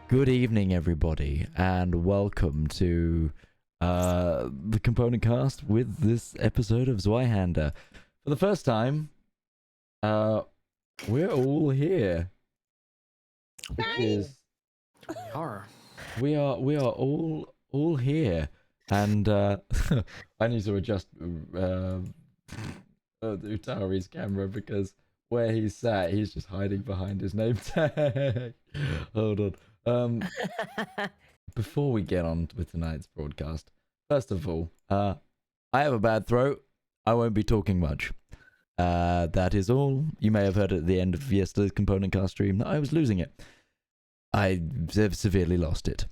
Good evening, everybody, and welcome to the Component Cast with this episode of Zweihander. For the first time, we're all here. We are all here, and I need to adjust Utari's camera because where he's sat, he's just hiding behind his name tag. Hold on. Before we get on with tonight's broadcast, first of all, I have a bad throat. I won't be talking much. That is all. You may have heard at the end of yesterday's Component Cast stream that I was losing it. I have severely lost it.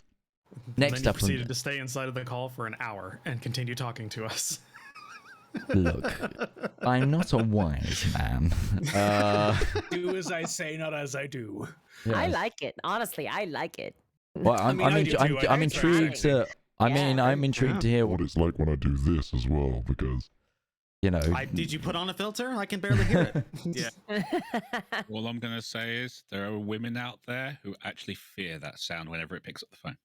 Next then you up, proceeded to stay inside of the call for an hour and continue talking to us. Look, I'm not a wise man. Do as I say, not as I do. Yes. I like it. Honestly, I like it. Well, I'm intrigued to. I'm intrigued to hear what it's like when I do this as well, because you know. Did you put on a filter? I can barely hear it. Yeah. All I'm gonna say is there are women out there who actually fear that sound whenever it picks up the phone.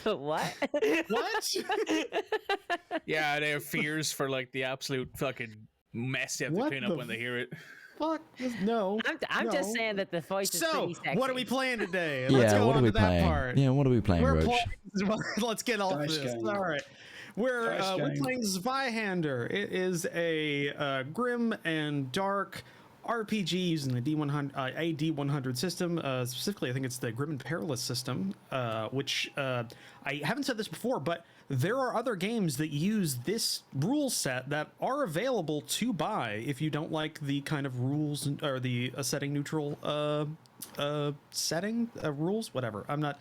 What? What? Yeah, they have fears for like the absolute fucking mess they have to clean up when they hear it. Fuck no. I'm just saying that the voice is pretty sexy. What are we playing today? Yeah, Let's go what on are we to that playing? part. Yeah, what are we playing, Roach? Let's get off Dice this. game. All right. We're playing Zweihander. It is a grim and dark RPG using the D100 system. Specifically, I think it's the Grim and Perilous system, which I haven't said this before, but there are other games that use this rule set that are available to buy if you don't like the kind of rules or the setting neutral setting rules. Whatever. I'm not.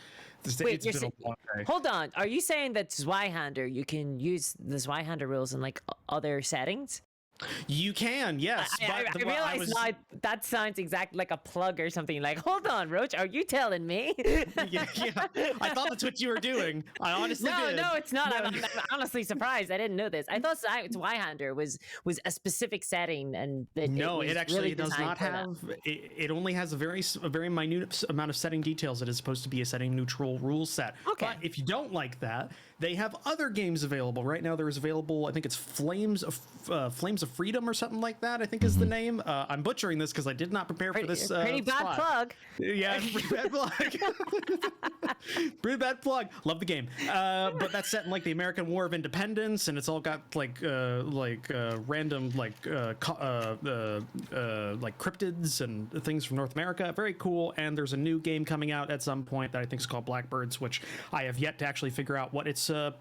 Wait, hold on. Are you saying that Zweihander, you can use the Zweihander rules in like other settings? You can, yes. I realize now that sounds exactly like a plug or something. Like, hold on, Roach, are you telling me? yeah. I thought that's what you were doing. I honestly did. No, it's not. I'm honestly surprised. I didn't know this. I thought Zweihander was a specific setting, and it actually really does not have. It only has a very minute amount of setting details. It is supposed to be a setting neutral rule set. Okay. But if you don't like that, they have other games available. Right now, there is available. I think it's Flames of Freedom or something like that. I think is the name. I'm butchering this because I did not prepare for this. Pretty bad spot. plug. Yeah, pretty bad plug. Pretty bad plug. Love the game. But that's set in like the American War of Independence, and it's all got like random like cryptids and things from North America. Very cool. And there's a new game coming out at some point that I think is called Blackbirds, which I have yet to actually figure out what its setting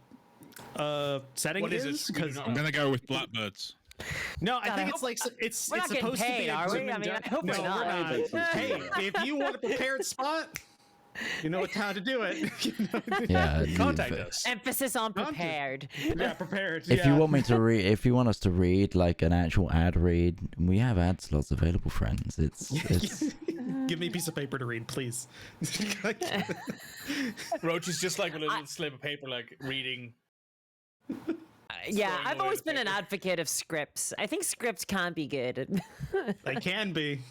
What is it? because I'm gonna go with Blackbirds. no, I think it's like it's We're not getting supposed paid, to be. are we? I mean, I hope no, we're not. Hey, if you want a prepared spot, you know how to do it. Yeah, Contact us. Emphasis on prepared. Yeah, prepared. If you want me to read, if you want us to read like an actual ad read, we have ad slots available, friends. It's Give me a piece of paper to read, please. Roach is just like a little slip of paper, like reading. Yeah, Throwing I've away always the been an paper. advocate of scripts. I think scripts can be good. They can be.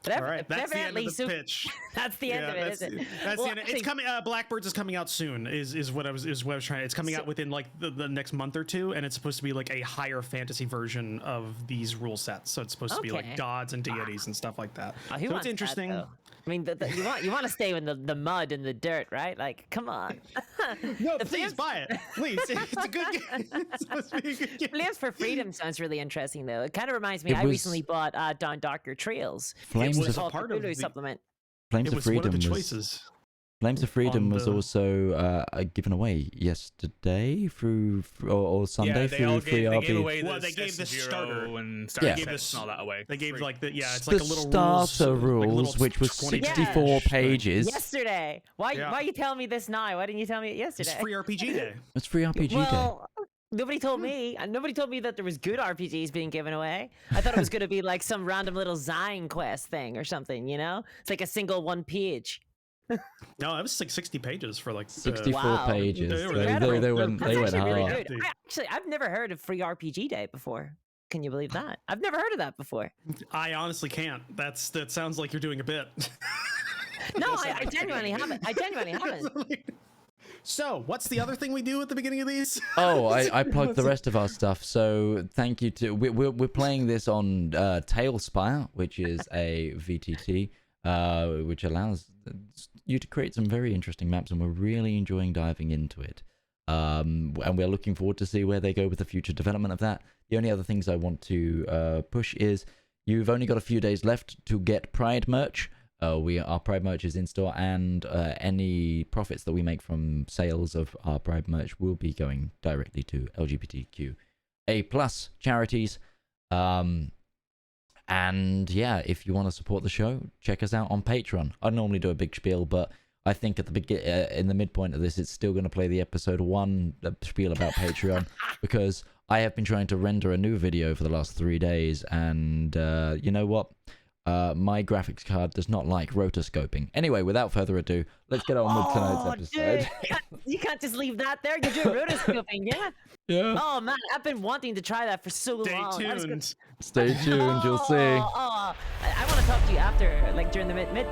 But All right, that's the end of the pitch. That's the end of it, isn't it? That's Well, the end. actually- It's coming. Blackbirds is coming out soon. Is what I was trying. It's coming out within like the next month or two, and it's supposed to be like a higher fantasy version of these rule sets. So it's supposed to be Okay. like gods and deities and stuff like that. Oh, who So it's wants that, interesting. though? I mean, you want to stay in the mud and the dirt, right? Like, come on. No, The please Flames- buy it. Please, it's a good game. It's supposed to be a good game. Flames for Freedom sounds really interesting, though. It kind of reminds me. It I was- recently bought Down Darker Trails. Flames was of a part of the- supplement. Flames It of was one Freedom of the was choices. Flames of Freedom on was the- also given away yesterday or Sunday through free They gave RP. away Well, they gave the Zero starter. and starter Yeah. sets and all that away. They gave Free. like it's The like a little starter rules, rules, like which was 20 64 page thing. pages. Yesterday. Why Yeah. are you telling me this now? Why didn't you tell me it yesterday? It's free RPG day. It's free RPG day. Well, nobody told me. Nobody told me that there was good RPGs being given away. I thought it was going to be like some random little Zine quest thing or something, you know? It's like a single one page. No, it was like 60 pages for like 64 Wow. pages. They were They incredible. went That's hard. actually really good. I've never heard of free RPG day before. Can you believe that? I've never heard of that before. I honestly can't. That sounds like you're doing a bit. No, I genuinely haven't. I genuinely haven't. So, what's the other thing we do at the beginning of these? Oh, I plugged the rest of our stuff. So thank you to we're playing this on TaleSpire, which is a VTT, which allows you to create some very interesting maps, and we're really enjoying diving into it. And we're looking forward to see where they go with the future development of that. The only other things I want to push is you've only got a few days left to get Pride merch. Our Pride merch is in store, and any profits that we make from sales of our Pride merch will be going directly to LGBTQA+ charities. And yeah, if you want to support the show, check us out on Patreon. I normally do a big spiel, but I think at the in the midpoint of this, it's still going to play the episode 1 spiel about Patreon, because I have been trying to render a new video for the last 3 days, and you know what? My graphics card does not like rotoscoping. Anyway, without further ado, let's get on with tonight's episode. Dude, you can't just leave that there. You're doing rotoscoping, yeah? Yeah. Oh man, I've been wanting to try that for so long. Stay tuned. Stay tuned, you'll see. I want to talk to you after, like during the mid.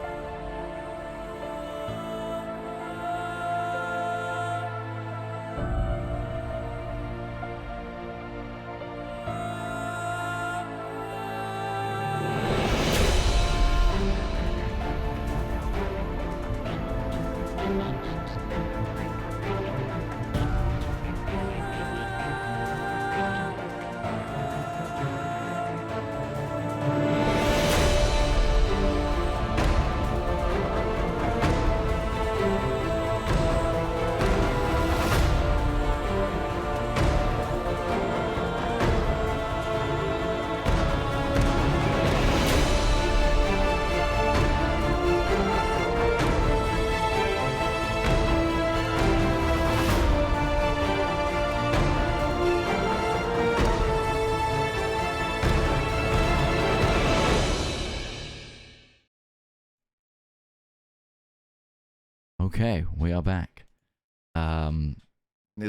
Okay, we are back.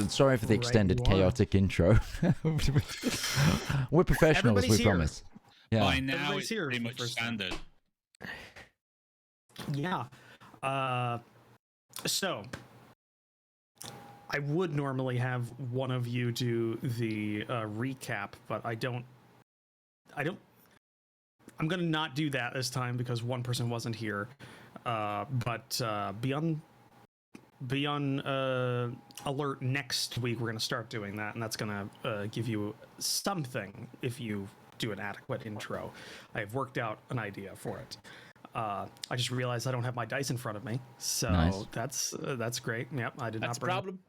Sorry for the extended chaotic intro. We're professionals, Everybody's we here. promise. Yeah. By now, Everybody's it's here pretty for the much first time. standard. Yeah. So I would normally have one of you do the recap, but I don't. I'm gonna not do that this time because one person wasn't here. But be on alert next week. We're gonna start doing that, and that's gonna give you something if you do an adequate intro. I've worked out an idea for it. I just realized I don't have my dice in front of me, so Nice. that's great. Yep, I did That's not bring a problem.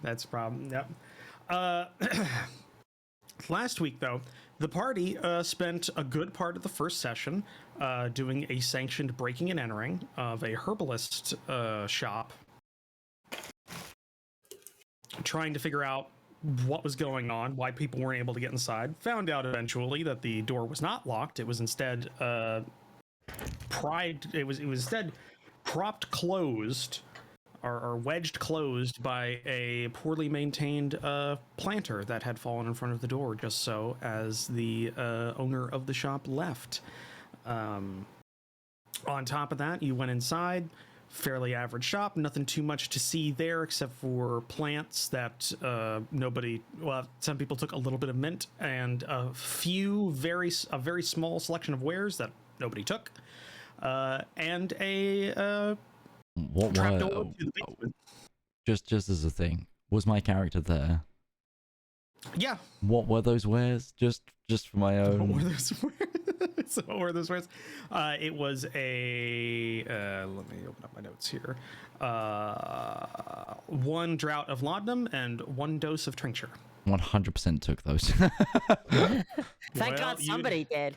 That's a problem. Yep. Last week, though, the party spent a good part of the first session doing a sanctioned breaking and entering of a herbalist shop, trying to figure out what was going on, why people weren't able to get inside. Found out eventually that the door was not locked. It was instead It was instead propped closed. Are wedged closed by a poorly maintained planter that had fallen in front of the door just so as the owner of the shop left. On top of that, you went inside, fairly average shop, nothing too much to see there except for plants that some people took a little bit of mint and a very small selection of wares that nobody took, and a What trapdoor were, to the basement. just as a thing, was my character there? Yeah. What were those wares? Just for my What own. were those words? So what were those words? It was a. Let me open up my notes here. 1 draught of laudanum and 1 dose of tincture. 100% took those. Thank God somebody did.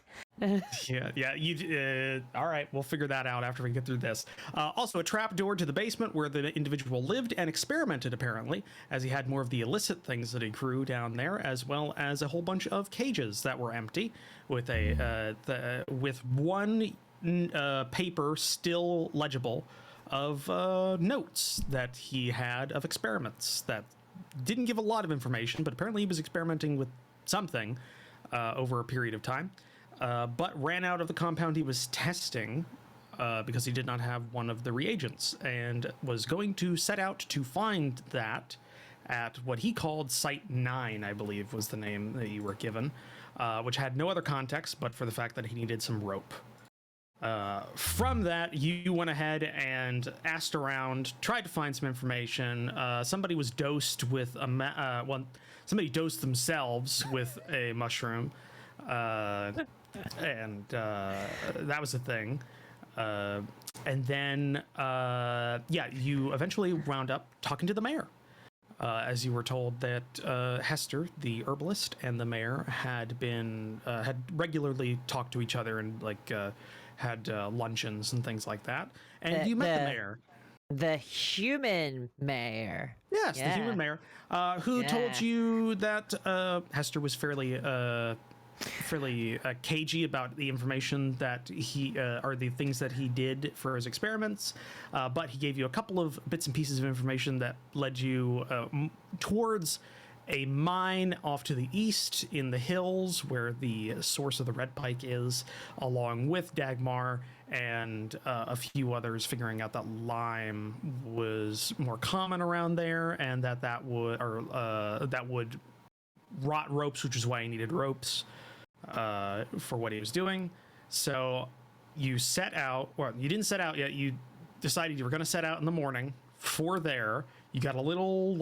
Yeah. You. All right, we'll figure that out after we get through this. Also, a trap door to the basement where the individual lived and experimented, apparently, as he had more of the illicit things that he grew down there, as well as a whole bunch of cages that were empty, with with one paper still legible of notes that he had of experiments that didn't give a lot of information, but apparently he was experimenting with something. over a period of time, but ran out of the compound he was testing because he did not have one of the reagents, and was going to set out to find that at what he called Site 9, I believe was the name that you were given, which had no other context but for the fact that he needed some rope. From that, you went ahead and asked around, tried to find some information. Somebody was dosed with somebody dosed themselves with a mushroom, and that was a thing. And then, you eventually wound up talking to the mayor. As you were told that Hester, the herbalist, and the mayor had regularly talked to each other and had luncheons and things like that. And you met the mayor. The human mayor. Yes, the human mayor, who told you that Hester was fairly cagey about the information that or the things that he did for his experiments, but he gave you a couple of bits and pieces of information that led you towards a mine off to the east in the hills where the source of the red pike is, along with Dagmar and a few others, figuring out that lime was more common around there, and that would rot ropes, which is why he needed ropes for what he was doing. So you set out, or you didn't set out yet, you decided you were going to set out in the morning for there. You got a little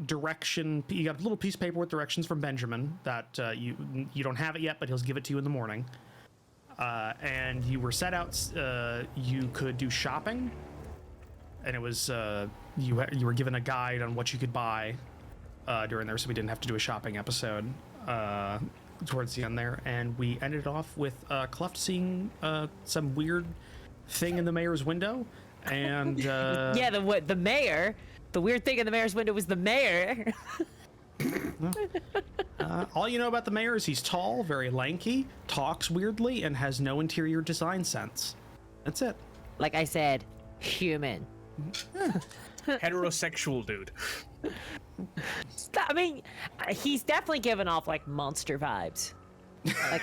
direction, you got a little piece of paper with directions from Benjamin that you don't have it yet, but he'll give it to you in the morning. And you were set out, you could do shopping, and it was you were given a guide on what you could buy during there, so we didn't have to do a shopping episode towards the end there. And we ended off with Kluft seeing some weird thing in the mayor's window, and the mayor. The weird thing in the mayor's window was the mayor. All you know about the mayor is he's tall, very lanky, talks weirdly, and has no interior design sense. That's it. Like I said, human. Heterosexual dude. I mean, he's definitely giving off monster vibes.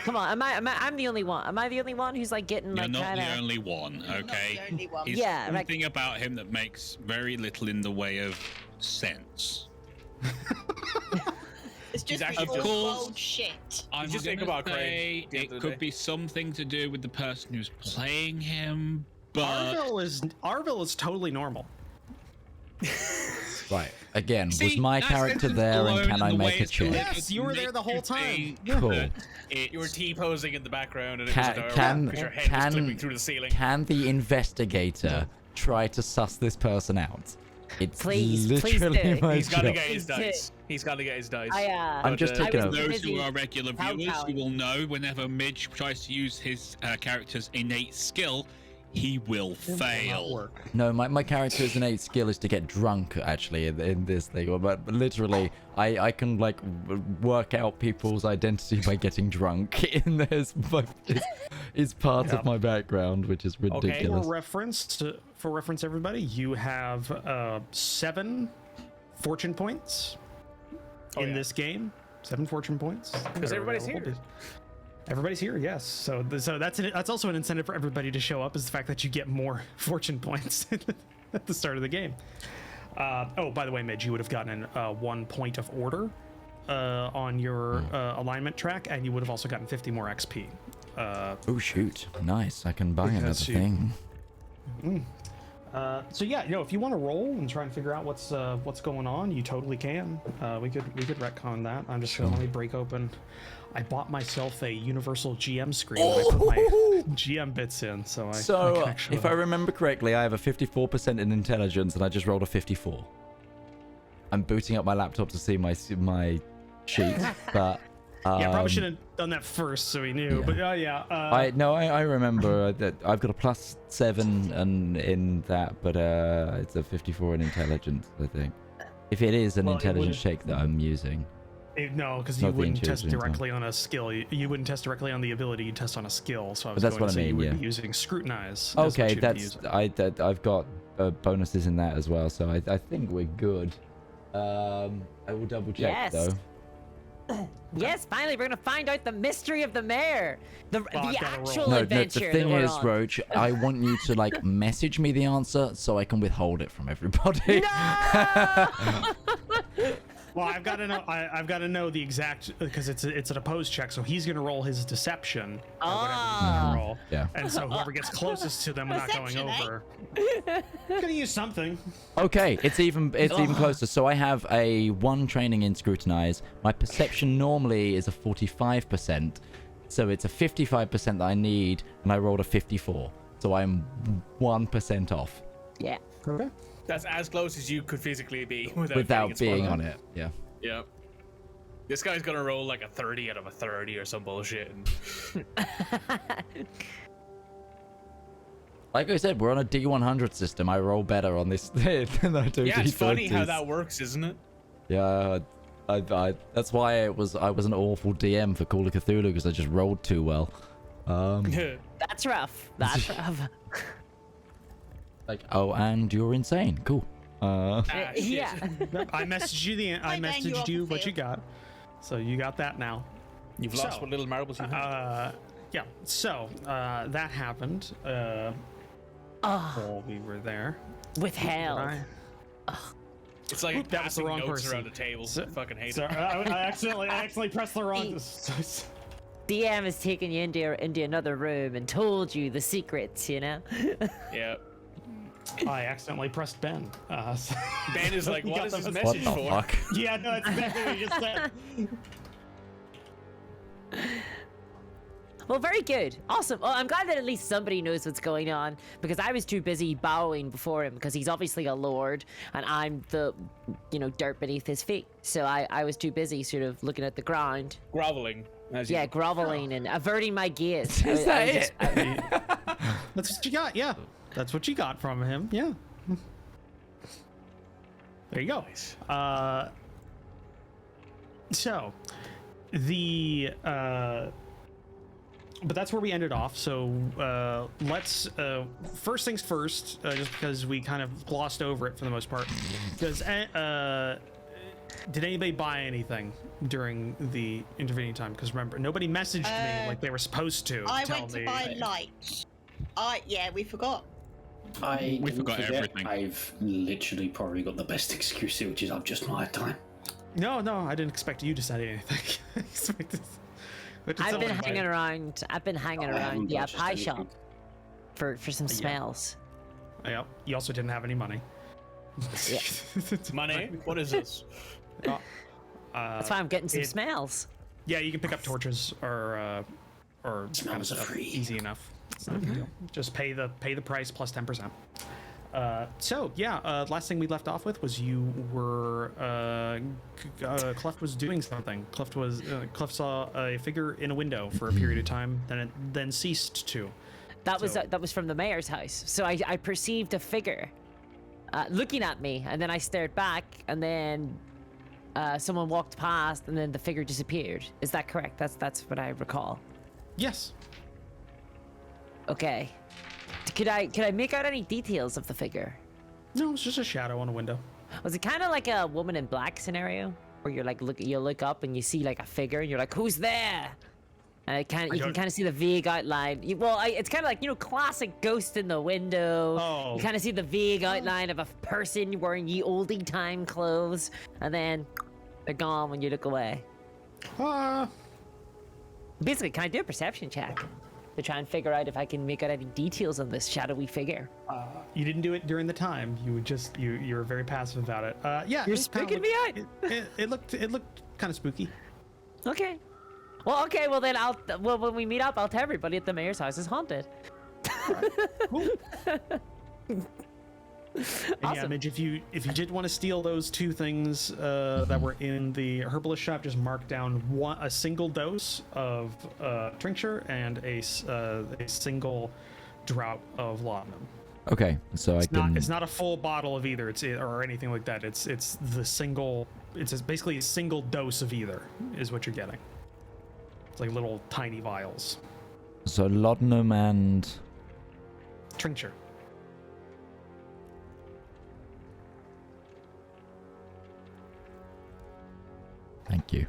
Come on, I'm the only one. Am I the only one who's getting You're not kinda... the only one, okay? Not the only one. There's Yeah, something about him that makes very little in the way of sense. It's just actually all just- bold shit. I'm just gonna think about say Craig at the end it of the could day. be something to do with the person who's playing him, but Arville is totally normal. Right. Again, was See, my that character sentence there, and alone can and I the make way a it's check? delivered Yes, you were there the whole makes you time. think Cool. that You were it's- T-posing in the background, and it Can- was can- because your head was clipping through the ceiling. Can the investigator try to suss this person out? It's Please literally do. my He's got to job. get his Please do. dice. He's got to get his dice. I'm just taking I a- was Those busy who are regular viewers kowtowing. who will know whenever Midge tries to use his character's innate skill, he will fail. No, my character's innate skill is to get drunk, actually, in this thing. But literally, I can, work out people's identity by getting drunk in this. It's part of my background, which is ridiculous. For reference, everybody, you have 7 fortune points in this game. 7 fortune points. Because everybody's here. Everybody's here, yes. So that's also an incentive for everybody to show up, is the fact that you get more fortune points at the start of the game. By the way, Midge, you would have gotten 1 point of order on your alignment track, and you would have also gotten 50 more XP. Oh shoot! Nice. I can buy another Because you- thing. So yeah, if you want to roll and try and figure out what's going on, you totally can. We could retcon that. I'm just gonna let me break open. I bought myself a universal GM screen. And I put my GM bits in, so I. So, can actually- if I remember correctly, I have a 54% in intelligence, and I just rolled a 54. I'm booting up my laptop to see my sheet, but yeah, probably should have done that first so we knew. yeah. But I remember that I've got a +7 and in that, but it's a 54 in intelligence, I think. If it is an Well, it intelligence would've- check that I'm using. no, because Not you the wouldn't test intelligence one. directly on a skill. You wouldn't test directly on the ability. You test on a skill. So I was that's going what to I say you mean, would be yeah. using scrutinize. Okay, I've got bonuses in that as well, so I think we're good. I will double check Yes. though. Yes, finally, we're gonna find out the mystery of the mayor, the I've gotta actual roll. No, adventure. the thing that we're is, on. Roach, I want you to like message me the answer so I can withhold it from everybody. No! Well, I've got to know. I've got to know the exact because it's an opposed check, so he's gonna roll his deception or whatever he's gonna roll. Yeah. And so whoever gets closest to them without going Perception, eh? over, gonna use something. Okay, it's even closer. So I have a 1 training in scrutinize. My perception normally is a 45%, so it's a 55% that I need, and I rolled a 54, so I'm 1% off Yeah. Okay. That's as close as you could physically be without being on it. Yeah. Yep. This guy's gonna roll like a 30 out of a 30 or some bullshit. And... Like I said, we're on a D100 system. I roll better on this than I do yeah, it's funny how D20s. that works, isn't it? Yeah, I that's why I was an awful DM for Call of Cthulhu because I just rolled too well. That's rough. That's rough. Like, oh, and you're insane. Cool. Shit. Yeah. I messaged you I bang you off the what you field. got, so you got that now. You've lost what little marbles you have. Yeah. So that happened. While we were there. With hell. Right. It's like that was the passing wrong notes person. around the table. I fucking hate So it. I accidentally pressed the wrong. DM has taken you into another room and told you the secrets, you know? Yeah. I accidentally pressed Ben. So Ben is like, You what got is this them. What message the for? fuck? yeah, no, that's exactly what you just said. Well, very good. Awesome. Well, I'm glad that at least somebody knows what's going on because I was too busy bowing before him because he's obviously a lord and I'm the, dirt beneath his feet. So I was too busy sort of looking at the ground. Groveling. As you Yeah, groveling and averting my gaze. Is that it? That's what you got. Yeah, that's what you got from him. Yeah. There you go. So the but that's where we ended off. So let's first things first, just because we kind of glossed over it for the most part. Does did anybody buy anything during the intervening time? Because remember, nobody messaged me like they were supposed to. I tell went to me. buy lights. Yeah, we forgot. We didn't forgot forget. everything. I've literally probably got the best excuse here, which is I've just not had time. No, I didn't expect you to say anything. I expected. I've been hanging around. I've been hanging I around haven't the purchased pie anything. shop for some smells. Yeah. You also didn't have any money. Yeah. Money? What is this? That's why I'm getting some smells. Yeah, you can pick up torches or kind of Smells are stuff. free. Easy enough. It's not a big deal. Just pay the price plus 10%. So yeah, last thing we left off with was you were Kluft was doing something. Kluft saw a figure in a window for a period of time, then ceased to. That was from the mayor's house. So I perceived a figure looking at me, and then I stared back, and then someone walked past, and then the figure disappeared. Is that correct? That's what I recall. Yes. Okay. Could I make out any details of the figure? No, it's just a shadow on a window. Was it kind of like a Woman in Black scenario, where you're like you look up and you see like a figure, and you're like, who's there? And you can kind of see the vague outline. It's kind of like classic ghost in the window. Oh. You kind of see the vague outline of a person wearing ye oldie time clothes, and then they're gone when you look away. Basically, can I do a perception check to try and figure out if I can make out any details on this shadowy figure? You didn't do it during the time. You would just you were very passive about it. Yeah, You're it kinda spooking me out. It looked kind of spooky. Okay. Well, then when we meet up, I'll tell everybody at the mayor's house is haunted. Cool. Awesome. Yeah, Midge, if you did want to steal those two things that were in the herbalist shop, just mark down a single dose of tincture and a single draught of laudanum. Okay, so It's not a full bottle of either. Or anything like that. It's the single. It's basically a single dose of either is what you're getting. It's like little tiny vials. So laudanum and Tincture. thank you.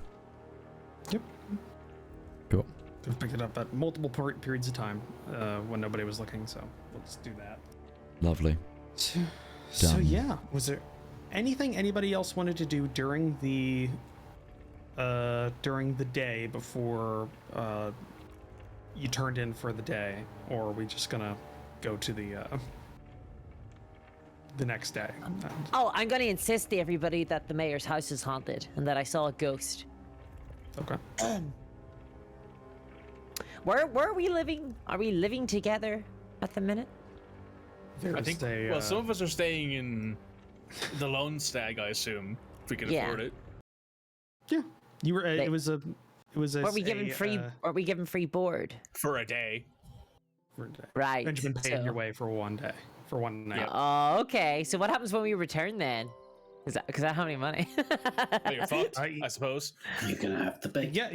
Could pick it up at multiple periods of time when nobody was looking. So let's do that. Lovely. So Done. yeah, was there anything anybody else wanted to do during the day before you turned in for the day, or are we just gonna go to the next day? Oh, I'm gonna insist to everybody that the mayor's house is haunted and that I saw a ghost. Okay. Where are we living? Are we living together at the minute? I think. Some of us are staying in the Lone Stag, I assume, if we can afford it. Yeah, you were. It was a. Are we given free? Are we given free board for a day? For a day. Right. Benjamin paid your way for one day, for one night. Oh, okay. So what happens when we return then? Because I don't have any money. Well, you're fucked, I suppose. You're gonna have to pay. Yeah.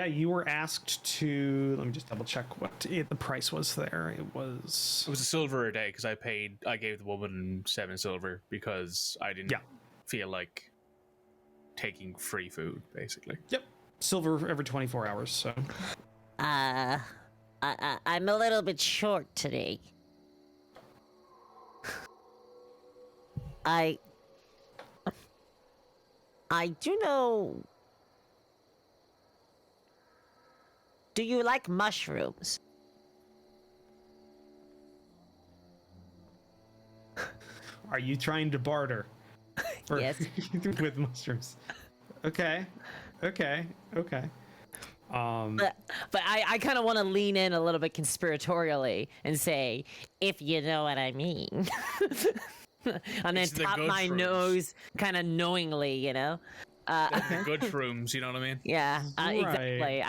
You were asked to. Let me just double check what the price was there. It was a silver a day because I gave the woman 7 silver because I didn't feel like taking free food, basically. Yep. Silver every 24 hours. So. I'm a little bit short today. I do know. Do you like mushrooms? Are you trying to barter? Yes. With mushrooms. Okay. But I kind of want to lean in a little bit conspiratorially and say, if you know what I mean. And then tap my nose kind of knowingly, you know? The good shrooms, you know what I mean? Yeah, exactly.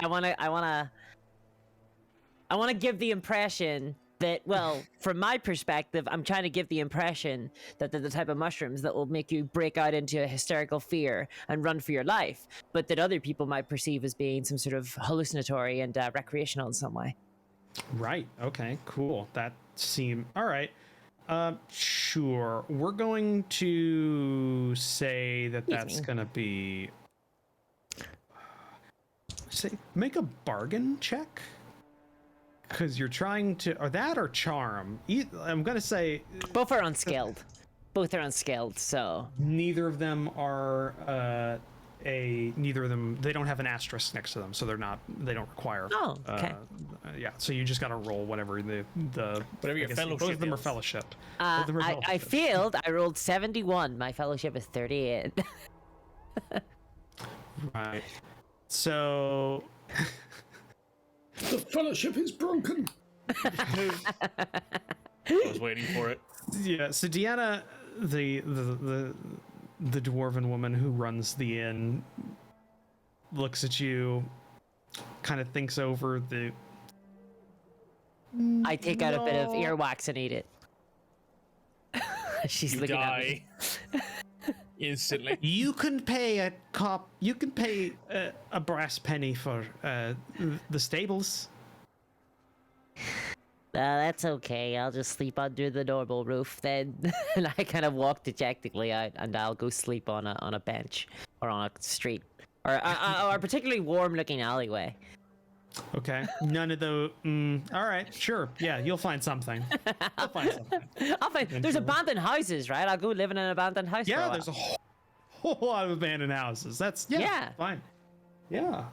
I want to give the impression that, well, from my perspective, I'm trying to give the impression that they're the type of mushrooms that will make you break out into a hysterical fear and run for your life, but that other people might perceive as being some sort of hallucinatory and recreational in some way. Right. Okay, cool. That seemed... All right. Sure. We're going to say that that's going to be... Make a bargain check? Because you're trying to... Or that or charm. I'm going to say... Both are unskilled. Both are unskilled, so... Neither of them are... Neither of them... They don't have an asterisk next to them, so they're not... They don't require... Oh, okay. Yeah, so you just got to roll whatever the whatever your fellowship. Both of them are fellowship. I failed. I rolled 71. My fellowship is 38. Right. So... The fellowship is broken. I was waiting for it. Yeah, so Deanna, the dwarven woman who runs the inn, looks at you, kind of thinks over the... I take out a bit of earwax and eat it. She's looking at me. Instantly. You can pay a brass penny for the stables. That's okay. I'll just sleep under the normal roof then. And I kind of walk dejectedly out, and I'll go sleep on a bench or on a street or a particularly warm-looking alleyway. Okay. None of the. All right. Sure. Yeah. You'll find something. I'll find something. There's abandoned houses, right? I'll go live in an abandoned house. Yeah. There's a whole lot of abandoned houses. That's fine. Yeah.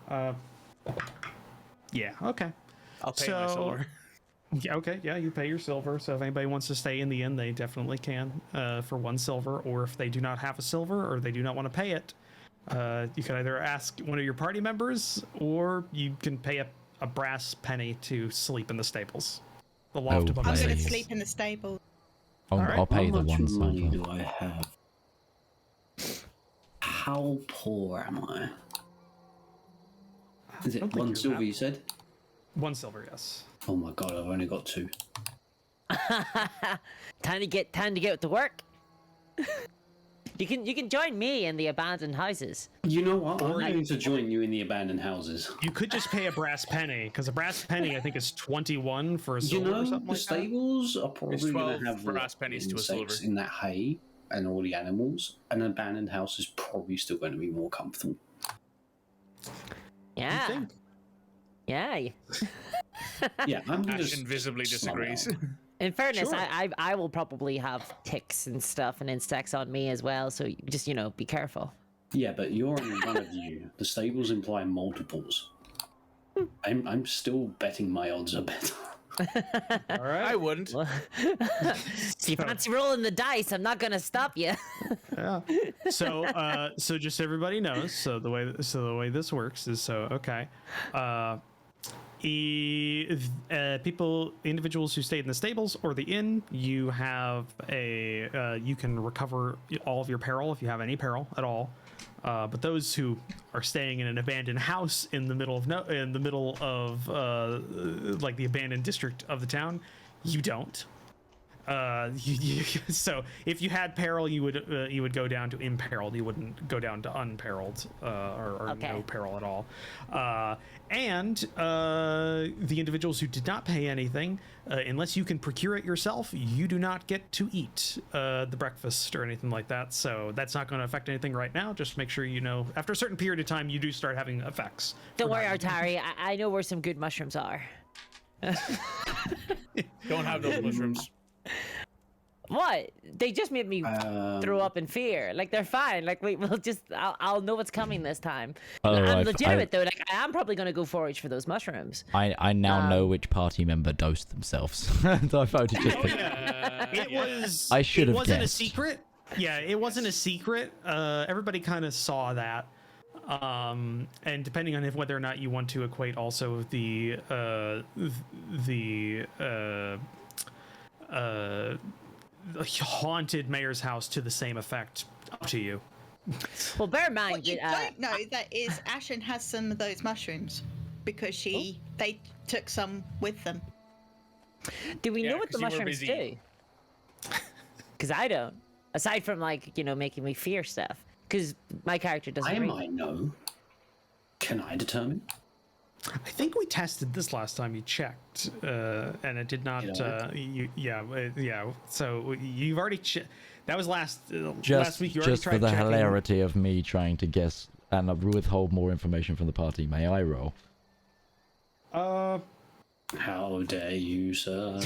Yeah. Okay. I'll pay my silver. Yeah. Okay. Yeah. You pay your silver. So if anybody wants to stay in the inn, they definitely can for 1 silver. Or if they do not have a silver or they do not want to pay it, you can either ask one of your party members, or you can pay a brass penny to sleep in the stables. The loft above. I'm going to sleep in the stable. I'll pay the 1 How much silver. money do I have? How poor am I? Is it 1 silver you said? 1 silver, yes. Oh my god, I've only got 2. Time to get to work. You can join me in the abandoned houses. You know what? I'm going to join you in the abandoned houses. You could just pay a brass penny, because a brass penny I think is 21 for a silver or something like that. The stables are probably going to have brass pennies to a silver in that hay and all the animals. An abandoned house is probably still going to be more comfortable. Yeah. Yeah. Yeah, I'm Ashen just visibly slow disagrees. down. In fairness, Sure. I will probably have ticks and stuff and insects on me as well. So just be careful. Yeah, but you're only one of you. The stables imply multiples. I'm still betting my odds are better. All right. I wouldn't. If you fancy rolling the dice, I'm not gonna stop you. Yeah. So just so everybody knows, the way this works is okay. Individuals who stayed in the stables or the inn, you have you can recover all of your peril if you have any peril at all. But those who are staying in an abandoned house in the middle of like the abandoned district of the town, you don't. So if you had peril, you would go down to imperiled. You wouldn't go down to unperiled or Okay. no peril at all. And the individuals who did not pay anything, unless you can procure it yourself, you do not get to eat the breakfast or anything like that. So that's not going to affect anything right now. Just make sure you know after a certain period of time, you do start having effects. Don't worry, Artari. I know where some good mushrooms are. Don't have those mushrooms. What? They just made me throw up in fear. Like they're fine. Like I'll know what's coming this time. Oh, I'm legitimate though. Like I am probably gonna go forage for those mushrooms. I now know which party member dosed themselves. I voted just. It was. I should have It wasn't guessed. a secret. Yeah, it wasn't a secret. Everybody kind of saw that. And depending on whether or not you want to equate also the haunted mayor's house to the same effect, up to you. Well, bear in mind. What you don't know that is Ashen has some of those mushrooms because they took some with them. Do we know Yeah, what the 'cause you were mushrooms busy. do? Because I don't. Aside from making me fear stuff. Because my character doesn't. I read. might know. Can I determine? I think we tested this last time you checked, and it did not. Yeah. So you've already that was last week. You already Just tried for the checking. hilarity of me trying to guess and withhold more information from the party, may I roll? How dare you, sir?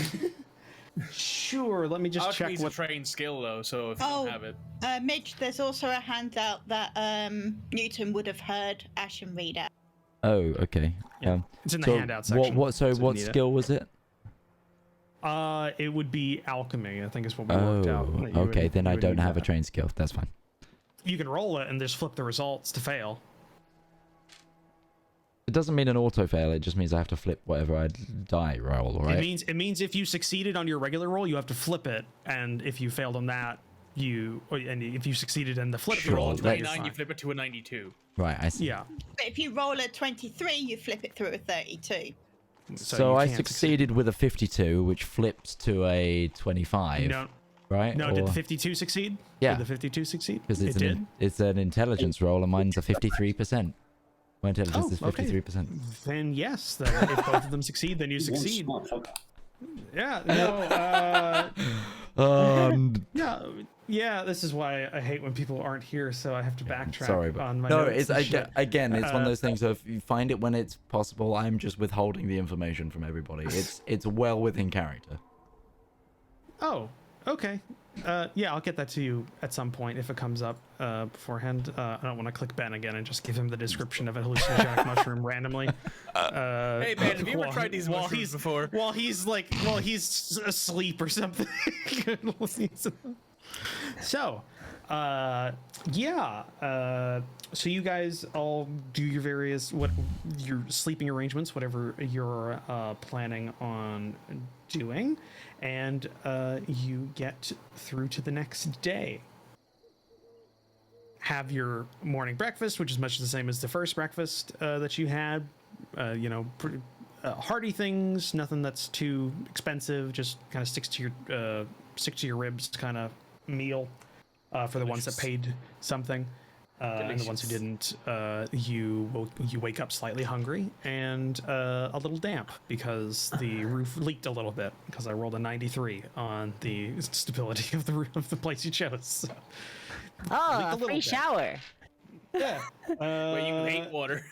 Sure. Let me just check Alchemy's what. a trained skill though, so if you don't have it. Midge, there's also a handout that Newton would have heard Ashen read out. Oh, okay. Yeah, it's in the so handout section. What so what you need skill was it? It would be alchemy. I think is what we worked out. Oh, that you okay. would- Then you I would don't need have a that. trained skill. That's fine. You can roll it and just flip the results to fail. It doesn't mean an auto fail. It just means I have to flip whatever I die roll, right? It means if you succeeded on your regular roll, you have to flip it, and if you failed on that, and if you succeeded in the flip Sure, roll, let's- then you're 29, you fine. flip it to a 92. Right. I see. Yeah. But if you roll a 23, you flip it through a 32. So you I can't succeeded with a 52, which flips to a 25. No, right? no. Did the 52 succeed? Yeah. Did the 52 succeed? Because It did. it's an intelligence roll, and mine's a 53%. My intelligence is okay. 53%. Then yes. Then if both of them succeed, then you succeed. One smart fucker. Yeah. No. Yeah. This is why I hate when people aren't here, so I have to backtrack Sorry, but on my no, notes it's and shit. again, it's one of those things. So if you find it when it's possible, I'm just withholding the information from everybody. It's well within character. Oh, okay. Yeah, I'll get that to you at some point if it comes up beforehand. I don't want to click Ben again and just give him the description of a hallucinogenic mushroom randomly. Hey Ben, have you ever tried these mushrooms before? While he's asleep or something. So, so you guys all do your your sleeping arrangements, whatever you're planning on doing, and you get through to the next day. Have your morning breakfast, which is much the same as the first breakfast that you had. Pretty hearty things, nothing that's too expensive. Just kind of stick to your ribs kind of meal for the ones that paid something. And the ones who didn't, you wake up slightly hungry and a little damp because the roof leaked a little bit because I rolled a 93 on the stability of the place you chose. So, Oh, a little free bit. shower. yeah. But you hate water.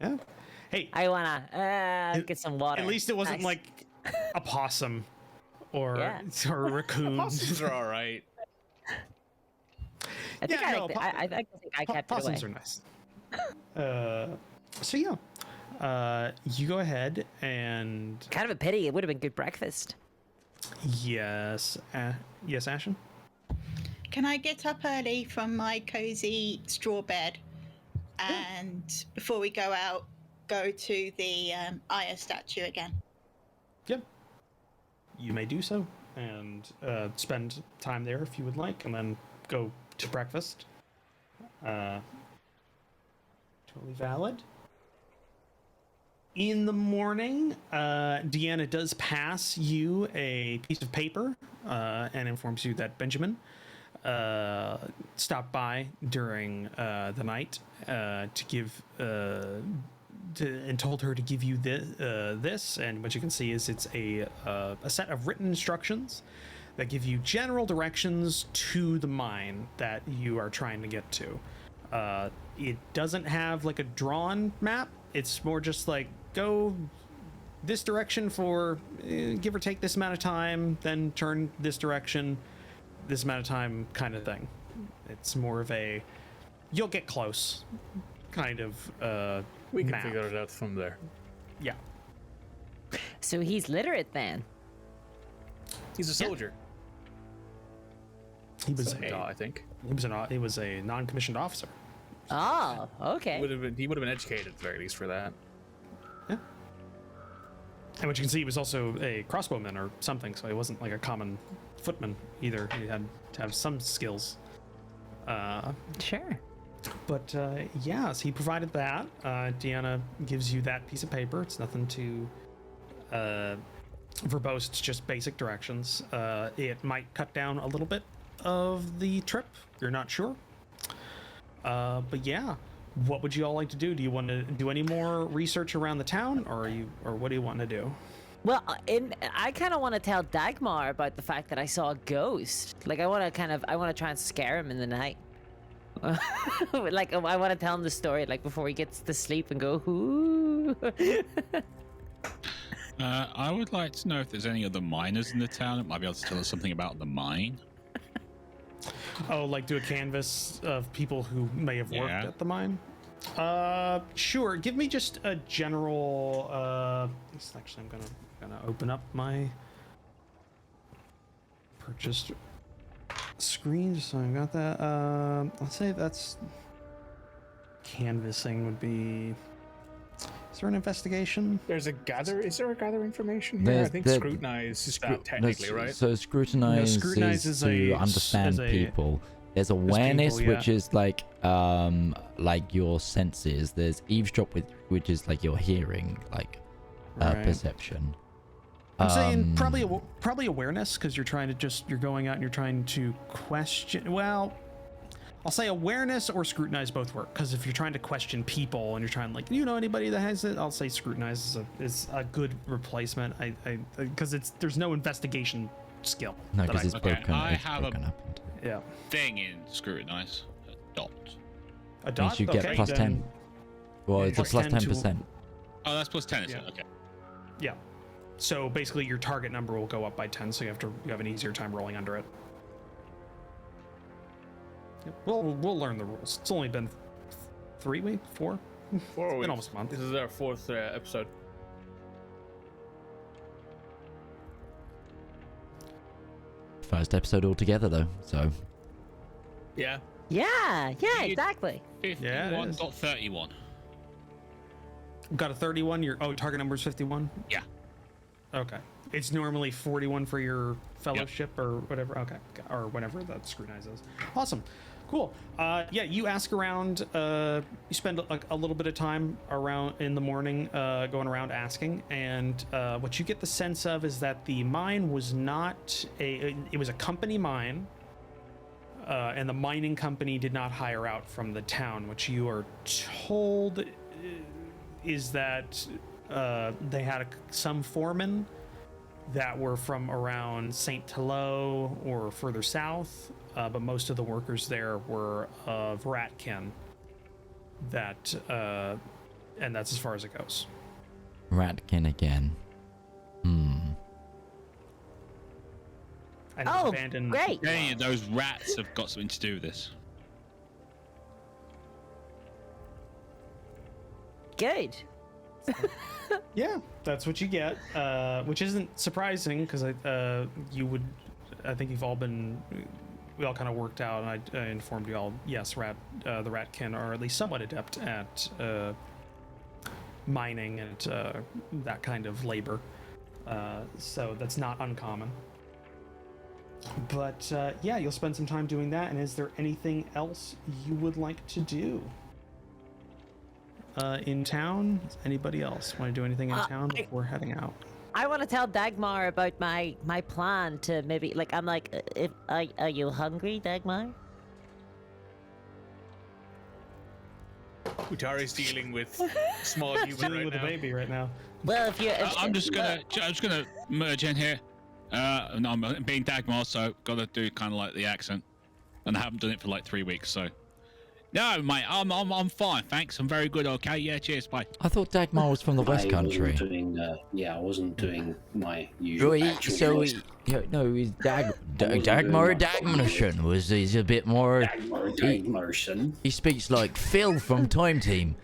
Yeah. Hey, I wanna get some water. at least it wasn't Nice. like a possum or Yeah. or a raccoon. Possums are all right. I think Yeah, I, no, like I kept it away. Possums are nice. So yeah, you go ahead and Kind of a pity. It would have been good breakfast. yes, yes, Ashen. Can I get up early from my cozy straw bed and before we go out, go to the Aya statue again? Yep. You may do so and spend time there if you would like, and then go to breakfast. Totally valid. In the morning, Deanna does pass you a piece of paper and informs you that Benjamin stopped by during the night to give and told her to give you this. And what you can see is it's a set of written instructions that give you general directions to the mine that you are trying to get to. It doesn't have like a drawn map. It's more just like go this direction for give or take this amount of time, then turn this direction this amount of time kind of thing. It's more of a you'll get close kind of We can map. figure it out from there. Yeah. So he's literate then. He's a soldier. He was I think. he was a non-commissioned officer. Oh, okay. He would have been educated at the very least for that. Yeah. And what you can see, he was also a crossbowman or something, so he wasn't like a common footman either. He had to have some skills. Sure. But yeah, so he provided that. Deanna gives you that piece of paper. It's nothing too verbose. It's just basic directions. It might cut down a little bit of the trip. You're not sure. But yeah, what would you all like to do? Do you want to do any more research around the town, or what do you want to do? Well, I kind of want to tell Dagmar about the fact that I saw a ghost. Like, I want to try and scare him in the night. Like, I want to tell him the story, like, before he gets to sleep and go, ooh. I would like to know if there's any other miners in the town that might be able to tell us something about the mine. Oh, like do a canvas of people who may have worked Yeah. at the mine? Sure. Give me just a general. Actually, I'm gonna open up my purchased screen just so I got that. Let's say that's canvassing would be. Is there an investigation? There's a gather. Is there a gather information here? I think scrutinize is that technically, right? So scrutinize, scrutinize is is to a- understand is a- people. There's awareness, people, yeah. which is like your senses. There's eavesdrop, which is like your hearing, like Right. perception. I'm saying probably awareness because you're going out and you're trying to question. Well, I'll say awareness or scrutinize both work because if you're trying to question people and you're trying like anybody that has it, I'll say scrutinize is a good replacement. Because there's no investigation skill. No, that because it's Okay, broken. I It's have broken up into. yeah. Thing in scrutinize. Adopt. A dot. Means you get okay, plus then- 10. Well, it's a plus plus 10 to- 10%. Oh, that's plus 10, is it? Yeah. Okay. Yeah. So basically, your target number will go up by 10, so you have an easier time rolling under it. Yep. We'll learn the rules. It's only been 3 weeks, 4. 4 It's weeks. been almost a month. This is our 4th episode. First episode altogether, though. So Yeah. Yeah, exactly. 51.31. Got a 31. Your target number is 51. Yeah. Okay. It's normally 41 for your fellowship or whatever. Okay. Or whatever that scrutinizes. Awesome. Cool. Yeah, you ask around. You spend a little bit of time around in the morning going around asking. And what you get the sense of is that the mine was not it was a company mine. And the mining company did not hire out from the town. What you are told is that they had some foremen that were from around St. Thelo or further south, but most of the workers there were of Ratkin that and that's as far as it goes. Ratkin again. And Oh, abandoned. great. Any of those rats have got something to do with this. Good. Yeah, that's what you get, which isn't surprising because you would. I think you've all been. We all kind of worked out, and I informed you all. Yes, the Ratkin are at least somewhat adept at mining and that kind of labor. So that's not uncommon. But yeah, you'll spend some time doing that. And is there anything else you would like to do in town? Anybody else want to do anything in town before heading out? I want to tell Dagmar about my plan to maybe I'm like, are you hungry, Dagmar? Utari's dealing with small human Dealing right with now. a baby right now. Well, if you, I'm just gonna merge in here. No, I'm being Dagmar, so gotta do kind of like the accent, and I haven't done it for like 3 weeks, so. No, mate, I'm fine, thanks. I'm very good. Okay, yeah, cheers, bye. I thought Dagmar was from the West Country. I wasn't doing my usual actual voice. He's Dagmar Dagmarson he's a bit more. Dagmarson. He speaks like Phil from Time Team.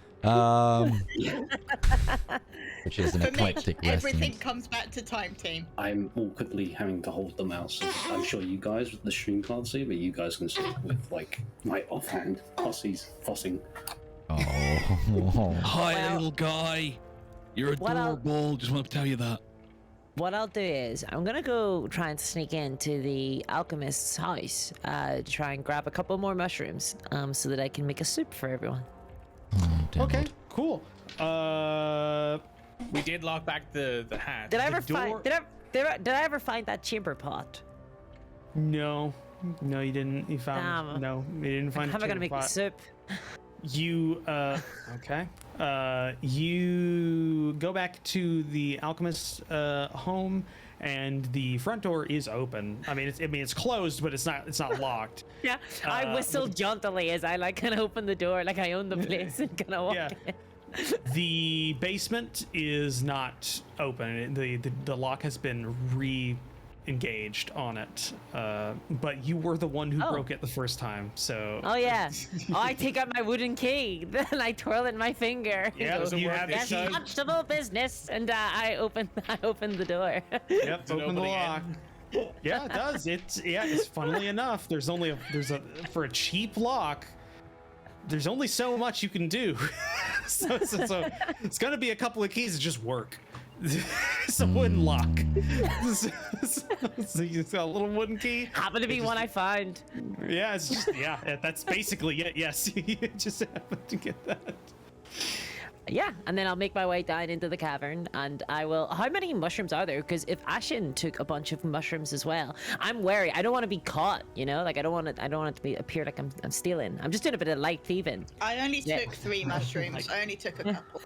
Which is an For me, eclectic everything reference. comes back to Time Team. I'm awkwardly having to hold the mouse. I'm sure you guys with the stream can't see, but you guys can see with like my offhand fussing. Oh. Hi, little guy. You're adorable. Just want to tell you that. what I'll do is I'm gonna go try and sneak into the alchemist's house to try and grab a couple more mushrooms so that I can make a soup for everyone. Okay, cool. We did lock back the hatch. Did I ever find? Did I ever find that chamber pot? No, you didn't. You found Damn. no. You didn't find. How am I gonna make the soup? You okay. You go back to the alchemist's home, and the front door is open. I mean, it's closed, but it's not locked. Yeah, I whistle jauntily as I kind of open the door, like I own the place and kind of walk in. The basement is not open. The lock has been re-engaged on it. But you were the one who broke it the first time, so. Oh yeah. I take out my wooden key, then I twirl it in my finger. Yeah, you have Yes, constable business, and I open the door. Yep, open the lock. Yeah, it does. It's funnily enough. There's for a cheap lock. There's only so much you can do. so it's gonna be a couple of keys that just work. It's a wooden lock. So you got a little wooden key. Happen to be one I find. Yeah, it's just that's basically it. Yes, you just happen to get that. Yeah, and then I'll make my way down into the cavern, and I will. How many mushrooms are there? Because if Ashen took a bunch of mushrooms as well, I'm wary. I don't want to be caught. You know, I don't want it to appear like I'm stealing. I'm just doing a bit of light thieving. I only took 3 mushrooms. I only took a couple.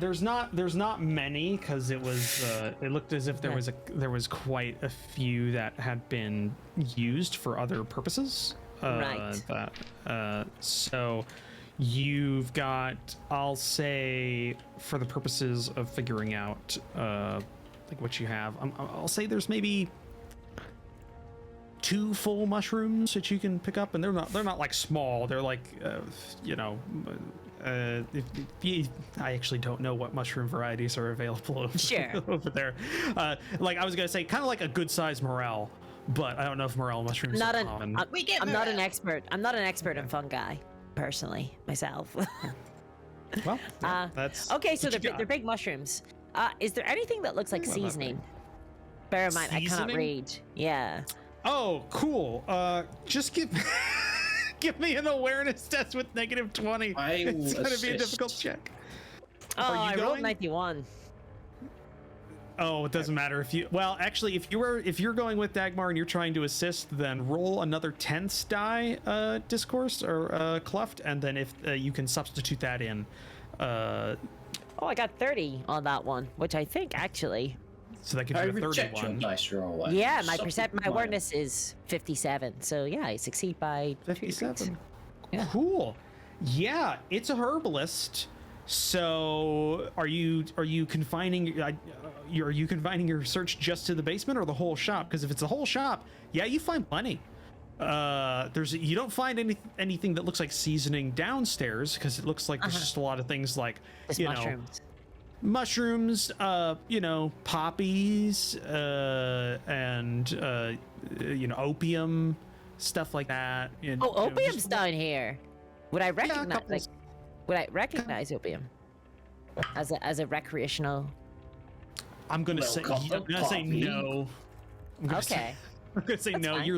There's not many because it was it looked as if there was quite a few that had been used for other purposes. Right. So you've got, I'll say, for the purposes of figuring out like what you have, I'll say there's maybe 2 full mushrooms that you can pick up, and they're not like small. They're like I actually don't know what mushroom varieties are available over there. Like I was gonna say, kind of like a good sized morel, but I don't know if morel mushrooms are common. I'm not an expert. I'm not an expert in fungi, personally, myself. Well, that's okay. So they're big mushrooms. Is there anything that looks like seasoning? Bear in mind, I cannot read. Yeah. Oh, cool. Just give me an awareness test with -20. It's gonna be a difficult check. Oh, I rolled 91. Oh, it doesn't matter if you. Well, actually, if you're going with Dagmar and you're trying to assist, then roll another tense die, discourse or Kluft, and then if you can substitute that in. Oh, I got 30 on that one, which I think actually. So that gives you a 31. Dice roll. Yeah, my awareness is 57. So yeah, I succeed by 57. Yeah. Cool. Yeah, it's a herbalist. So are you confining your search just to the basement or the whole shop? Because if it's the whole shop, yeah, you find plenty. You don't find anything that looks like seasoning downstairs, because it looks like there's just a lot of things like Just mushrooms, poppies, and opium, stuff like that. And, opium's down here. Would I recognize would I recognize opium as a recreational? I'm gonna say no. Okay. I'm gonna say no. Fine. You're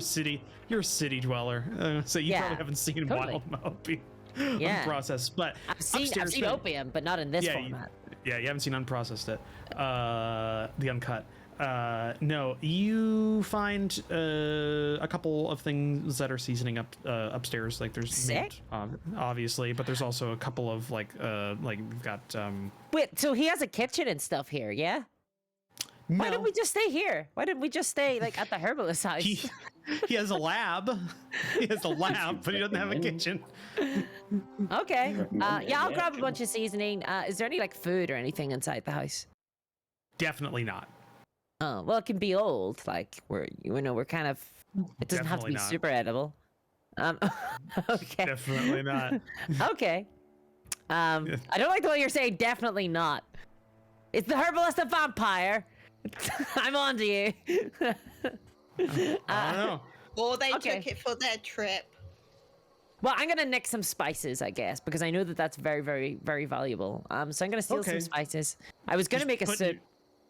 a city dweller. So you probably haven't seen wild opium unprocessed, but I've seen opium, but not in this format. Yeah, you haven't seen unprocessed it. The uncut. No, you find a couple of things that are seasoning up upstairs. Like there's meat, obviously, but there's also a couple of like we've got. Wait, so he has a kitchen and stuff here, yeah? No. Why didn't we just stay here? Why didn't we just stay like at the herbalist house? He has a lab. He has a lab, but he doesn't have a kitchen. Okay. Yeah, I'll grab a bunch of seasoning. Is there any like food or anything inside the house? Definitely not. Oh, well, it can be old. Like we're kind of. It doesn't have to be super edible. Okay. Definitely not. Okay. I don't like the way you're saying definitely not. It's the herbalist a vampire? I'm on to you. I don't know. Or they took it for their trip. Well, I'm gonna nick some spices, I guess, because I know that that's very, very, very valuable. So I'm gonna steal some spices. I was gonna make a soup,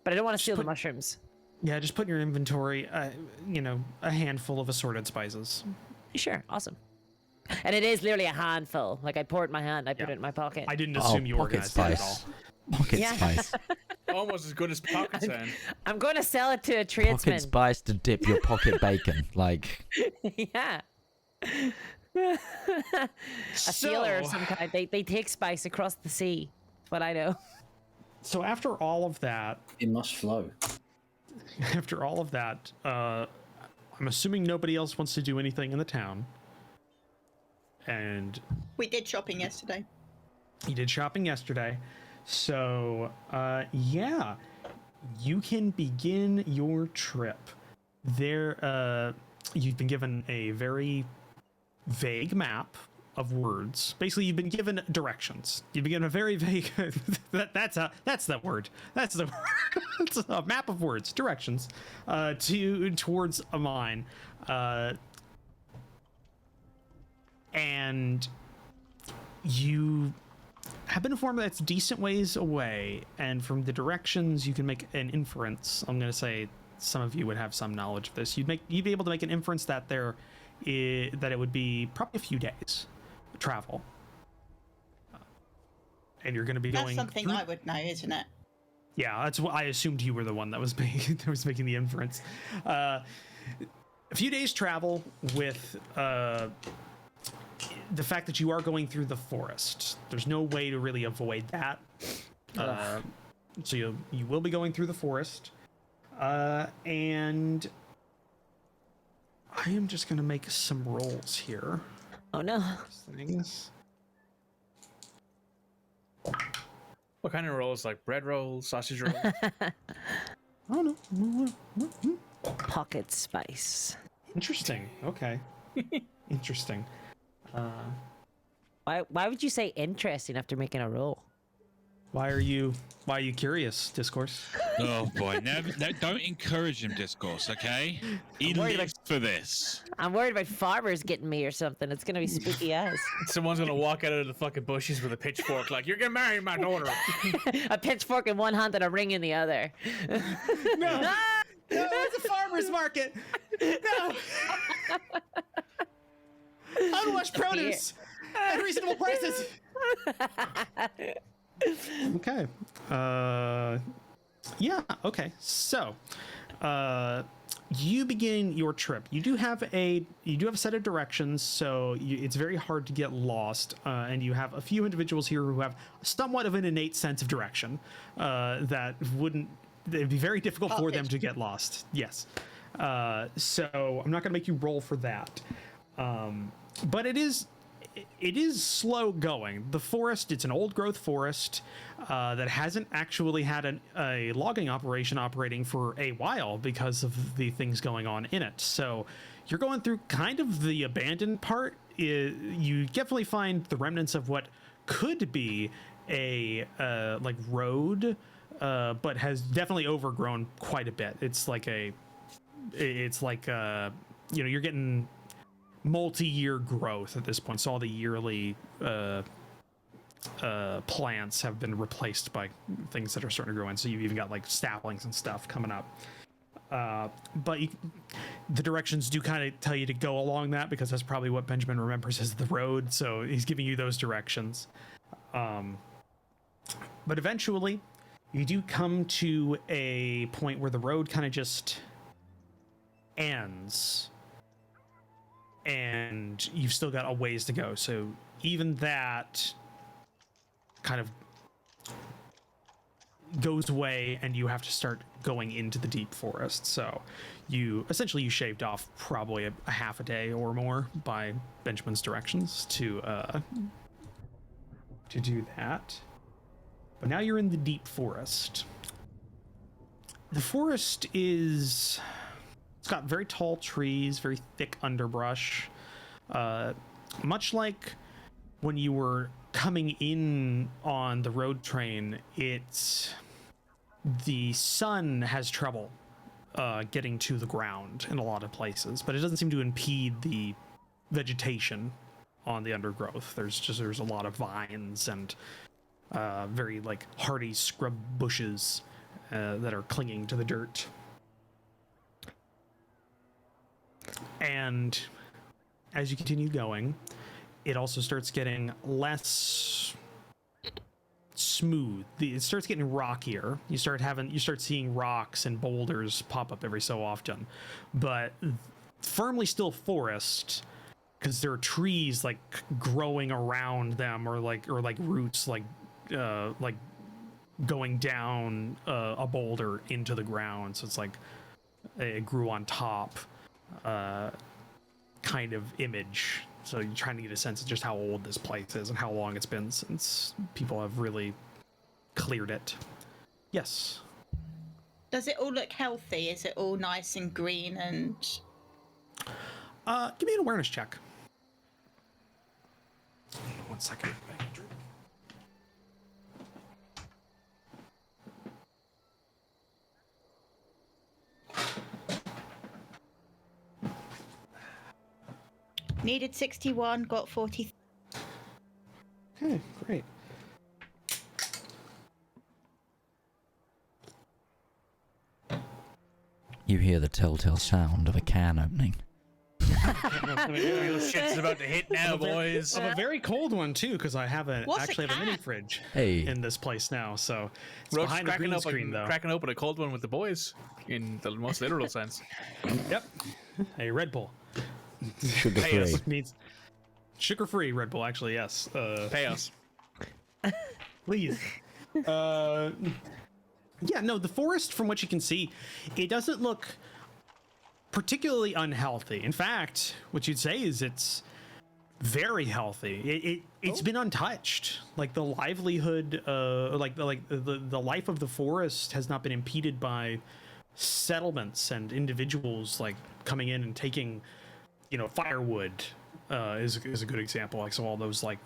but I don't want to steal the mushrooms. Yeah, just put in your inventory, a handful of assorted spices. Sure, awesome. And it is literally a handful. Like I pour it in my hand, I put it in my pocket. I didn't assume you organized that at all. Pocket spice. Almost as good as pocket sand. I'm going to sell it to a tradesman. Pocket spice to dip your pocket bacon. Like. Yeah. A sealer of some kind. They take spice across the sea. That's what I know. So after all of that. It must flow. After all of that, I'm assuming nobody else wants to do anything in the town. And. We did shopping yesterday. You did shopping yesterday. So, yeah, you can begin your trip. You've been given a very vague map of words. Basically, you've been given directions. You've been given a very vague. That's the word. That's the word. It's a map of words, directions, towards a mine, and you have been informed that it's decent ways away, and from the directions you can make an inference. I'm going to say some of you would have some knowledge of this. You'd be able to make an inference that that it would be probably a few days travel, and you're going to be going. That's something I would know, isn't it? Yeah, that's what I assumed. You were the one that was making the inference. A few days travel with the fact that you are going through the forest. There's no way to really avoid that. So you will be going through the forest. And I am just going to make some rolls here. Oh, no. Things. What kind of rolls? Like bread rolls, sausage rolls? Oh, no. Pocket spice. Interesting. Okay. Interesting. Why would you say interesting after making a roll? Why are you curious, Discourse? Oh boy, don't encourage him, Discourse, okay? He lives for this. I'm worried about farmers getting me or something. It's gonna be spooky ass. Someone's gonna walk out of the fucking bushes with a pitchfork like, you're gonna marry my daughter. A pitchfork in one hand and a ring in the other. No, no, it's a farmer's market. No. Unwashed produce at reasonable prices. Okay. Yeah. Okay. So, you begin your trip. You do have a set of directions, so it's very hard to get lost. And you have a few individuals here who have somewhat of an innate sense of direction. It'd be very difficult for them to get lost. Yes. So I'm not going to make you roll for that. But it is it is slow going. The forest, it's an old growth forest that hasn't actually had a logging operation operating for a while because of the things going on in it. So you're going through kind of the abandoned part. You definitely find the remnants of what could be a like road, but has definitely overgrown quite a bit. It's like you're getting multi-year growth at this point. So all the yearly plants have been replaced by things that are starting to grow in. So you've even got like saplings and stuff coming up. But the directions do kind of tell you to go along that, because that's probably what Benjamin remembers as the road. So he's giving you those directions. But eventually you do come to a point where the road kind of just ends, and you've still got a ways to go. So even that kind of goes away, and you have to start going into the deep forest. So you shaved off probably a half a day or more by Benjamin's directions to do that. But now you're in the deep forest. The forest it's got very tall trees, very thick underbrush. Much like when you were coming in on the road train, the sun has trouble getting to the ground in a lot of places, but it doesn't seem to impede the vegetation on the undergrowth. There's a lot of vines and very like hardy scrub bushes that are clinging to the dirt. And as you continue going, it also starts getting less smooth. It starts getting rockier. You start seeing rocks and boulders pop up every so often, but firmly still forest, because there are trees like growing around them, or roots like going down a boulder into the ground. So it's like it grew on top kind of image. So you're trying to get a sense of just how old this place is and how long it's been since people have really cleared it. Yes. Does it all look healthy? Is it all nice and green and... Give me an awareness check. 1 second. Needed 61, got 40. Okay, great. You hear the telltale sound of a can opening. Shit's about to hit now, boys. Of a very cold one too, because I have a mini fridge in this place now. So it's Roach behind a green screen, though. Cracking open a cold one with the boys, in the most literal sense. Yep. A Red Bull. Sugar free. Means sugar-free Red Bull, actually, yes. Pay us. Please. Yeah, no, the forest, from what you can see, it doesn't look particularly unhealthy. In fact, what you'd say is it's very healthy. It's been untouched. Like the livelihood, the life of the forest has not been impeded by settlements and individuals like coming in and taking, firewood. Is a good example. Like, so all those a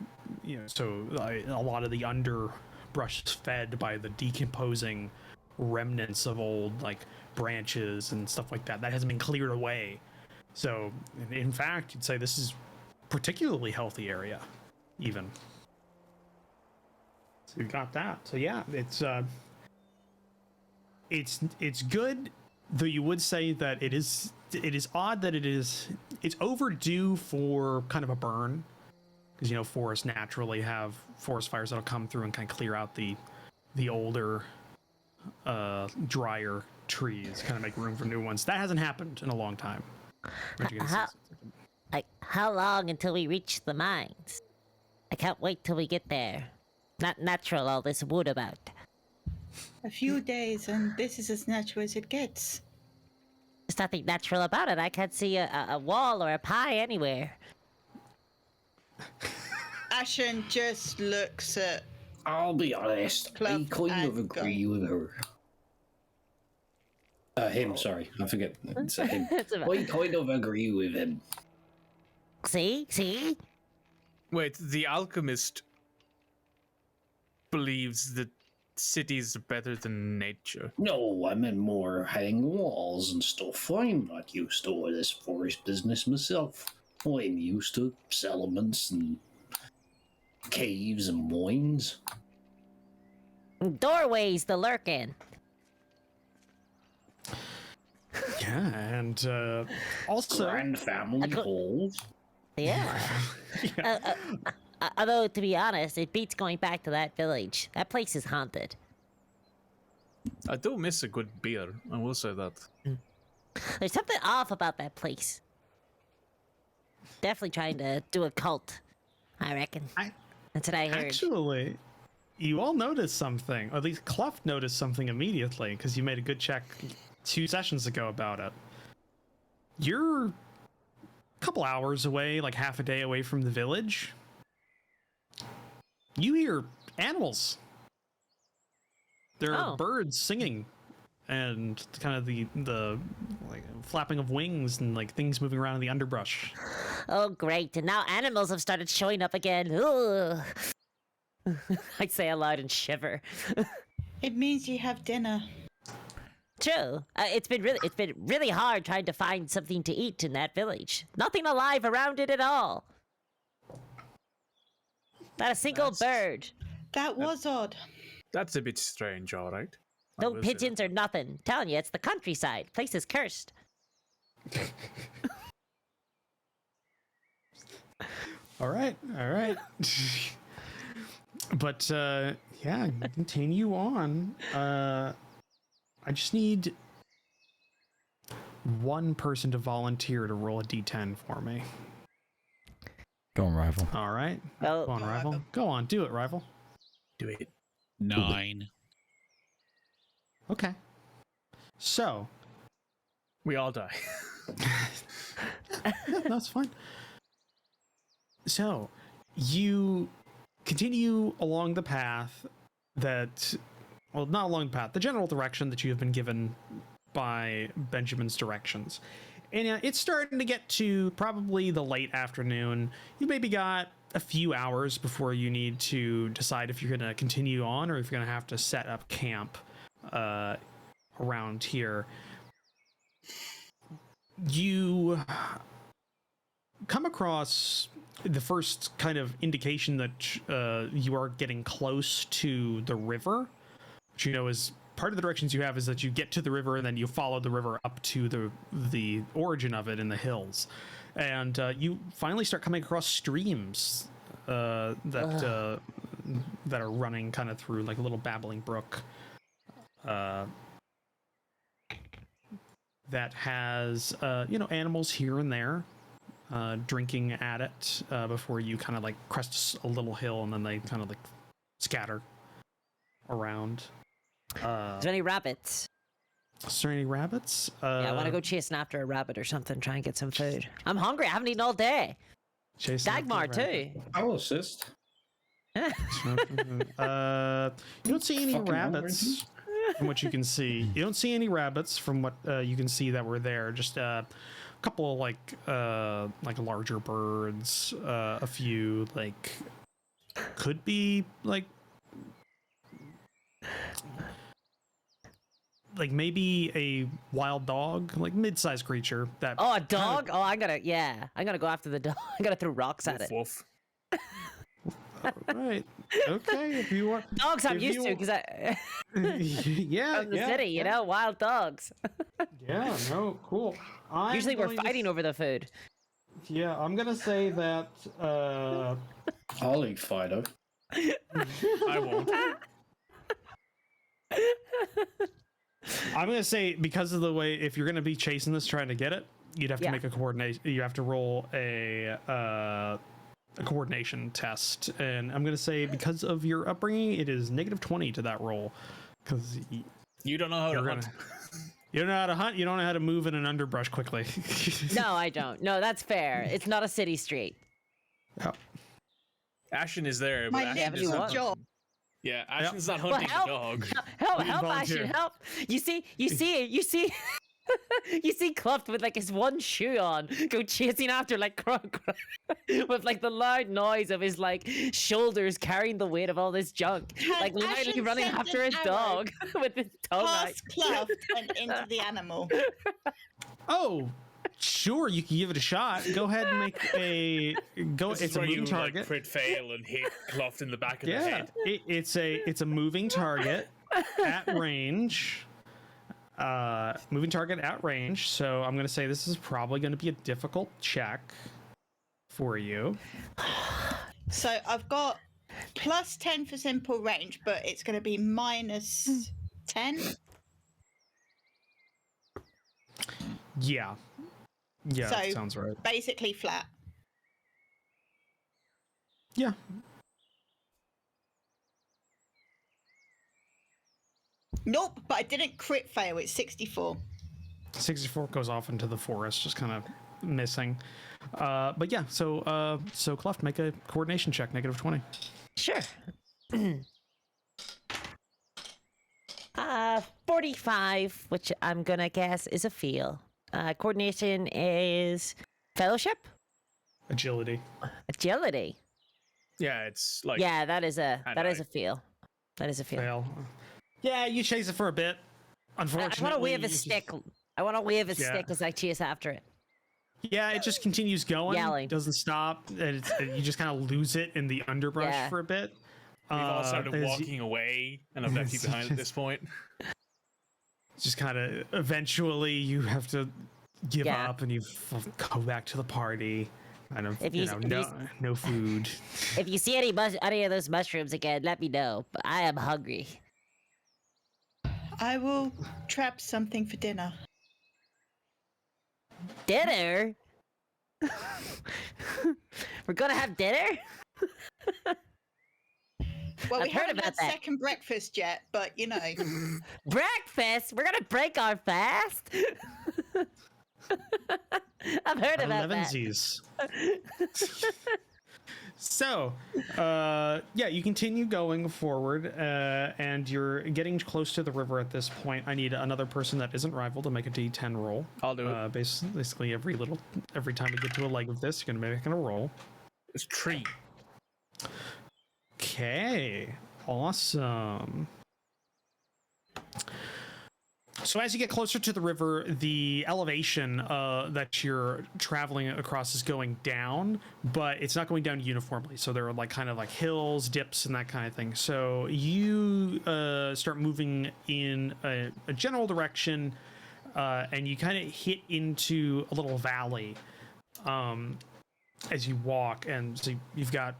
lot of the underbrush is fed by the decomposing remnants of old branches and stuff like that hasn't been cleared away. So in fact, you'd say this is particularly healthy area even. So you've got that. So yeah, it's good, though you would say that it is odd that it's overdue for kind of a burn, because forests naturally have forest fires that'll come through and kind of clear out the older drier trees, kind of make room for new ones. That hasn't happened in a long time. How long until we reach the mines? I can't wait till we get there. Not natural, all this wood about. A few days, and this is as natural as it gets. There's nothing natural about it. I can't see a wall or a pie anywhere. Ashen just looks at. I'll be honest, I Kluft kind of and agree with her. Him, sorry. I forget. It's him. I kind of agree with him. See? Wait, the alchemist believes that cities are better than nature. No, I meant more hang walls and stuff. I'm not used to all this forest business myself. I'm used to settlements and caves and mines. Doorways to lurk in. Yeah, and also Grand family halls. Yeah. Although, to be honest, it beats going back to that village. That place is haunted. I do miss a good beer, I will say that. There's something off about that place. Definitely trying to do a cult, I reckon. That's what I heard. actually, you all noticed something, or at least Kluft noticed something immediately, because you made a good check 2 sessions ago about it. You're a couple hours away, like half a day away from the village. You hear animals. There are birds singing, and kind of the like flapping of wings and like things moving around in the underbrush. Oh, great. And now animals have started showing up again. Ugh. I say aloud and shiver. It means you have dinner. True. It's been really hard trying to find something to eat in that village. Nothing alive around it at all. Not a single bird. That was odd. That's a bit strange, alright. No pigeons or nothing. Telling you, it's the countryside. Place is cursed. All right. But yeah, continue on. I just need one person to volunteer to roll a d10 for me. Go on, rival. All right. Well, Go on, rival. Go on, do it, rival. Do it. 9. Okay. So. We all die. Yeah, that's fine. So, you continue along the path that, well, not along the path, the general direction that you have been given by Benjamin's directions. And it's starting to get to probably the late afternoon. You maybe got a few hours before you need to decide if you're going to continue on or if you're going to have to set up camp around here. You come across the first kind of indication that you are getting close to the river, which you know is part of the directions you have is that you get to the river and then you follow the river up to the origin of it in the hills, and you finally start coming across streams that are running kind of through like a little babbling brook that has animals here and there drinking at it before you kind of like crest a little hill and then they kind of like scatter around. is there any rabbits? Is there any rabbits? Yeah, I want to go chasing after a rabbit or something, try and get some food. I'm hungry. I haven't eaten all day. Dagmar too. I will assist. You don't see any rabbits from what you can see. You don't see any rabbits from what you can see that were there. Just a couple of like larger birds, a few like could be like maybe a wild dog, like mid-sized creature that. Oh, a dog? Oh, I'm gonna go after the dog. I gotta throw rocks at it. Woof. Right. Okay. If you want Dogs, I'm used to because I yeah, from the city, you know, wild dogs. Yeah. No. Cool. Usually we're fighting over the food. Yeah, I'm gonna say that. I'll eat Fido. I won't. I'm gonna say because of the way, if you're gonna be chasing this, trying to get it, you'd have to make a coordination. You have to roll a coordination test, and I'm gonna say because of your upbringing, it is -20 to that roll, because you don't know how to hunt. You don't know how to hunt. You don't know how to move in an underbrush quickly. No, I don't. No, that's fair. It's not a city street. Yeah. Ashen is there, but My Ashen lips is are not. jaw. Yeah, Ashen's not Well, hunting help. the dog. Help, We can Ashen, volunteer. help. You see, you see Kluft with like his one shoe on, go chasing after like with like the loud noise of his like shoulders carrying the weight of all this junk, Can like literally Ashen running send after an his arrow dog with his tongue out. Past Kluft and into the animal. Oh, sure. You can give it a shot. Go ahead and make a go. This It's is a where moving you target. like crit fail and hit Kluft in the back of the Yeah, head. it's a moving target at range. Moving target at range. So I'm gonna say this is probably gonna be a difficult check for you. So I've got plus 10 for simple range, but it's going to be minus 10. Yeah, yeah, So- that sounds right. Basically flat. Yeah. Nope, but I didn't crit fail. It's 64. 64 goes off into the forest, just kind of missing. But yeah, so Kluft, make a coordination check, -20. Sure. 45, which I'm gonna guess is a fail. Coordination is fellowship, Agility. agility. Yeah, it's like Yeah, that is a Hand-eye. fail. That is a fail. Fail. Yeah, you chase it for a bit. I Unfortunately, want to wave a you just- stick. I want to wave a Yeah. stick as I chase after it. Yeah, it just continues going. Yelling. Doesn't stop. And you just kind of lose it in the underbrush Yeah. for a bit. we've all started as you- walking away, and I've left you behind at this point. Just kind of eventually you have to give Yeah. up and you go back to the party. Kind of, If you you- know, if you- no food. If you see any of those mushrooms again, let me know. But I am hungry. I will trap something for dinner. Dinner? We're gonna have dinner? Well, we I've heard haven't about had that. second breakfast yet, but you know. Breakfast? We're gonna break our fast? I've heard about that. Elevensies. So, yeah, you continue going forward, and you're getting close to the river at this point. I need another person that isn't rival to make a D10 roll. I'll do it. Basically, every time we get to a leg of this, you're gonna make a roll. It's tree. Okay, awesome. So as you get closer to the river, the elevation that you're traveling across is going down, but it's not going down uniformly. So there are like kind of like hills, dips, and that kind of thing. So you start moving in a general direction, and you kind of hit into a little valley as you walk, and so you've got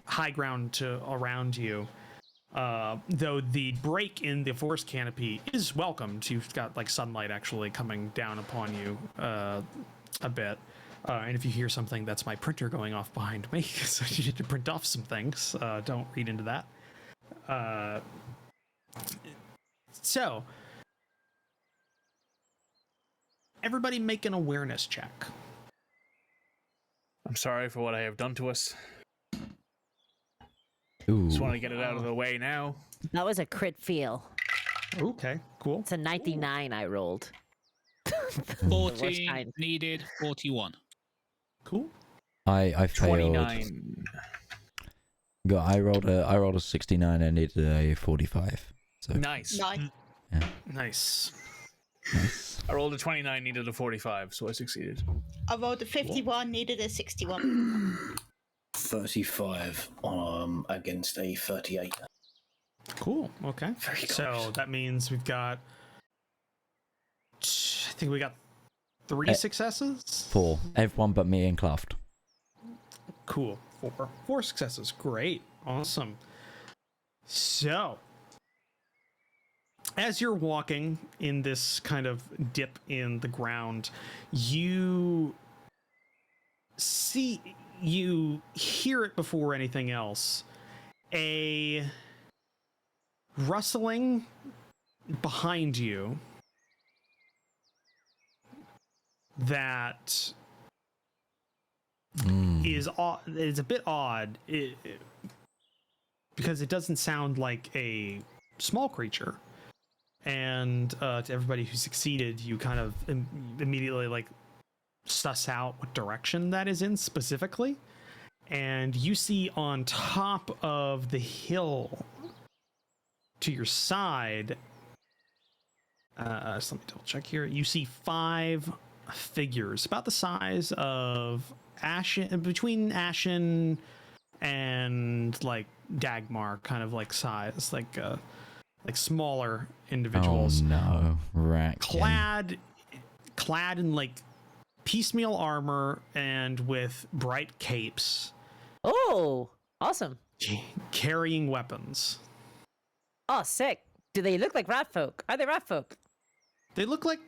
high ground around you. Though the break in the forest canopy is welcomed. You've got like sunlight actually coming down upon you a bit. And if you hear something, that's my printer going off behind me. So you need to print off some things. Don't read into that. So everybody make an awareness check. I'm sorry for what I have done to us. Ooh. Just want to get it out of the way now. That was a crit fail. Okay, cool. It's a 99 I rolled. 40 kind. needed, 41. Cool. I failed. 29. I rolled a 69 and needed a 45. So Nice. Nice. Nice. nice. I rolled a 29, needed a 45, so I succeeded. I rolled a 51, needed a 61. 35 against a 38. Cool. Okay. Very So close. that means we've got. I think we got 3 successes. 4. Everyone but me and Kluft. Cool. 4 successes. Great. Awesome. So, as you're walking in this kind of dip in the ground, you hear it before anything else. A rustling behind you that is a bit odd because it doesn't sound like a small creature. And to everybody who succeeded, you kind of immediately like suss out what direction that is in specifically. And you see on top of the hill to your side, so let me double check here. You see 5 figures about the size of Ashen, between Ashen and like Dagmar, kind of like size, like smaller individuals. Oh no, right. Clad in like piecemeal armor and with bright capes. Oh, awesome. Carrying weapons. Oh, sick. Do they look like rat folk? Are they rat folk? They look like,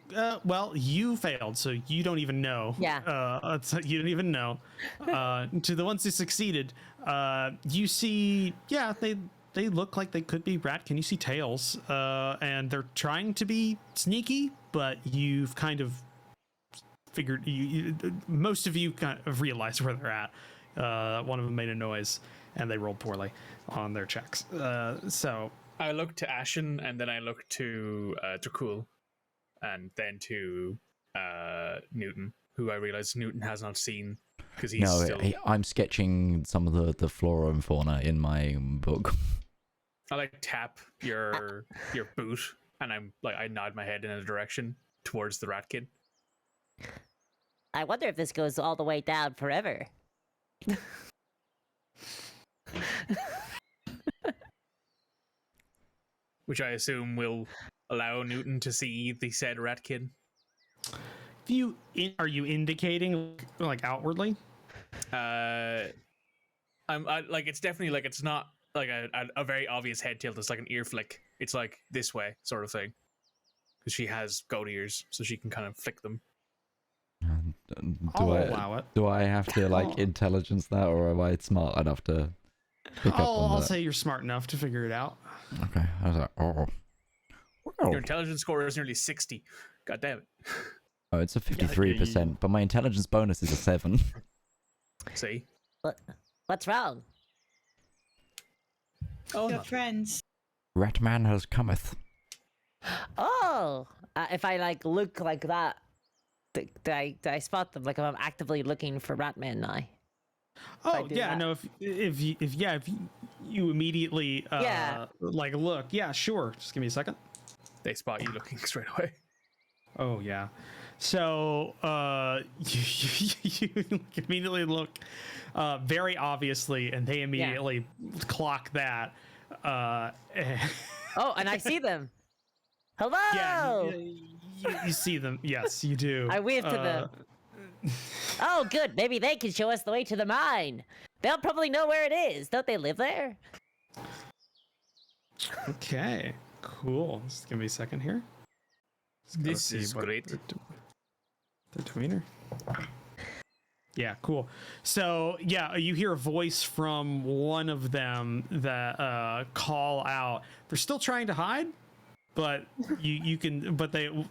well, you failed, so you don't even know. Yeah. You don't even know. To the ones who succeeded, you see, yeah, they look like they could be ratkin. You see tails, and they're trying to be sneaky, but you've kind of figured, most of you kind of realized where they're at. One of them made a noise, and they rolled poorly on their checks. So I look to Ashen, and then I look to Drakel, and then to Newton, who I realize Newton has not seen because he's still... I'm sketching some of the flora and fauna in my book. I like tap your boot, and I'm like I nod my head in a direction towards the rat kid. I wonder if this goes all the way down forever. Which I assume will allow Newton to see the said rat kid. Are you indicating like outwardly? I'm like it's definitely like it's not like a very obvious head tilt. It's like an ear flick. It's like this way sort of thing. Because she has goat ears, so she can kind of flick them. I'll allow it. Do I have to like intelligence that, or am I smart enough to pick up on that? I'll say you're smart enough to figure it out. Okay. I was like, oh. Well. Your intelligence score is nearly 60. God damn it. Oh, it's a 53%, but my intelligence bonus is a 7. See? What's wrong? Oh, Your friends. Ratman has cometh. Oh, if I like look like that, do I spot them? Like if I'm actively looking for Ratman now. Oh yeah, that. No. If you immediately like look, yeah, sure. Just give me a second. They spot you looking straight away. Oh yeah. So you immediately look very obviously, and they immediately clock that. Oh, and I see them. Hello. Yeah, you see them. Yes, you do. I wave to them. Oh, good. Maybe they can show us the way to the mine. They'll probably know where it is. Don't they live there? Okay, cool. Just give me a second here. This is great. The demeanor. Yeah, cool. So yeah, you hear a voice from one of them that call out. They're still trying to hide, but you can. But a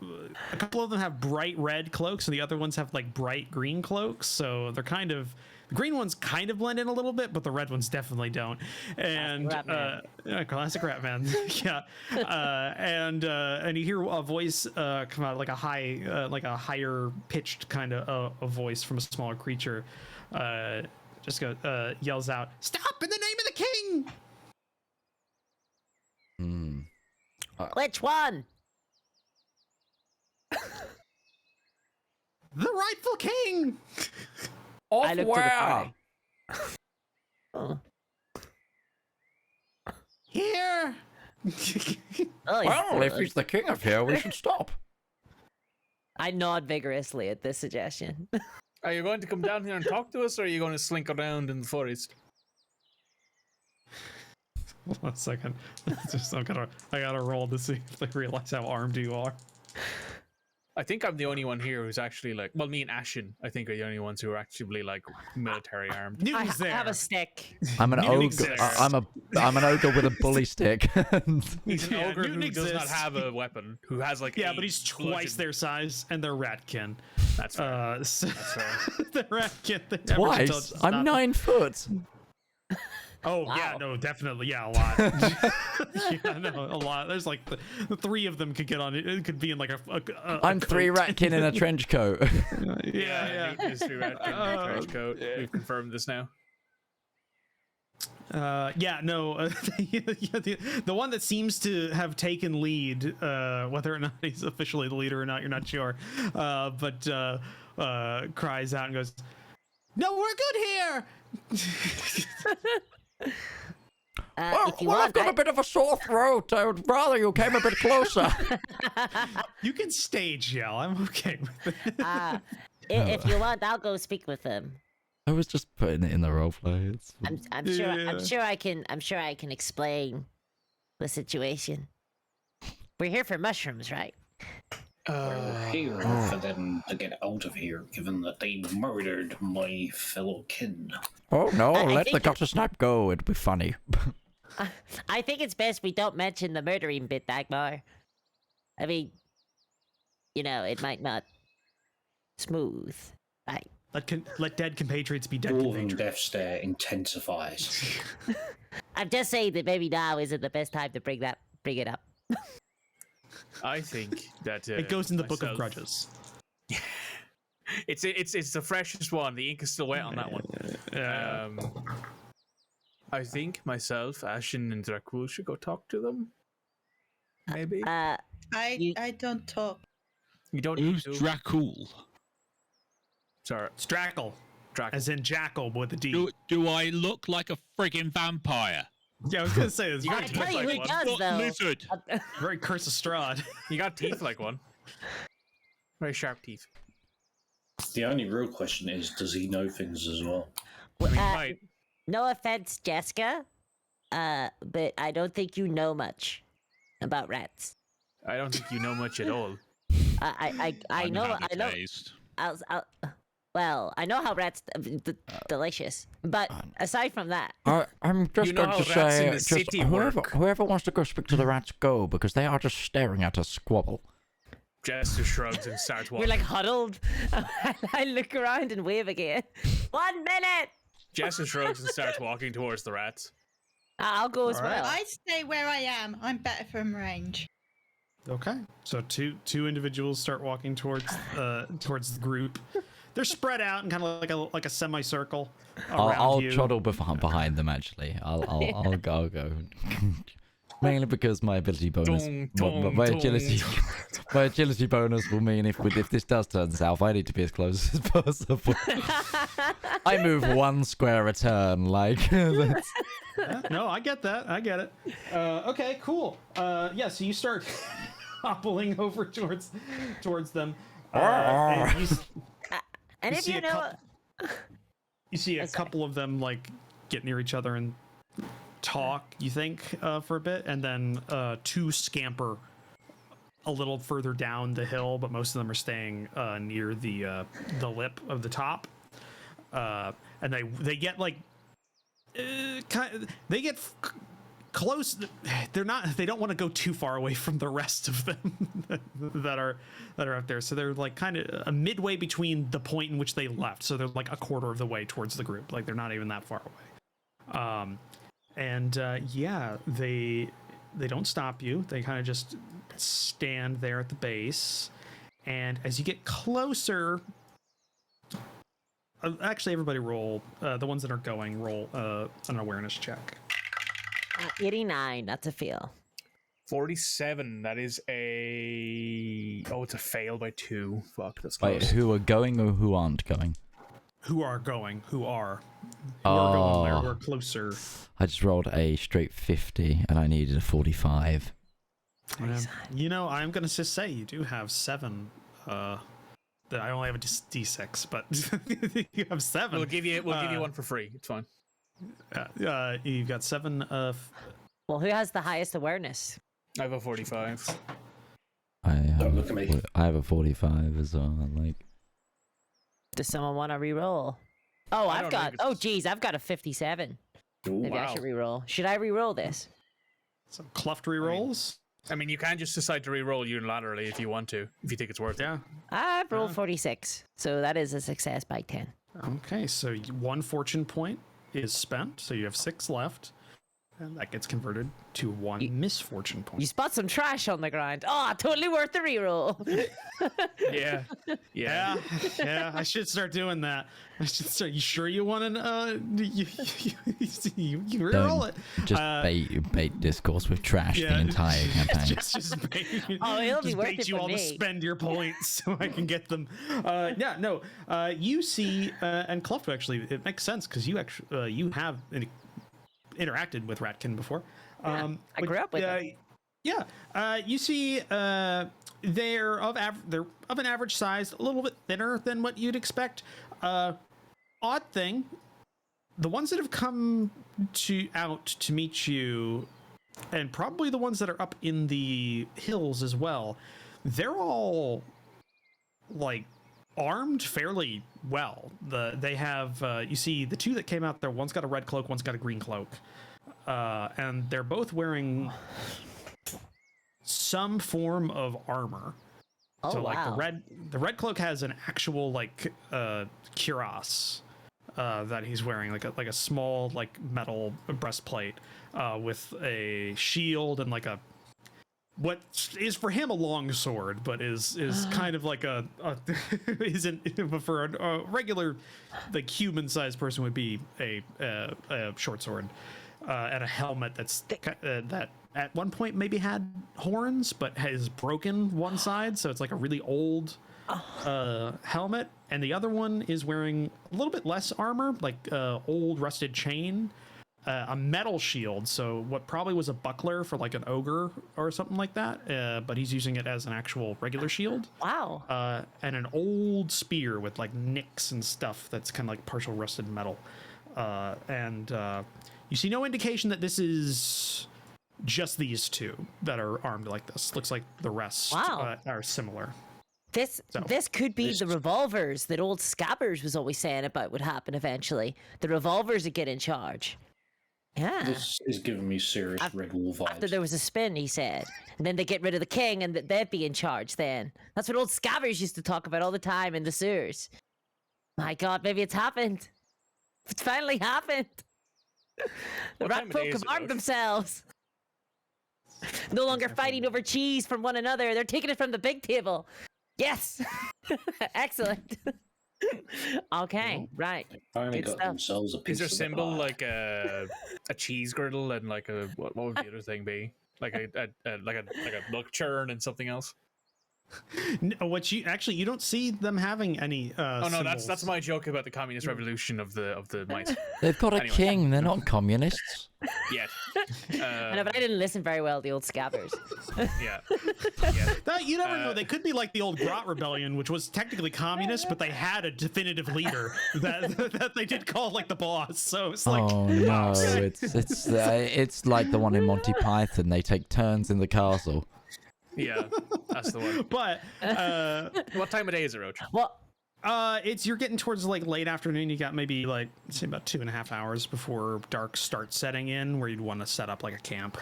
couple of them have bright red cloaks, and the other ones have like bright green cloaks. So they're kind of. The green ones kind of blend in a little bit, but the red ones definitely don't. And classic Ratman. Yeah. And you hear a voice come out like a higher pitched kind of a voice from a smaller creature. Just yells out, "Stop in the name of the king!" Which one? The rightful king. Off I look where? Oh. Here. Well, if he's the king of here, we should stop. I nod vigorously at this suggestion. Are you going to come down here and talk to us, or are you going to slink around in the forest? 1 second. I gotta roll to see if they realize how armed you are. I think I'm the only one here who's actually like, well, me and Ashen, I think, are the only ones who are actually like military armed. Newton's I there. have a stick. I'm an Newton ogre. exists. I'm an ogre with a bully stick. He's an Yeah, ogre who Newton does not exists. have a weapon, who has like Yeah, a but he's twice bludgeon. their size, and they're ratkin. That's fair. So That's fair. they're ratkin. The average Twice. adult's I'm not- 9 foot. Oh yeah, Wow. no, definitely, yeah, a lot. Yeah, no, a lot. There's like the three of them could get on it. It could be in like a I'm 3 coat. ratkin in a trench coat. Yeah. Newton is through red trench coat. We've confirmed this now. Yeah, no, the one that seems to have taken lead, whether or not he's officially the leader or not, you're not sure, but cries out and goes, "No, we're good here." If you I've want, got a bit of a sore throat. I would rather you came a bit closer. You can stage yell. I'm okay with it. If you want, I'll go speak with them. I was just putting it in the roleplay. It's I'm sure. Yeah. I'm sure I can explain the situation. We're here for mushrooms, right? We're here for them to get out of here, given that they murdered my fellow kin. Oh no, I let the think gutter snap go. It'd be funny. I think it's best we don't mention the murdering bit, Dagmar. I mean, you know, it might not smooth. Right. Let dead compatriots be dead Dwarven compatriots. death stare intensifies. I'm just saying that maybe now isn't the best time to bring it up. I think that It goes in the Book of myself- Grudges. It's the freshest one. The ink is still wet on that one. I think myself, Ashen, and Drakel should go talk to them. Maybe I You- don't talk. you don't need Who's to. Drakel? Sorry, It's Drakel, Drakel. as in jackal with a D. Do I look like a friggin' vampire? Yeah, I was gonna say it's You very, got I tell you who like one. does What though. lizard? very Curse of Strahd. You got teeth like one. Very sharp teeth. The only real question is, does he know things as well? I mean, Uh, right. No offense, Jeska, but I don't think you know much about rats. I don't think you know much at all. I know. Taste. Well, I know how rats delicious, but aside from that, I'm just You know going how to rats in say, the just city whoever, work. whoever wants to go speak to the rats, go, because they are just staring at us squabble. Jester shrugs and starts walking. we're like huddled. I look around and wave again. 1 minute. Jester shrugs and starts walking towards the rats. I'll go as All right. well. I stay where I am. I'm better from range. Okay, so two individuals start walking towards the group. They're spread out in kind of like a semicircle around I'll you. trottle behind them. Actually, I'll go. Mainly because my ability bonus, Dong, my dong, my dong. agility, my agility bonus will mean if this does turn south, I need to be as close as possible. I move 1 square a turn, like. That's... No, I get that. I get it. Okay, cool. Yeah, so you start hobbling over towards them. And And you if see you a know, you see a sorry. couple of them like get near each other and talk, you think, for a bit, and then 2 scamper a little further down the hill, but most of them are staying near the lip of the top, and they get like they get close. They don't want to go too far away from the rest of them that are up there, so they're like kind of a midway between the point in which they left, so they're like a quarter of the way towards the group, like they're not even that far away. And yeah, they don't stop you. They kind of just stand there at the base. And as you get closer, actually, everybody roll. The ones that are going, roll an awareness check. 89, that's a fail. 47. That is a. Oh, it's a fail by 2. Fuck, that's Wait, close. who are going or who aren't going? Who are going? Who are going there? Who are closer? I just rolled a straight 50 and I needed a 45. You know, I'm gonna just say you do have 7. That I only have a D6, but you have 7. We'll give you one for free. It's fine. You've got 7. Well, who has the highest awareness? I have a 45. Don't look at me. I have a 45 as well. Like, Does someone want to re-roll? Oh, I I've don't got. think Oh, it's- geez, I've got a 57. Ooh, Maybe I should re-roll. Should I re-roll this? Some Kluft rerolls. I mean, you can just decide to re-roll unilaterally if you want to, if you think it's worth it. Yeah. I've rolled 46, so that is a success by 10. Okay, so 1 fortune point is spent, so you have 6 left, and that gets converted to 1 misfortune point. You spot some trash on the ground. Oh, totally worth the re-roll. Yeah. Yeah, yeah, I should start doing that. I should start. You sure you want to? You re-roll it. just bait discourse with trash the entire campaign. Just bait, Oh, it'll be just worth bait it you for all to me. spend your points so I can get them. Yeah, no. You see, and Kluft actually, it makes sense because you actually you have interacted with Ratkin before. I grew up with them. Yeah, you see, they're of an average size, a little bit thinner than what you'd expect. Odd thing, the ones that have come out to meet you, and probably the ones that are up in the hills as well, they're all like armed fairly well. They have you see the 2 that came out there. One's got a red cloak, one's got a green cloak, and they're both wearing some form of armor. Oh, So like wow. the red cloak has an actual like cuirass that he's wearing, like a small like metal breastplate with a shield and like a what is for him a long sword, but is kind of like a isn't for a regular like human sized person would be a short sword, and a helmet that's that at one point maybe had horns but has broken one side, so it's like a really old helmet. And the other one is wearing a little bit less armor, like old rusted chain, a metal shield, so what probably was a buckler for like an ogre or something like that, but he's using it as an actual regular shield. Wow. And an old spear with like nicks and stuff that's kind of like partial rusted metal. And you see no indication that this is just these 2 that are armed like this. Looks like the rest are similar. This could be the revolvers that old Scabbers was always saying about would happen eventually. The revolvers would get in charge. Yeah. This is giving me serious Red Wolf vibes. After there was a spin, he said. And then they get rid of the king and they'd be in charge then. That's what old Scabbers used to talk about all the time in the sewers. My God, maybe it's happened. It's finally happened. The rat folk have armed themselves. No longer fighting over cheese from one another. They're taking it from the big table. Yes. Excellent. Okay, right. Finally Good got stuff. themselves a piece Is there of the symbol pie. like a cheese girdle and like a what would the other thing be? Like a milk churn and something else? What you don't see them having any Oh no, that's symbols. my joke about the communist revolution of the mice. They've got a Anyway. king. They're not communists. Yet. I know, but I didn't listen very well to the old Scabbers. Yeah. That, you never know. They could be like the old Grot Rebellion, which was technically communist, but they had a definitive leader that they did call like the boss. So it's like, Oh no, it's like the one in Monty Python. They take turns in the castle. Yeah, that's the one. but What time of day is it, Roach? What? you're getting towards like late afternoon. You got maybe like say about 2.5 hours before dark starts setting in, where you'd want to set up like a camp.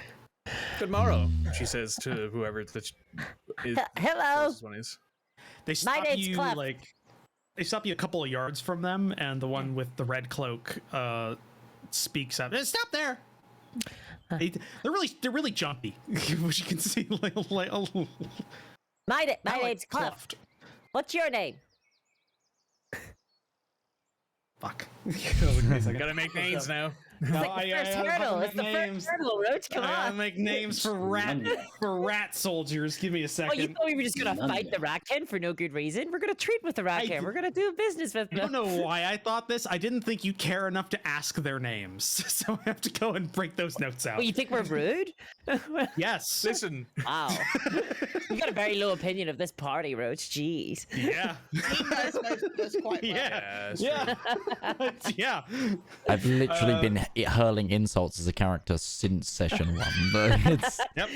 Good morrow, she says to whoever that is. Hello. This one is. They stop name's you Kluft. like they stop you a couple of yards from them, and the one with the red cloak speaks up. Stop there. They're really jumpy, which you can see like My name's Alex Kluft. What's your name? Fuck. Gotta make names now. It's like the first hurdle. It's the first hurdle, Roach. Come I gotta on. make names for rat soldiers. Give me a Oh, second. you thought we were just gonna None fight the ratkin for no good reason? We're gonna treat with the ratkin. We're gonna do business with I don't them. know why I thought this. I didn't think you care enough to ask their names, so I have to go and break those notes out. Well, you think we're rude? Yes. Listen, Wow. You got a very low opinion of this party, Roach. Jeez. Yeah. He knows most of us quite well. Yeah. it's Yeah. Yeah. I've literally been hurling insults as a character since session 1, but it's... Yep.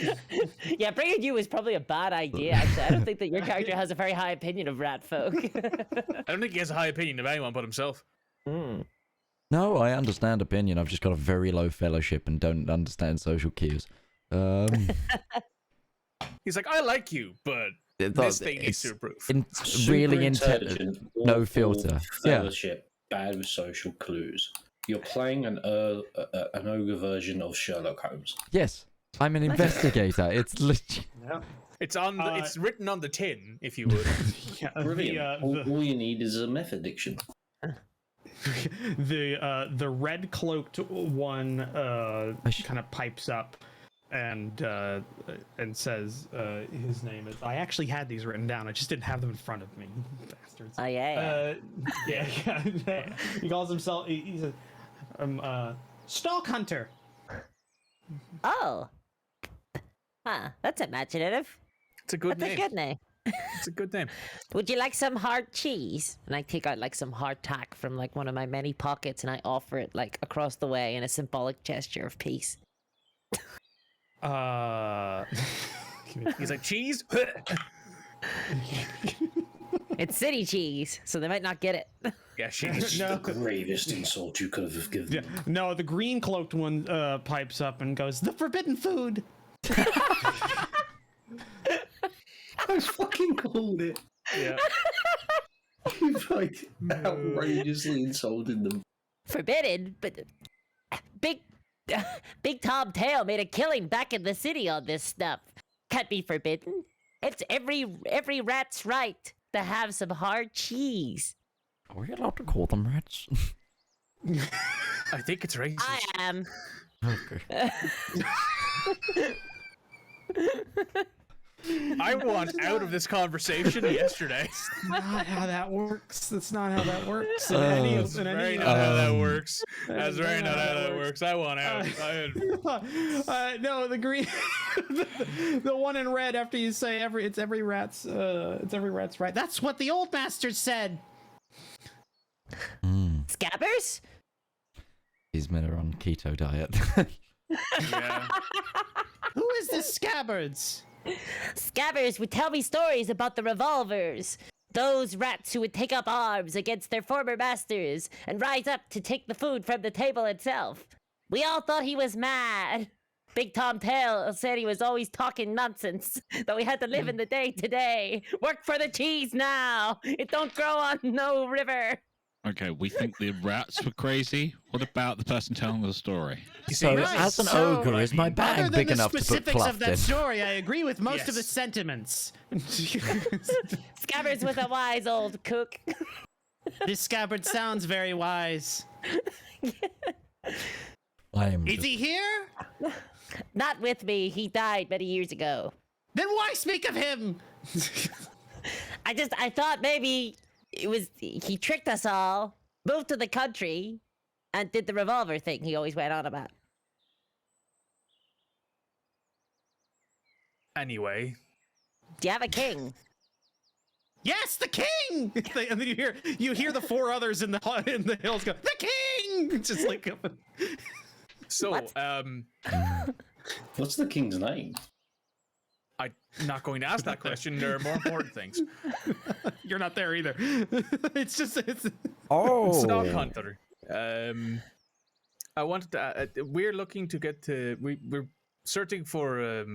Yeah, bringing you is probably a bad idea, actually. I don't think that your character has a very high opinion of rat folk. I don't think he has a high opinion of anyone but himself. No, I understand opinion. I've just got a very low fellowship and don't understand social cues. He's like, I like you, but this thing needs to improve. Really intelligent, no filter. Yeah. Fellowship, bad with social clues. You're playing an ogre version of Sherlock Holmes. Yes, I'm an investigator. It's legit. Yeah. It's written on the tin, if you would. Yeah, Brilliant. All you need is a method diction. The red cloaked one kind of pipes up and says his name is. I actually had these written down. I just didn't have them in front of me. Bastards. Oh yeah. Yeah. He calls himself. He's a stalk hunter. Oh. Huh. That's imaginative. It's a good That's name. a good name. It's a good name. Would you like some hard cheese? And I take out like some hardtack from like one of my many pockets and I offer it like across the way in a symbolic gesture of peace. He's like, cheese? It's city cheese, so they might not get it. Yeah, cheese. The gravest insult you could have given. Yeah. No, the green cloaked one pipes up and goes, "The forbidden food." I fucking called it. Yeah. You've like outrageously insulted them. Forbidden, but Big Tom Tail made a killing back in the city on this stuff. Can't be forbidden. It's every rat's right to have some hard cheese. Are we allowed to call them rats? I think it's racist. I am. Okay. I want out of this conversation yesterday. Not how that works. That's not how that works. That's very not how that works. That's very not how that works. I want out. No, the green, the one in red. After you say it's every rat's right. That's what the old master said. Scabbers? These men are on keto diet. Yeah. Who is this Scabbards? Scabbers would tell me stories about the revolvers. Those rats who would take up arms against their former masters and rise up to take the food from the table itself. We all thought he was mad. Big Tom Tail said he was always talking nonsense, that we had to live in the day-to-day. Work for the cheese now. It don't grow on no river. Okay, we think the rats were crazy. What about the person telling the story? So, as an ogre, is my bag big enough to put specifics Kluft of that in? story, I agree with most of the sentiments. Scabbers was a wise old cook. This Scabbard sounds very wise. Is he here? Not with me. He died many years ago. Then why speak of him? I thought maybe he tricked us all, moved to the country, and did the revolver thing he always went on about. Anyway. Do you have a king? Yes, the king! And then you hear the four others in the hills go, "The king!" Just like So, what's the king's name? I'm not going to ask that question. There are more important things. You're not there either. It's Stalk Hunter. I wanted to. We're looking to get to. We're searching for a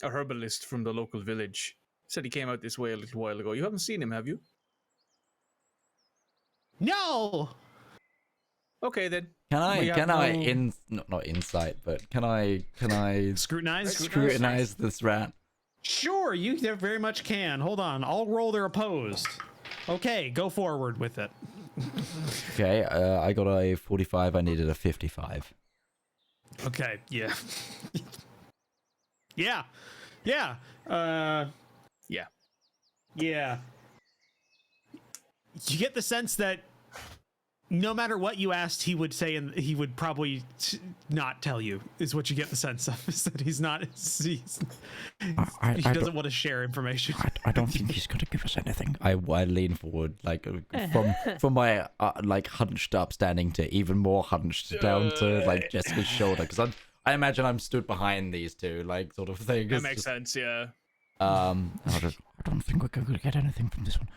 herbalist from the local village. Said he came out this way a little while ago. You haven't seen him, have you? No. Okay then. Not insight, but can I scrutinize this rat? Sure, you very much can. Hold on, I'll roll their opposed. Okay, go forward with it. Okay, I got a 45. I needed a 55. Okay, yeah. Yeah. You get the sense that no matter what you asked, he would say, and he would probably not tell you. Is what you get the sense of, is that he's not. He doesn't want to share information. I don't think he's gonna give us anything. I lean forward, like from my like hunched up standing to even more hunched down to like Jeska's shoulder, because I imagine I'm stood behind these two, like sort of thing. That makes sense, yeah. I don't think we're gonna get anything from this one.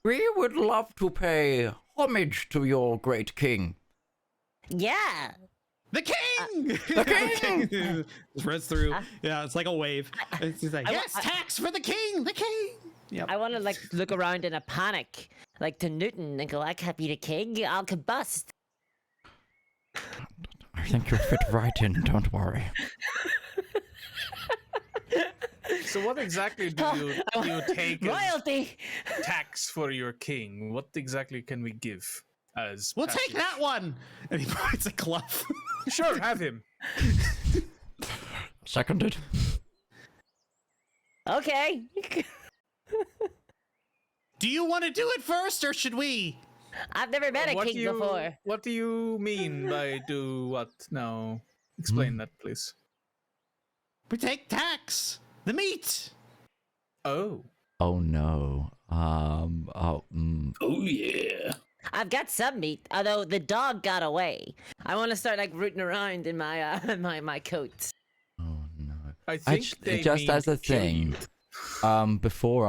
We would love to pay homage to your great king. Yeah. The king! The king! Spreads through. Yeah, it's like a wave. It's like, yes, tax for the king! The king! Yep. I want to like look around in a panic, like to Newton, and go, "I can't be the king. I'll combust." I think you'll fit right in. Don't worry. So what exactly do you take Royalty. as tax for your king? What exactly can we give as? We'll take that one! And he points at Kluft. Sure, have him. Seconded. Okay. Do you want to do it first, or should we? I've never met a king before. What do you mean by do what now? Explain that, please. We take tax. The meat. Oh. Oh no. Oh yeah. I've got some meat, although the dog got away. I want to start like rooting around in my my coat. Oh no. I think just as a thing. Before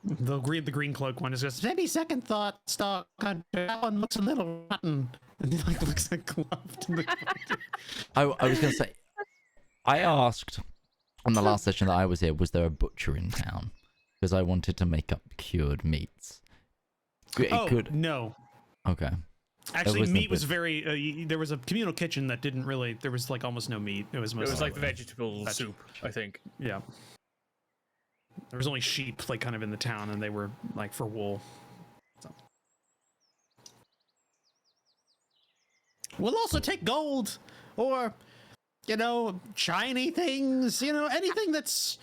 the green cloak one is just maybe second thought. Stock. That one looks a little rotten. And he like looks like Kluft. I was gonna say. I asked on the last session that I was here, was there a butcher in town? Because I wanted to make up cured meats. No. Okay. Actually, meat was very. There was a communal kitchen that didn't really. There was like almost no meat. It was like the vegetable soup, I think. Yeah. There was only sheep, like kind of in the town, and they were like for wool. So. We'll also take gold, or shiny things. Anything that's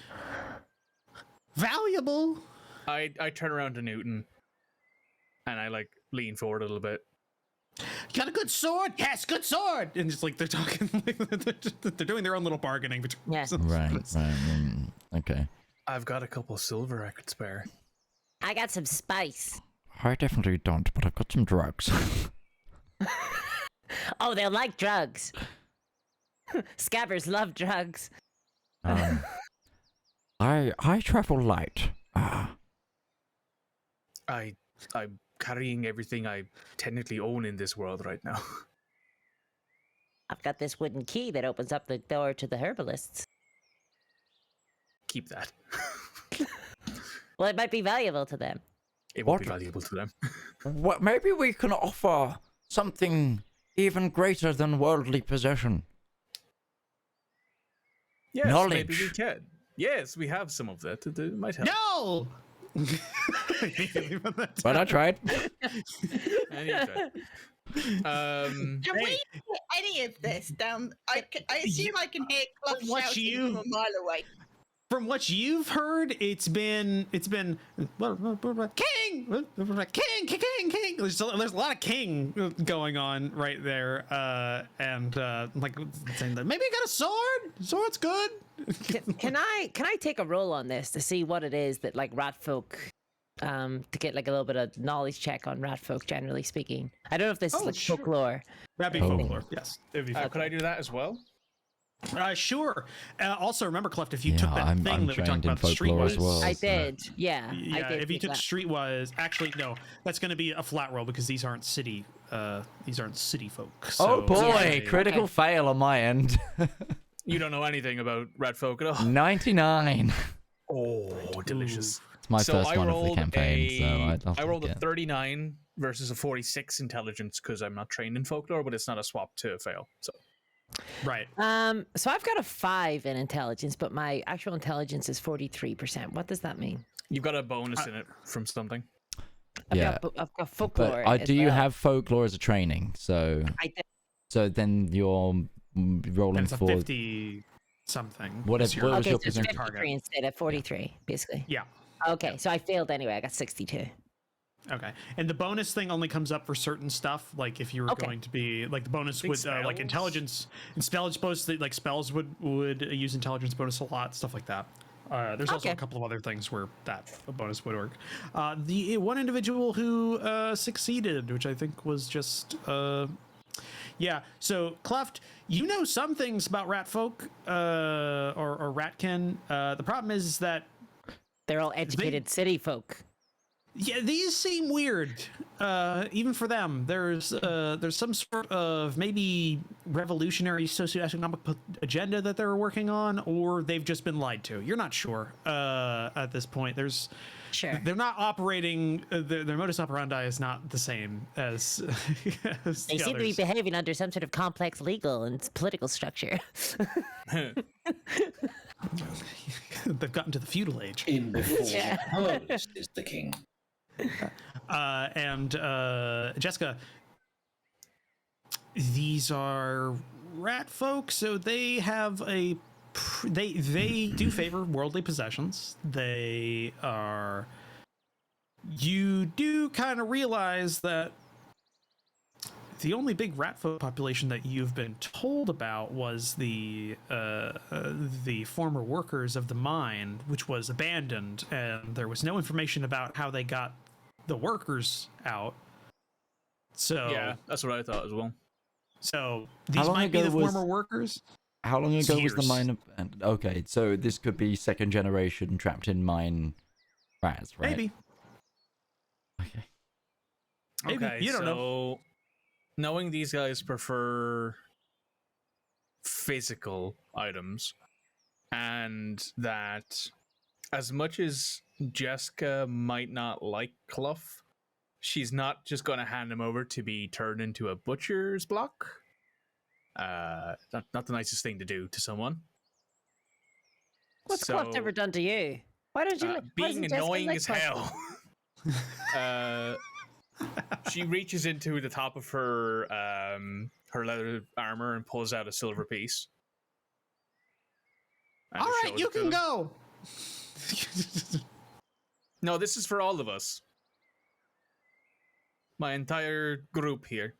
valuable. I turn around to Newton, and I like lean forward a little bit. You got a good sword? Yes, good sword. And just like they're talking, they're doing their own little bargaining between themselves. Right. Okay. I've got a couple of silver I could spare. I got some spice. I definitely don't, but I've got some drugs. Oh, they'll like drugs. Scabbers love drugs. I travel light. I'm carrying everything I technically own in this world right now. I've got this wooden key that opens up the door to the herbalists. Keep that. Well, it might be valuable to them. It won't be valuable to them. Well, maybe we can offer something even greater than worldly possession. Yes, knowledge. Maybe we can. Yes, we have some of that. It might help. No! But I tried. And you tried. Can we hear any of this down? I assume I can hear Kluft shouting from a mile away. From what you've heard, it's been king. There's a lot of king going on right there, and like saying that maybe you got a sword. Sword's good. Can I take a roll on this to see what it is that like rat folk, to get like a little bit of knowledge check on rat folk, generally speaking. I don't know if this is like folklore. That'd be folklore. Yes. It'd be folklore. Could I do that as well? Sure. Also, remember, Kluft, if you took that thing that we talked about, the streetwise. Well, I did. Yeah. Yeah. I did if you took streetwise, actually, no, that's going to be a flat roll because these aren't city. These aren't city folk. So, oh boy, critical fail on my end. You don't know anything about rat folk at all. 99. Oh, delicious. It's my first one of the campaign, so I rolled a 39 versus a 46 intelligence because I'm not trained in folklore, but it's not a swap to fail. So. Right. So I've got a 5 in intelligence, but my actual intelligence is 43%. What does that mean? You've got a bonus in it from something. I've got folklore. But do you have folklore as a training? So I did. So then you're rolling it's a for 50 something. What was your so percentage? 53 instead of 43, basically. Yeah. Okay, so I failed anyway. I got 62. Okay, and the bonus thing only comes up for certain stuff. Like if you were going to be like the bonus would like intelligence and spells supposed to like spells would use intelligence bonus a lot, stuff like that. There's also a couple of other things where that bonus would work. The one individual who succeeded, which I think was just yeah. So Kluft, you know some things about rat folk or ratkin. The problem is that they're all educated city folk. Yeah, these seem weird, even for them. There's some sort of maybe revolutionary socioeconomic agenda that they're working on, or they've just been lied to. You're not sure at this point. They're not operating. Their modus operandi is not the same as. as they seem to be behaving under some sort of complex legal and political structure. They've gotten to the feudal age. In before the powerless is the king. And Jeska, these are rat folk, so they have they do favor worldly possessions. You do kind of realize that the only big rat folk population that you've been told about was the former workers of the mine, which was abandoned, and there was no information about how they got the workers out. So yeah, that's what I thought as well. So these might be the former workers. How long ago was the mine abandoned? Okay, so this could be second generation trapped in mine rats, right? Maybe. Okay. Maybe. Okay, You don't know. Knowing these guys prefer physical items, and that as much as Jeska might not like Kluft, she's not just going to hand him over to be turned into a butcher's block. Not the nicest thing to do to someone. What's Kluft ever done to you? Why don't you being annoying as hell? She reaches into the top of her leather armor and pulls out a silver piece. All right, you can go. No, this is for all of us. My entire group here.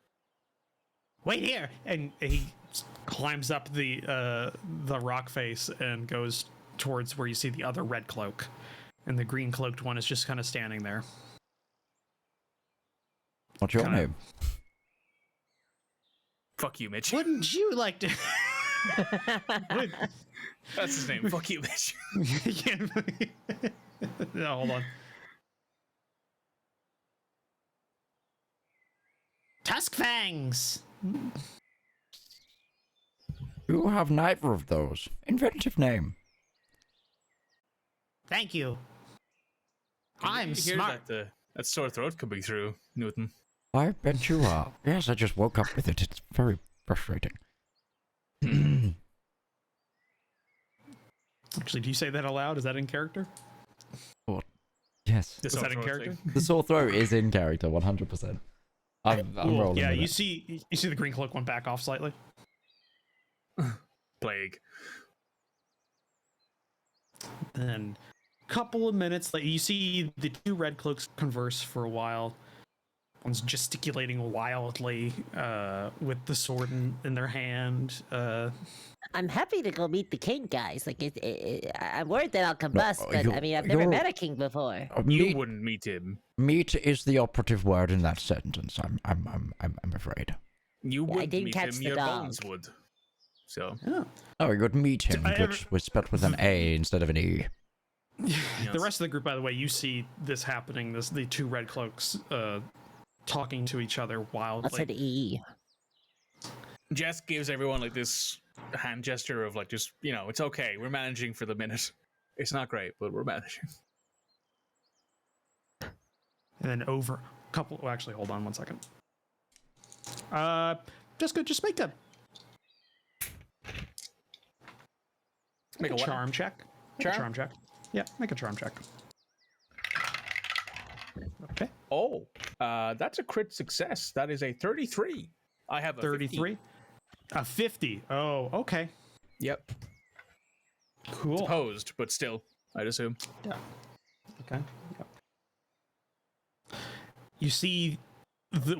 Wait here, and he climbs up the rock face and goes towards where you see the other red cloak, and the green cloaked one is just kind of standing there. What's your name? Fuck you, Mitch. Wouldn't you like to? That's his name. Fuck you, Mitch. No, hold on. Tusk Fangs. You have neither of those. Inventive name. Thank you. I'm smart. That sore throat coming through, Newton. I bet you are. Yes, I just woke up with it. It's very frustrating. Actually, do you say that aloud? Is that in character? What? Yes. Is that in character? The sore throat is in character, 100%. I'm rolling. Yeah, with you it. see the green cloak went back off slightly. Plague. Then, couple of minutes later, you see the two red cloaks converse for a while. One's gesticulating wildly with the sword in their hand. I'm happy to go meet the king, guys. Like, I'm worried that I'll combust, but I mean, I've never met a king before. You wouldn't meet him. Meet is the operative word in that sentence. I'm afraid. You would I didn't meet catch him. the Your dog. bones would. So. Oh, you would meet him, which was spelled with an A instead of an E. Yes. The rest of the group, by the way, you see this happening. The two red cloaks talking to each other wildly. I said E. Jess gives everyone like this hand gesture of like, just, you know, it's okay. We're managing for the minute. It's not great, but we're managing. And then over a couple. Oh, actually, hold on one second. Just make a charm check. Charm check. Yeah, make a charm check. Okay. Oh, that's a crit success. That is a 33. I have a 33. 50. A 50. Oh, okay. Yep. Cool. It's opposed, but still, I'd assume. Yeah. Okay. Yep. you see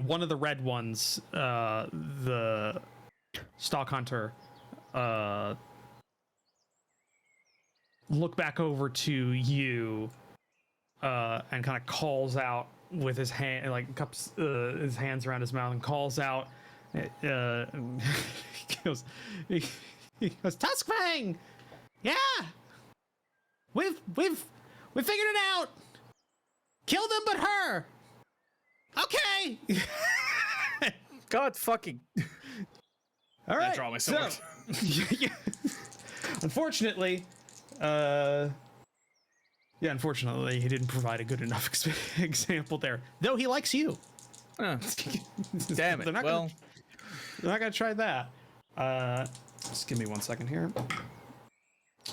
one of the red ones, the Stalk Hunter, look back over to you and kind of calls out with his hand, like cups his hands around his mouth and calls out. He goes, Tuskfang! Yeah, we've figured it out. Kill them, but her. Okay. God fucking. All right. I draw my sword. So, unfortunately, unfortunately, he didn't provide a good enough example there. Though he likes you. Oh, damn it. They're not gonna try that. Just give me 1 second here.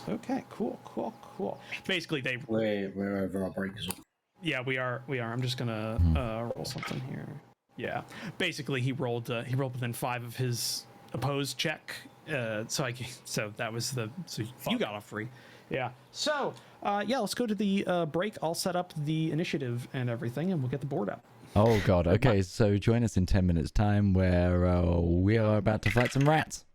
Okay, cool. Basically, wherever our break is. Yeah, we are. I'm just gonna roll something here. Yeah, basically he rolled within 5 of his opposed check. So that was you got off free. Yeah. So let's go to the break. I'll set up the initiative and everything, and we'll get the board up. Oh god. Okay, so join us in 10 minutes time where we are about to fight some rats.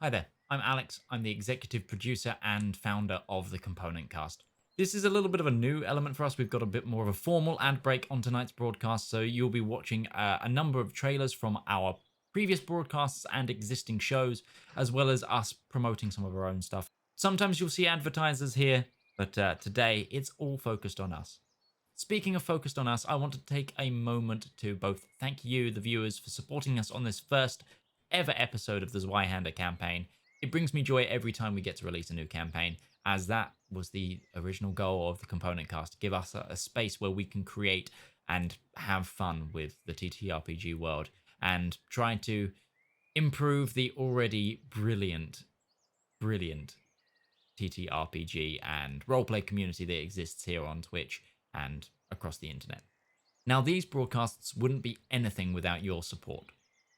Hi there. I'm Alex. I'm the executive producer and founder of the Component Cast. This is a little bit of a new element for us. We've got a bit more of a formal ad break on tonight's broadcast, so you'll be watching a number of trailers from our previous broadcasts and existing shows, as well as us promoting some of our own stuff. Sometimes you'll see advertisers here, but today it's all focused on us. Speaking of focused on us, I want to take a moment to both thank you, the viewers, for supporting us on this first ever episode of the Zweihander campaign. It brings me joy every time we get to release a new campaign, as that was the original goal of the Component Cast, to give us a space where we can create and have fun with the TTRPG world and try to improve the already brilliant TTRPG and roleplay community that exists here on Twitch and across the internet. Now, these broadcasts wouldn't be anything without your support.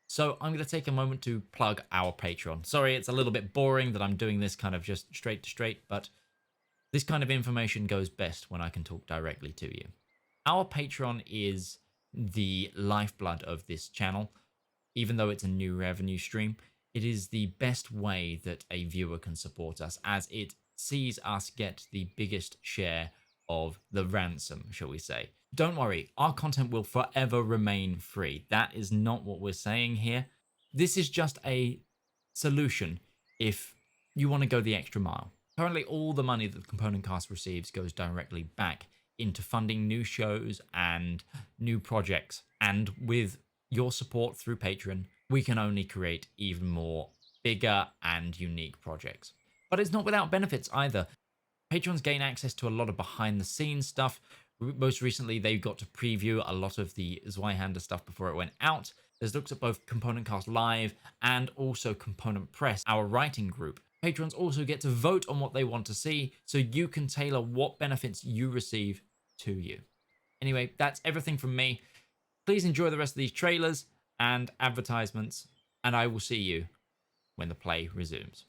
So I'm going to take a moment to plug our Patreon. Sorry, it's a little bit boring that I'm doing this kind of just straight to straight, but this kind of information goes best when I can talk directly to you. Our Patreon is the lifeblood of this channel. Even though it's a new revenue stream, it is the best way that a viewer can support us, as it sees us get the biggest share of the ransom, shall we say. Don't worry, our content will forever remain free. That is not what we're saying here. This is just a solution if you want to go the extra mile. Currently, all the money that the Component Cast receives goes directly back into funding new shows and new projects. And with your support through Patreon, we can only create even more bigger and unique projects. But it's not without benefits either. Patrons gain access to a lot of behind-the-scenes stuff. Most recently, they got to preview a lot of the Zweihander stuff before it went out. There's looks at both Component Cast Live and also Component Press, our writing group. Patrons also get to vote on what they want to see, so you can tailor what benefits you receive to you. Anyway, that's everything from me. Please enjoy the rest of these trailers and advertisements, and I will see you when the play resumes.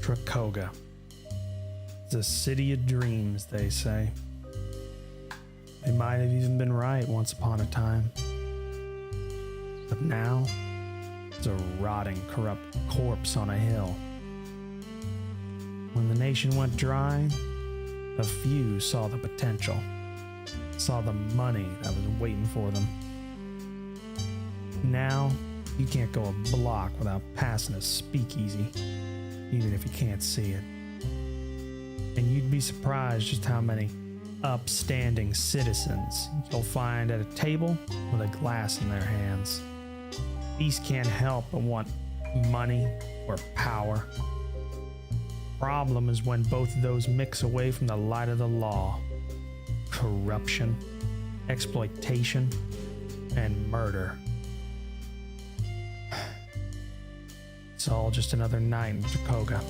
Drakoga. It's a city of dreams, they say. They might have even been right once upon a time. But now, it's a rotting, corrupt corpse on a hill. When the nation went dry, a few saw the potential, saw the money that was waiting for them. Now, you can't go a block without passing a speakeasy, even if you can't see it. And you'd be surprised just how many upstanding citizens you'll find at a table with a glass in their hands. These can't help but want money or power. Problem is when both of those mix away from the light of the law. Corruption, exploitation, and murder. It's all just another night in Takoga.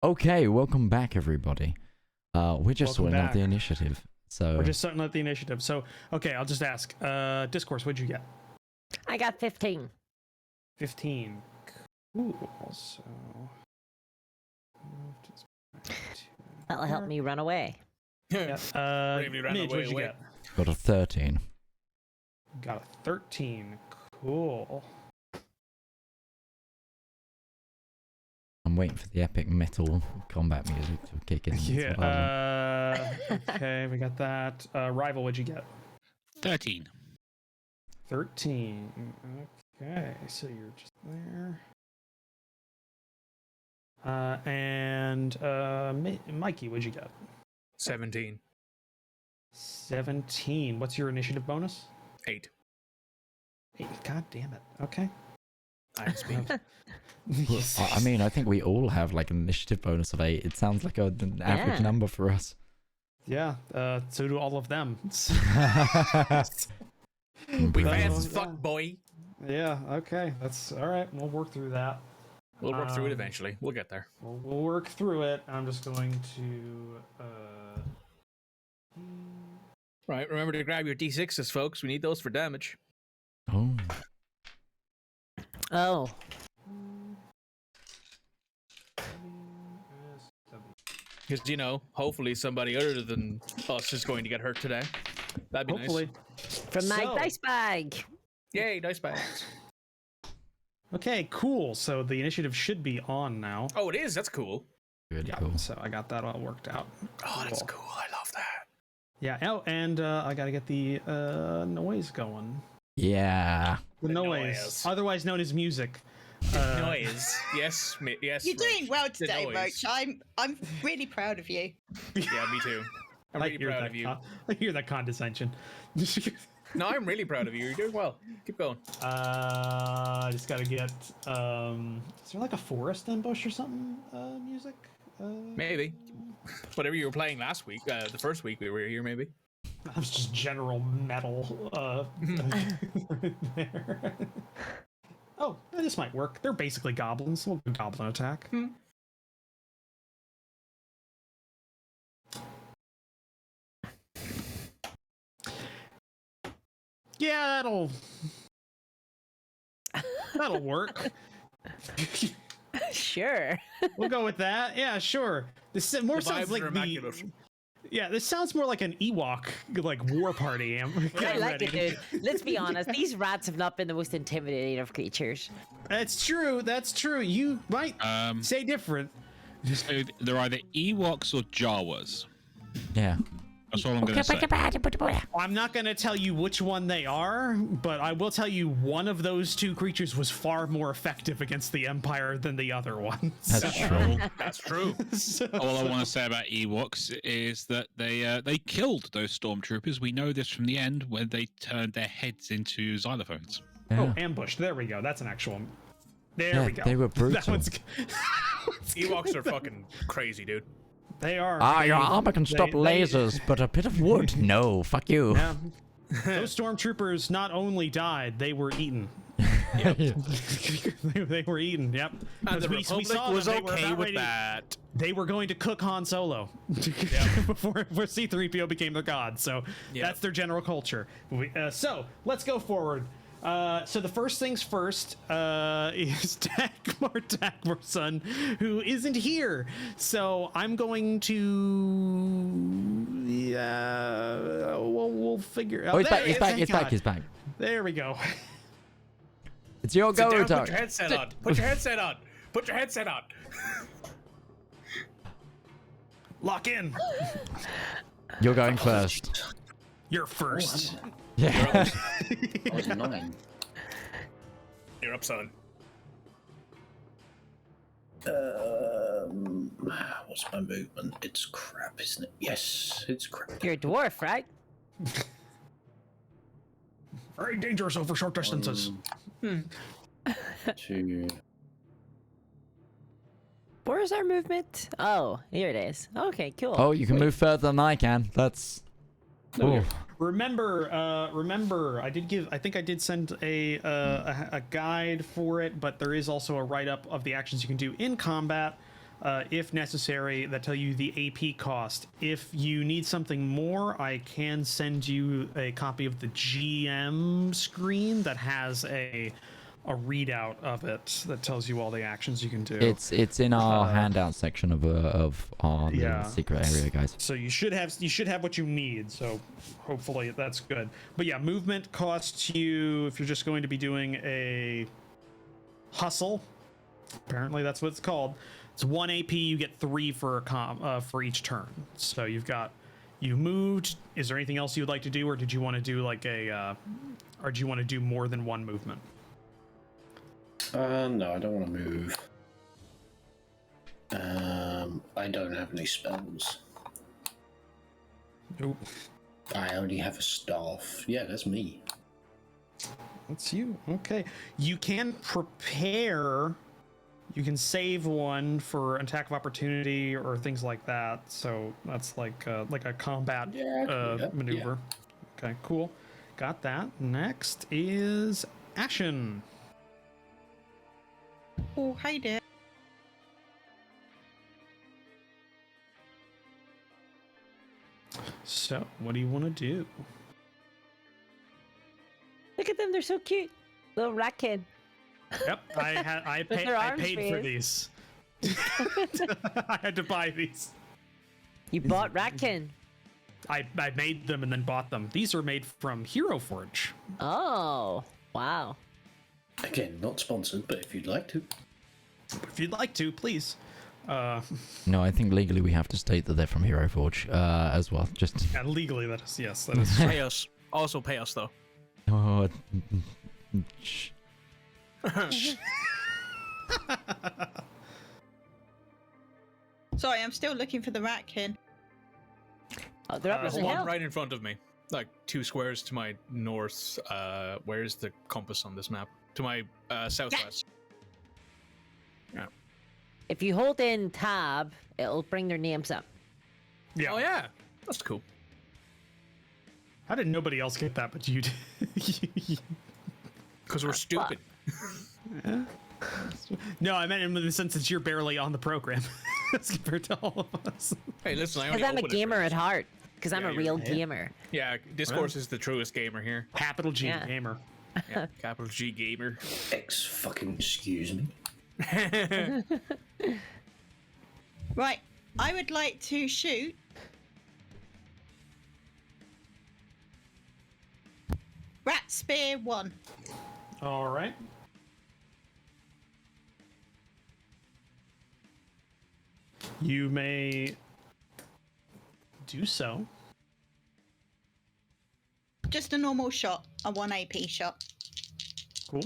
Okay, welcome back, everybody. We're just Welcome sorting out the back. initiative. So We're just starting out the initiative. So, okay, I'll just ask. Discourse, what'd you get? I got 15. 15. Cool. So. That'll help me run away. Yeah. Bravely ran Midge, away, what'd you away. get? got a 13. Got a 13. Cool. I'm waiting for the epic metal combat music to kick in. That's what I want. Yeah. Okay, we got that. Rival, what'd you get? 13. 13. Okay, so you're just there. And Mikey, what'd you get? 17. 17. What's your initiative bonus? 8. 8. God damn it. Okay. I speed. Well, I mean, I think we all have like an initiative bonus of 8. It sounds like an average number for us. Yeah, so do all of them. We fast as fuck, boy. Yeah, okay. That's all right. We'll work through that. We'll work through it eventually. We'll get there. We'll work through it. I'm just going to. Right, remember to grab your D6s, folks. We need those for damage. Oh. Oh. Because, you know, hopefully somebody other than us is going to get hurt today. That'd be Hopefully. From my So- dice bag. nice. Yay, dice bags. Okay, cool. So the initiative should be on now. Oh, it is? That's cool. Good, Yeah, cool. so I got that all worked out. Oh, that's cool. I love that. Yeah, oh, and I gotta get the noise going. Yeah. The noise, noise. otherwise known as music. Noise. Yes, yes. You're doing Roach. well The today, noise. Roach. I'm really proud of you. Yeah, me too. I'm I really hear proud that of you. I hear that condescension. No, I'm really proud of you. You're doing well. Keep going. I just gotta get. Is there like a forest ambush or something? Music. Maybe. Whatever you were playing last week, the first week we were here, maybe. That was just general metal. There. Oh, this might work. They're basically goblins. We'll do goblin attack. Yeah, that'll work. Sure. We'll go with that. Yeah, sure. This more The sounds vibes like are immaculate. Yeah, this sounds more like an Ewok like war party. I Get like ready. it, dude. Let's be honest. These rats have not been the most intimidating of creatures. That's true. That's true. You might say different. So they're either Ewoks or Jawas. Yeah. That's all I'm going to say. I'm not going to tell you which one they are, but I will tell you one of those two creatures was far more effective against the Empire than the other one. That's true. That's true. All I want to say about Ewoks is that they killed those stormtroopers. We know this from the end when they turned their heads into xylophones. Yeah. Oh, ambush. There we go. That's an actual. There Yeah, we go. they were That brutal. one's... Ewoks are fucking crazy, dude. They are. Your armor can stop lasers, but a bit of wood? No, fuck you. Yeah. Those stormtroopers not only died, they were eaten. they were eaten. Yep. And the We Republic saw was them, they were okay about with ready- that. They were going to cook Han Solo before C-3PO became their god. So that's their general culture. So let's go forward. So the first things first is Dagmar's son, who isn't here. So I'm going to... Yeah, we'll figure out. Oh, he's There back, he he's is, back, thank he's back, God. he's back. There we go. It's your Sit go, down, Utari. put your headset on. Put your headset on. Put your headset on. Lock in. You're going first. You're first. Yeah. I was 9. You're up, son. What's my movement? It's crap, isn't it? Yes, it's crap. You're a dwarf, right? Very dangerous over short distances. 2. Where's our movement? Oh, here it is. Okay, cool. Oh, you can move further than I can. That's... Oh. Remember, I think I did send a guide for it, but there is also a write-up of the actions you can do in combat. if necessary, that tell you the AP cost. If you need something more, I can send you a copy of the GM screen that has a readout of it that tells you all the actions you can do. It's in our handout section of our little secret area, guys. So you should have what you need. So hopefully that's good. But yeah, movement costs you, if you're just going to be doing a hustle. Apparently that's what it's called. It's 1 AP. You get 3 for for each turn. So you moved. Is there anything else you would like to do, or did you want to do like or do you want to do more than 1 movement? No, I don't want to move. I don't have any spells. Nope. I only have a staff. Yeah, that's me. That's you. Okay. You can prepare. You can save 1 for attack of opportunity or things like that. So that's like a combat maneuver. Yeah. Okay, cool. Got that. Next is Ashen. Oh, hi there. So, what do you want to do? Look at them, they're so cute. Little raccoon. Yep, I paid for these. I had to buy these. You bought raccoon. I made them and then bought them. These are made from Hero Forge. Oh, wow. Again, not sponsored, but if you'd like to. If you'd like to, please. No, I think legally we have to state that they're from Hero Forge as well. Just yeah, legally that is, yes, that is. Pay us. Also pay us though. Oh. Sorry, I'm still looking for the ratkin. Oh, they're up There's as one hell. right in front of me, like 2 squares to my north. Where's the compass on this map? To my southwest. Yeah. If you hold in tab, it'll bring their names up. Yeah. Oh yeah, that's cool. How did nobody else get that but you did? Because we're stupid. Yeah. No, I meant in the sense that you're barely on the program as compared to all of us. Hey, listen, Because I'm a gamer at heart. Because I'm a real gamer. Yeah, Discourse is the truest gamer here. Capital G gamer. Yeah, capital G gamer. Excuse me. Right, I would like to shoot Rat Spear 1. All right. You may do so. Just a normal shot, a 1 AP shot. Cool.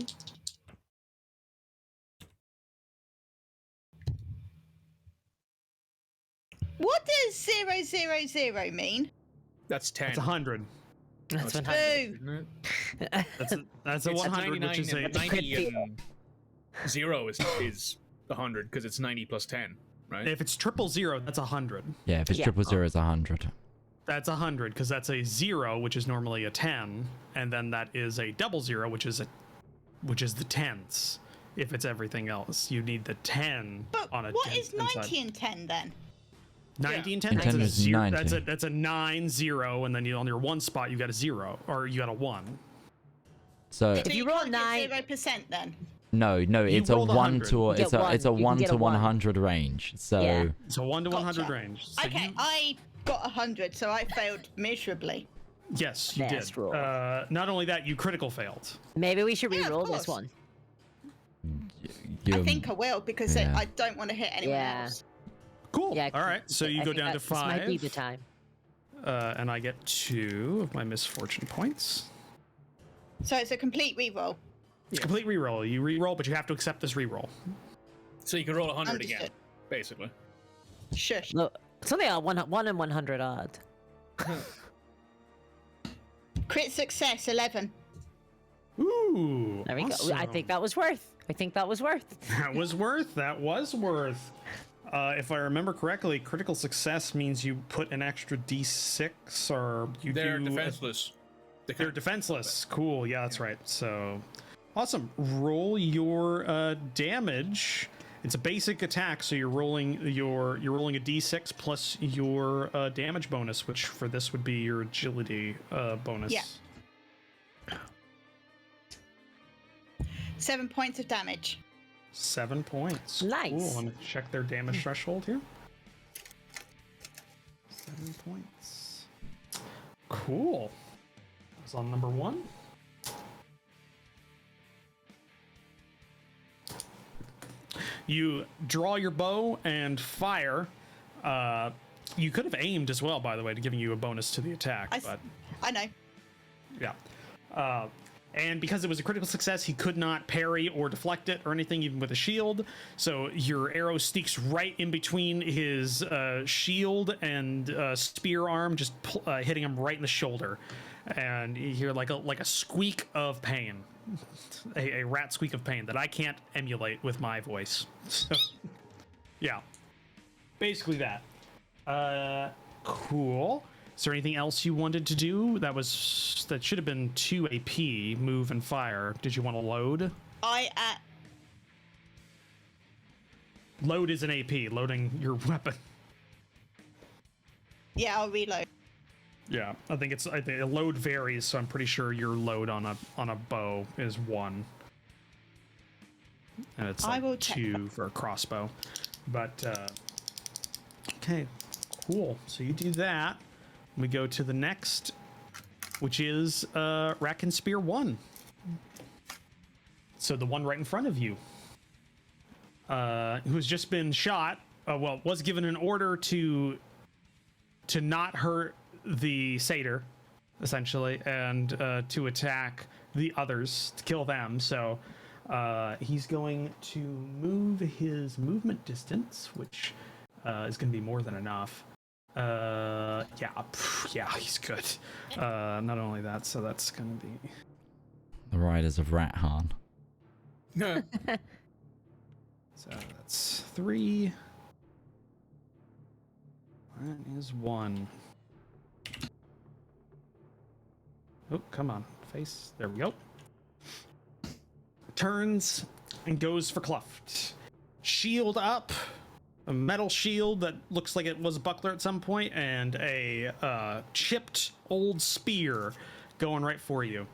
What does 000 mean? That's 10. That's 100. That's That's 100. Boo! That's a It's 100, which is a 90 and 0 is 100 because it's 90 plus 10, right? If it's 000, that's 100. yeah, if it's 000, it's 100. That's 100 because that's a 0, which is normally a 10, and then that is a 00, which is the tens. If it's everything else, you need the 10 But on a. what 10 is 90 and 10 then? 90 and 10. And 10 That's a is 0. 90. That's a 9 0, and then you on your 1 spot you got a 0 or you got a 1. So So If you roll can't get 9 0% then? no, it's a rolled 1 100. to You it's get a it's a one. You can 1 get to a 1. 100 range. So Yeah. It's a 1 to 100 Gotcha. range. So Okay, I got 100, so I failed miserably. yes, you Best did. roll. Not only that, you critical failed. Maybe we should Yeah, of re-roll this course. one. I think I will because yeah. I don't want to hit anyone Yeah. else. Cool. Yeah. All right. So you I go think down to this might be 5, the time. and I get 2 of my misfortune points. So it's a complete reroll. It's a complete reroll. You reroll, but you have to accept this reroll. So you can roll 100 again, Understood. basically. Shush. Look, it's only a 1 in 100 odd. Crit success 11. Ooh. There we go. I awesome. think that was worth. I think that was worth. That was worth. That was worth. If I remember correctly, critical success means you put an extra d6, or you They're do. defenseless. They're defenseless. Cool. Yeah, that's right. So, awesome. Roll your damage, It's a basic attack, so you're rolling a d6 plus your damage bonus, which for this would be your agility bonus. Yeah. 7 points of damage. 7 points. Nice. Cool. Let me check their damage threshold here. 7 points. Cool. That was on number 1. You draw your bow and fire. You could have aimed as well, by the way, to giving you a bonus to the attack. I know. Yeah. And because it was a critical success, he could not parry or deflect it or anything, even with a shield. So your arrow sneaks right in between his shield and spear arm, just hitting him right in the shoulder. And you hear like a squeak of pain, a rat squeak of pain that I can't emulate with my voice. So, yeah, basically that. Cool. Is there anything else you wanted to do? That should have been 2 AP, move and fire. Did you want to load? Load is an AP, loading your weapon. Yeah, I'll reload. Yeah, I think the load varies, so I'm pretty sure your load on a bow is 1. And it's like 2 for a crossbow. But okay, cool. So you do that. We go to the next, which is Rack and Spear 1. So the one right in front of you, who's just been shot. Was given an order to not hurt the satyr, essentially, and to attack the others, to kill them. So he's going to move his movement distance, which is going to be more than enough. Yeah, he's good. Not only that, so that's gonna be The Riders of Rathan. so that's 3. That is 1. Oh, come on, face. There we go. Turns and goes for Kluft. Shield up. A metal shield that looks like it was a buckler at some point, and a chipped old spear going right for you.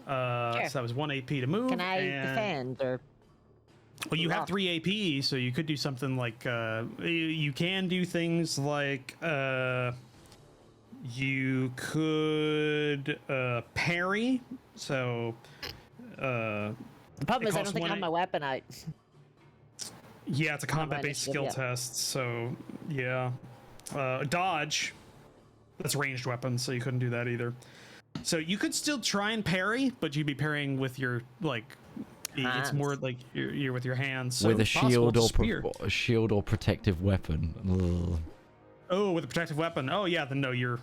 Sure. So that was 1 AP to move. Can I defend or? Well, you have 3 AP, so you could do something like you can do things like you could parry. So the problem is I don't think I have my weapon out. Yeah, it's a combat-based skill test, so yeah. Dodge, that's a ranged weapon, so you couldn't do that either. So you could still try and parry, but you'd be parrying with your hands. It's more like you're with your hands. So with a shield or protective weapon. Ugh. Oh, with a protective weapon. Oh yeah, then no, you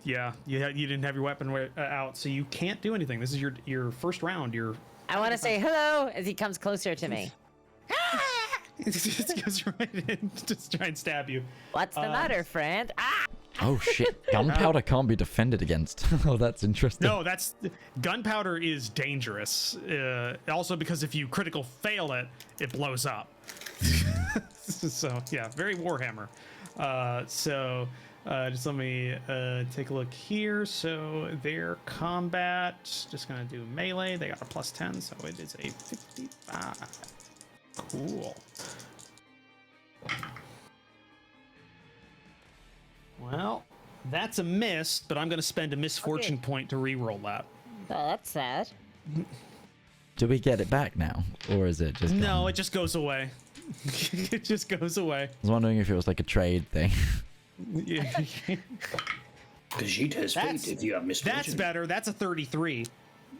didn't have your weapon out, so you can't do anything. This is your first round. I want to say hello as he comes closer to me. Just goes right in, just try and stab you. What's the matter, friend? Ah! Oh shit! Gunpowder can't be defended against. Oh, that's interesting. No, gunpowder is dangerous. Also, because if you critical fail it, it blows up. So yeah, very Warhammer. Just let me take a look here. So their combat, just gonna do melee. They got a +10, so it is a 55. Cool. Well, that's a miss, but I'm going to spend a misfortune point to re-roll that. Oh, that's sad. Do we get it back now, or is it just? No, it just goes away. It just goes away. I was wondering if it was like a trade thing. Yeah. Khajiit has fate if you have misfortune. That's better. That's a 33.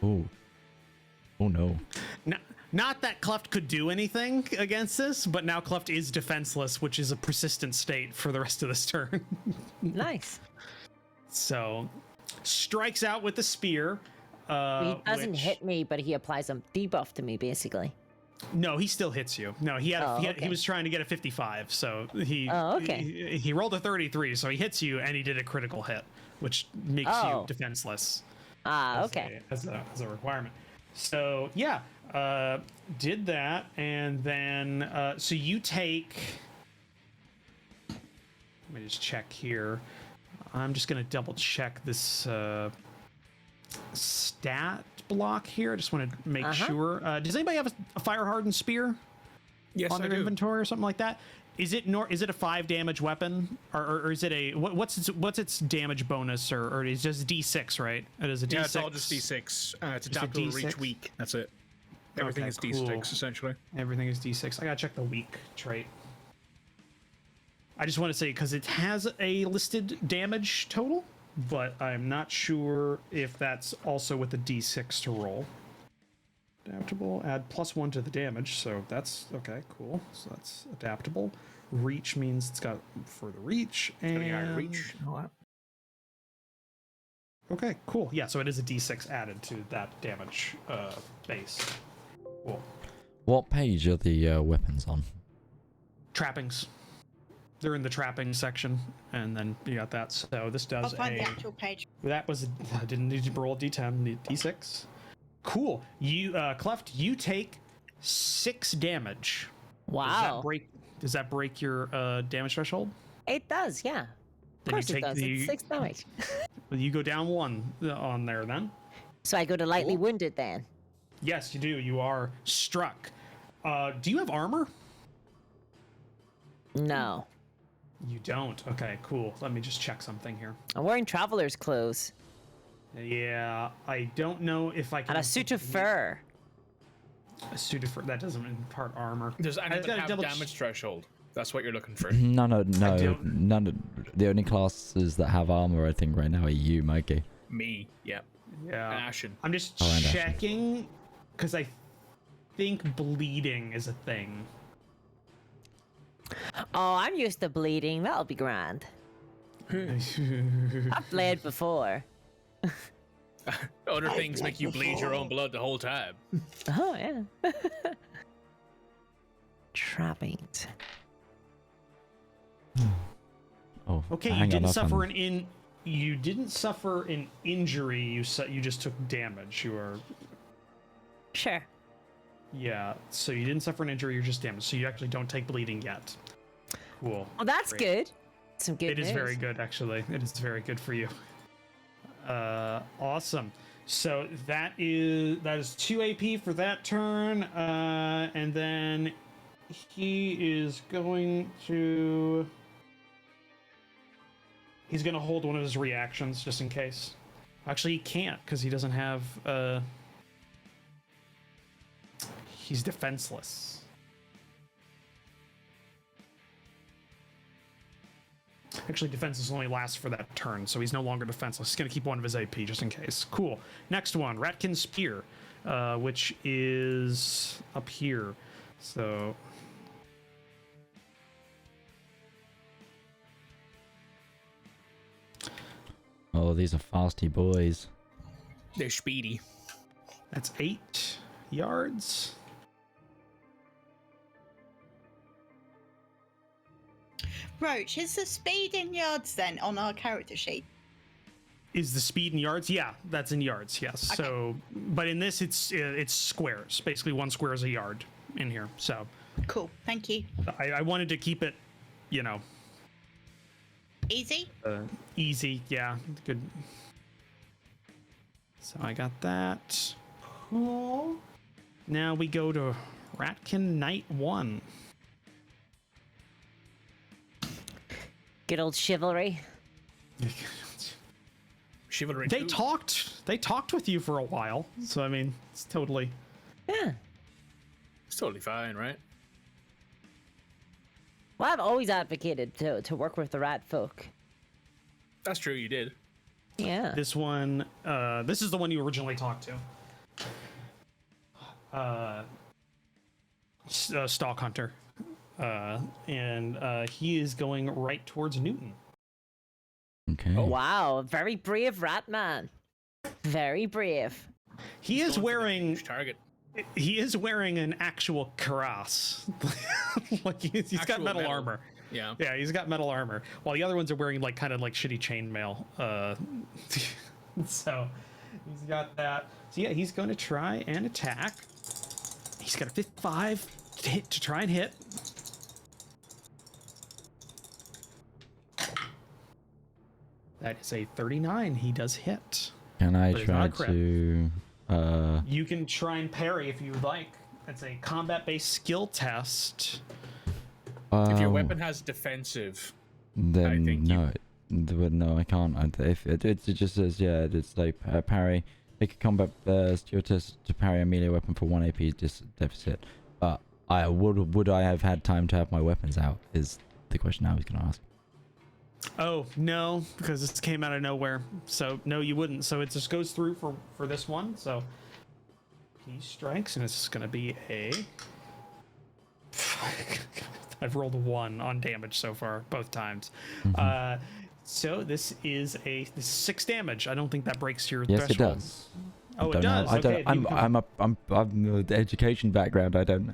Oh. Oh no. Not that Kluft could do anything against this, but now Kluft is defenseless, which is a persistent state for the rest of this turn. Nice. So, strikes out with the spear. He doesn't hit me, but he applies some debuff to me, basically. No, he still hits you. No, he was trying to get a 55, so he rolled a 33, so he hits you, and he did a critical hit, which makes you defenseless. Okay. As a requirement. So yeah, Did that, and then so you take. Let me just check here. I'm just gonna double check this stat block here. I just want to make sure. Does anybody have a fire hardened spear? Yes, on their inventory or something like that? Is it a 5 damage weapon, or is it a what's its damage bonus, or is it just D6, right? It is a D6. Yeah, it's all just D6. It's adaptable to reach weak. That's it. Everything is D6 essentially. Everything is D6. I gotta check the weak trait. I just want to say because it has a listed damage total, but I'm not sure if that's also with the D6 to roll. Adaptable, add +1 to the damage, so that's okay, cool. So that's adaptable. Reach means it's got further reach, and reach. Okay, cool. Yeah, so it is a D6 added to that damage base. Cool. What page are the weapons on? Trappings. They're in the trapping section, and then you got that. So this does I'll find the actual page. That was I didn't need to roll D10, D6. Cool. You Kluft, you take 6 damage. Wow. Does that break your damage threshold? It does, yeah. Of course it does. It's 6 damage. You go down 1 on there then. So I go to lightly wounded then. Yes, you do. You are struck. Do you have armor? No. You don't. Okay, cool. Let me just check something here. I'm wearing traveler's clothes. Yeah, I don't know if I can. And a suit of fur. A suit of fur, that doesn't impart armor. Does anything have damage threshold? That's what you're looking for. No. None of the only classes that have armor, I think, right now are you, Mikey. Me, yeah. Yeah. And Ashen. I'm just checking because I think bleeding is a thing. Oh, I'm used to bleeding. That'll be grand. I've bled before. Other things make you bleed your own blood the whole time. Oh, yeah. Trappings. Oh, okay. You didn't suffer you didn't suffer an injury. You just took damage. You are. Sure. Yeah. So you didn't suffer an injury. You're just damaged. So you actually don't take bleeding yet. Cool. Well, that's good. Some good news. It is very good, actually. It is very good for you. Awesome. So that is 2 AP for that turn, and then he is going to hold one of his reactions just in case. Actually, he can't because he doesn't have he's defenseless. Actually, defenseless only lasts for that turn, so he's no longer defenseless. He's going to keep one of his AP just in case. Cool. Next one, Ratkin's Spear, which is up here. So... Oh, these are fasty boys. They're speedy. That's 8 yards. Roach, is the speed in yards then on our character sheet? Is the speed in yards? Yeah, that's in yards, yes. Okay. So, but in this, it's squares. Basically, 1 square is a yard in here, so. Cool, thank you. I wanted to keep it, Easy? Easy, yeah, good. So I got that. Cool. Now we go to Ratkin Knight 1. Good old chivalry. Chivalry. They talked with you for a while, so I mean, it's totally. Yeah. It's totally fine, right? Well, I've always advocated to work with the rat folk. That's true, you did. Yeah. This one, this is the one you originally talked to. Stalk Hunter. And he is going right towards Newton. Okay. Oh, wow, very brave rat man. Very brave. He is wearing target. He is wearing an actual cuirass. Like he's got metal armor. Yeah. Yeah, he's got metal armor. While the other ones are wearing like kind of like shitty chainmail. So he's got that. So yeah, he's going to try and attack. He's got a 55 to try and hit. That is a 39. He does hit. Can I But it's not try a crit. to? You can try and parry if you would like. It's a combat-based skill test. If your um, weapon has defensive, then think no, no, I can't. If it just says it's like parry. Make a combat skill test to parry a melee weapon for 1 AP deficit. But would I have had time to have my weapons out? Is the question I was going to ask. Oh, no, because this came out of nowhere. So, no, you wouldn't. So it just goes through for this one. So he strikes, and it's going to be a... I've rolled a 1 on damage so far, both times. Mm-hmm. So this is 6 damage. I don't think that breaks your Yes, threshold. it does. Oh, it does. Okay, I'm the education background. I don't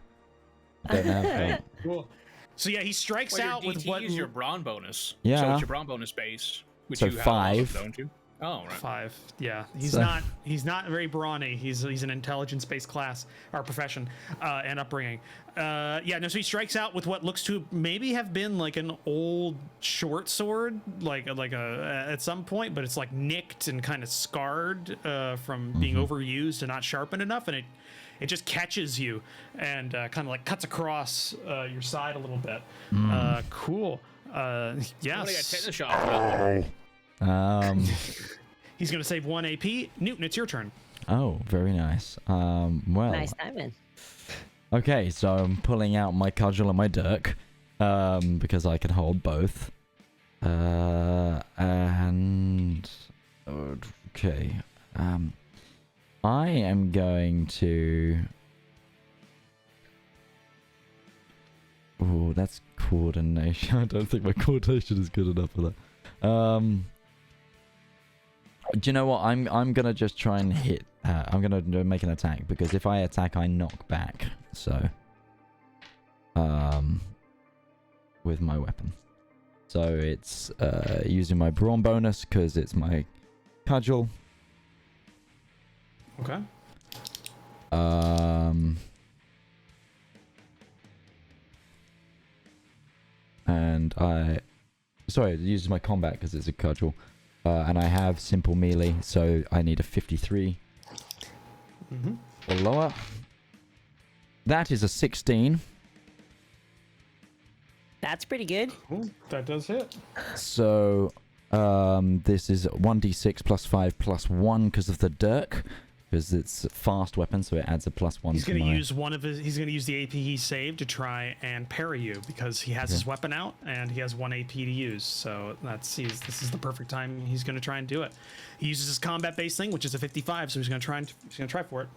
have. Cool. So yeah, he strikes well, out your with DT what is your brawn bonus. Yeah. So it's your brawn bonus base, which So you have a lot of, 5. don't you? Oh, right. 5. Yeah, he's So- not very brawny. He's an intelligence-based class or profession and upbringing. Yeah, no. So he strikes out with what looks to maybe have been like an old short sword, like a at some point, but it's like nicked and kind of scarred from being overused and not sharpened enough, and it just catches you and kind of like cuts across your side a little bit. Cool. Somebody got Yes. tetanus shot for that. He's going to save 1 AP. Newton, it's your turn. Oh, very nice. Well. Nice timing. Okay, so I'm pulling out my cudgel and my dirk, because I can hold both. And okay, I am going to. Oh, that's coordination. I don't think my coordination is good enough for that. Do you know what? I'm gonna just try and hit. I'm gonna make an attack because if I attack, I knock back. So, with my weapon. So it's using my brawn bonus because it's my cudgel. Okay. And it uses my combat because it's a cudgel. And I have simple melee, so I need a 53 or lower. That is a 16. That's pretty good. Cool. That does hit. So this is 1d6 plus 5 plus 1 because of the dirk. Because it's a fast weapon, so it adds a plus 1 He's to going to my... use He's going to use the AP he saved to try and parry you because he has his weapon out and he has 1 AP to use. So this is the perfect time he's going to try and do it. He uses his combat-based thing, which is a 55, so he's going to try for it.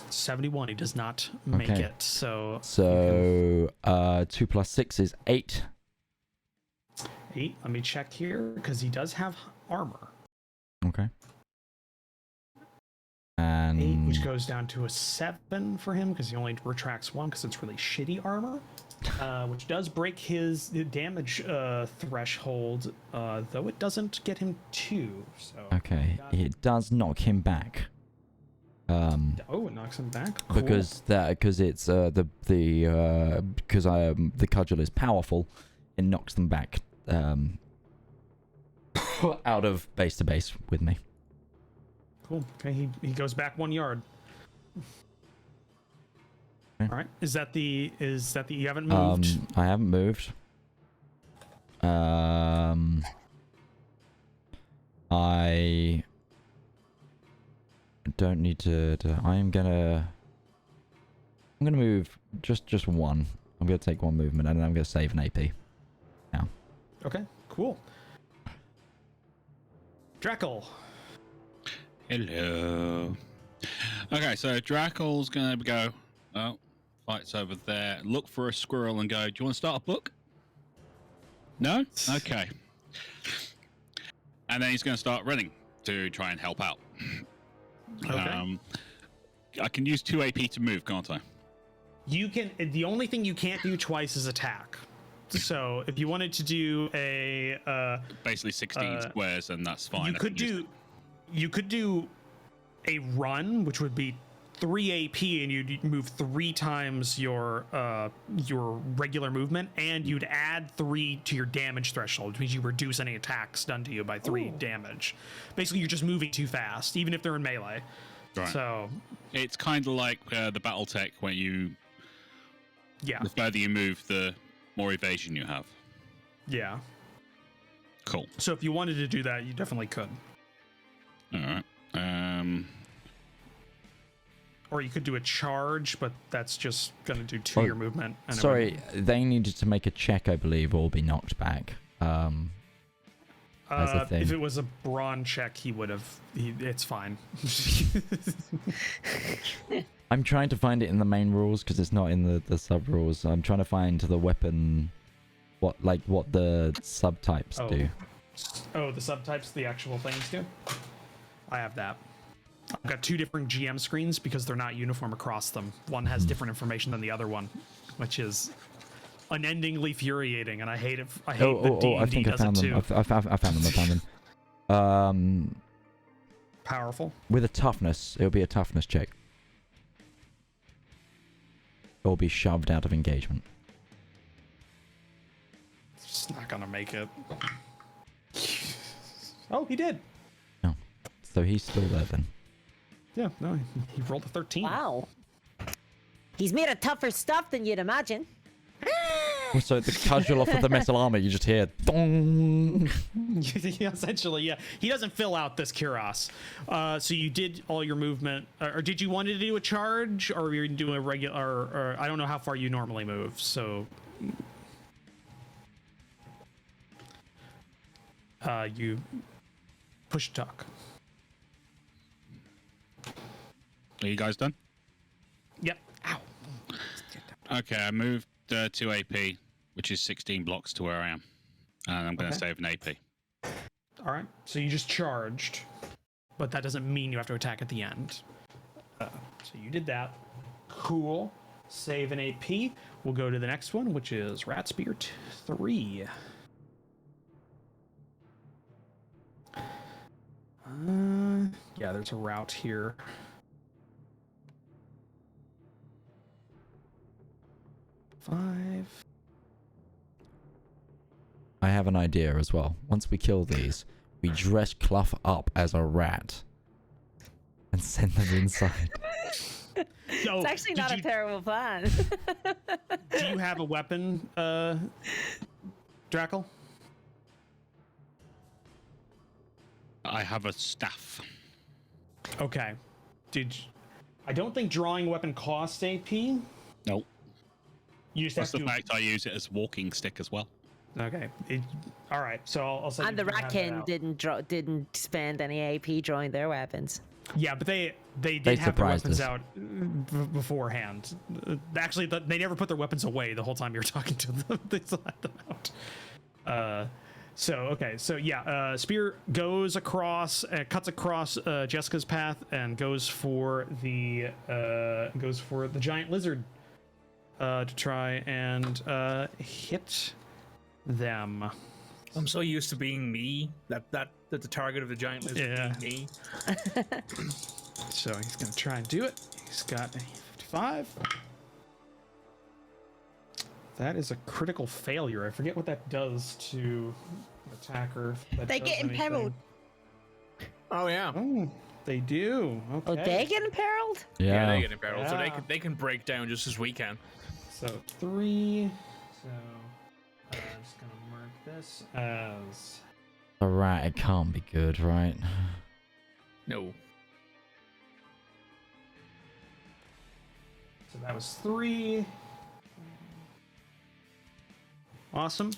71. He does not make Okay. it. So 2 plus 6 is 8. 8. Let me check here because he does have armor. Okay. And 8, which goes down to a 7 for him because he only retracts 1 because it's really shitty armor, which does break his damage threshold, though it doesn't get him 2. So okay, it does knock him back. it knocks him back. Cool. Because it's the cudgel is powerful, it knocks them back out of base to base with me. Cool. Okay, he goes back 1 yard. Okay. All right. Is that the you haven't moved? I haven't moved. I don't need to. I'm gonna move just 1. I'm gonna take 1 movement and then I'm gonna save an AP. Now. Okay. Cool. Drakel. Hello. Okay, so Drakel's gonna go. Oh, fights over there. Look for a squirrel and go. Do you want to start a book? No. Okay. And then he's gonna start running to try and help out. Okay. I can use 2 AP to move, can't I? You can. The only thing you can't do twice is attack. So if you wanted to do a Basically 16 squares, and that's fine. you could do a run, which would be 3 AP and you'd move 3 times your regular movement, and you'd add 3 to your damage threshold, which means you reduce any attacks done to you by 3 damage. Basically, you're just moving too fast, even if they're in melee. Right. So it's kind of like the battle tech where the further you move, the more evasion you have. Yeah. Cool. So if you wanted to do that, you definitely could. All right. Or you could do a charge, but that's just going to do 2 your movement. And Sorry, they needed to make a check, I believe, or be knocked back. As a thing. If it was a brawn check, he would have. It's fine. I'm trying to find it in the main rules because it's not in the sub rules. I'm trying to find the weapon, what the subtypes do. Oh, the subtypes, the actual things do. I have that. I've got 2 different GM screens because they're not uniform across them. One has different information than the other one, which is unendingly infuriating, and I hate it. I hate the D&D I think I does it found them. too. I found them. Powerful. With a toughness, it'll be a toughness check. It'll be shoved out of engagement. It's not gonna make it. Oh, he did. No, so he's still there then. Yeah, no, he rolled a 13. Wow. He's made of tougher stuff than you'd imagine. So the casual off of the metal armor, you just hear dong. Yeah, essentially, yeah. He doesn't fill out this cuirass. So you did all your movement, or did you want to do a charge, or were you doing a regular? Or I don't know how far you normally move. So you push talk. Are you guys done? Yep. Ow. Okay, I moved 2 AP, which is 16 blocks to where I am. And I'm going to save an AP. All right. So you just charged, but that doesn't mean you have to attack at the end. So you did that. Cool. Save an AP. We'll go to the next one, which is Rat Spear 3. Yeah, there's a route here. I have an idea as well. Once we kill these, we dress Kluft up as a rat and send them inside. So, It's actually not a terrible plan. Do you have a weapon, Drakel? I have a staff. Okay. I don't think drawing a weapon costs AP. Nope. You just That's have the to. fact I use it as walking stick as well. Okay. All right. So I'll say. And the Ratkin didn't spend any AP drawing their weapons. Yeah, but they did have their weapons out beforehand. Actually, they never put their weapons away the whole time you were talking to them. They still had them out. So yeah, Spear goes across, cuts across Jeska's path, and goes for the giant lizard to try and hit them. I'm so used to being me that the target of the giant lizard being me. So he's gonna try and do it. He's got a 55. That is a critical failure. I forget what that does to the attacker. They get imperiled. Oh yeah. Oh, they do. Okay. Oh, they get imperiled? Yeah, they get imperiled. Yeah. So they can break down just as we can. So 3. So I'm just gonna mark this as A rat, it can't be good, right? No. so that was 3. Awesome.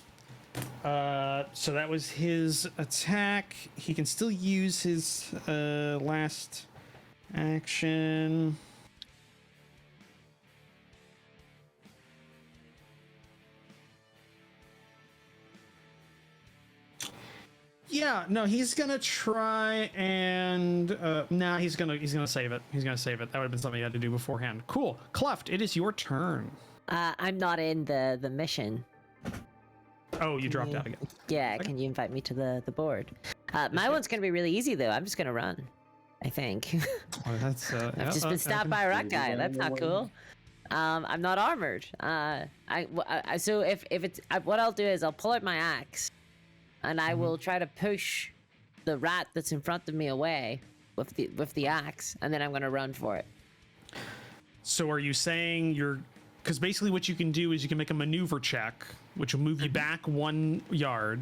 So that was his attack. He can still use his last action. Yeah, no, he's gonna try and he's gonna save it. He's gonna save it. That would have been something he had to do beforehand. Cool. Kluft, it is your turn. I'm not in the mission. Oh, you dropped out again. Yeah, can you invite me to the board? My one's gonna be really easy though. I'm just gonna run. I think. Oh, that's, I've just been stabbed by a rat guy. That's not cool. I'm not armored. So if it's what I'll do is I'll pull out my axe, and I will try to push the rat that's in front of me away with the axe, and then I'm gonna run for it. So are you saying because basically what you can do is you can make a maneuver check, which will move you back 1 yard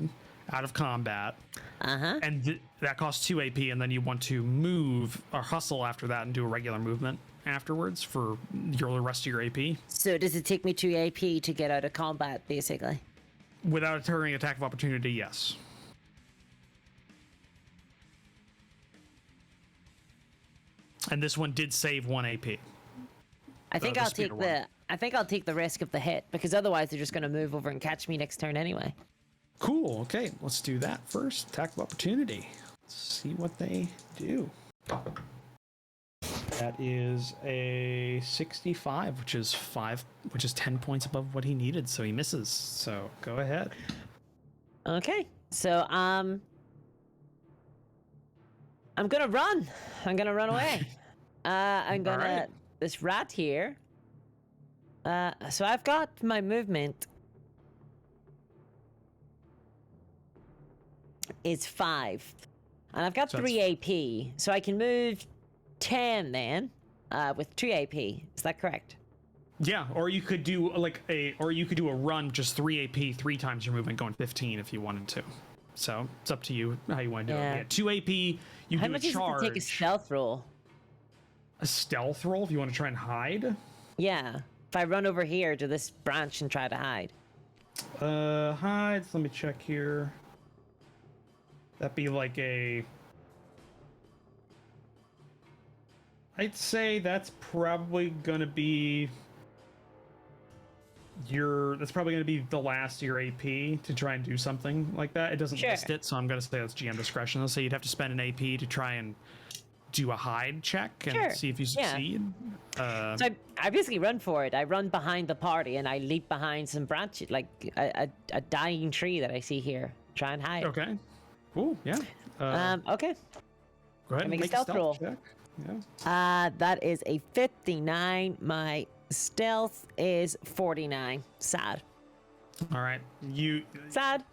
out of combat. And that costs 2 AP, and then you want to move or hustle after that and do a regular movement afterwards for the rest of your AP. So does it take me 2 AP to get out of combat, basically? Without a turning attack of opportunity, yes. And this one did save 1 AP. I think I'll take the risk of the hit, because otherwise they're just going to move over and catch me next turn anyway. Cool. Okay, let's do that first. Attack of opportunity. Let's see what they do. That is a 65, which is 10 points above what he needed, so he misses. So go ahead. Okay. So I'm gonna run. I'm gonna run away. I'm gonna right. This rat here. So I've got my movement is 5, and I've got 3 AP, so I can move 10 then with 2 AP. Is that correct? Yeah, or you could do a run just 3 AP 3 times your movement, going 15 if you wanted to. So it's up to you how you want to do it. Yeah, 2 AP. You how do much a is it charge. to take a stealth roll? A stealth roll if you want to try and hide. Yeah. If I run over here to this branch and try to hide. Hides. Let me check here. That'd be like I'd say that's probably gonna be that's probably gonna be the last of your AP to try and do something like that. It doesn't list it, so I'm gonna say that's GM discretion. So you'd have to spend an AP to try and do a hide check and see if you succeed. So I basically run for it. I run behind the party and I leap behind some branches, like a dying tree that I see here. Try and hide. Okay. Cool. Yeah. Okay. Go ahead and make a stealth roll. Check. Yeah. That is a 59. My stealth is 49. Sad. All right. Sad.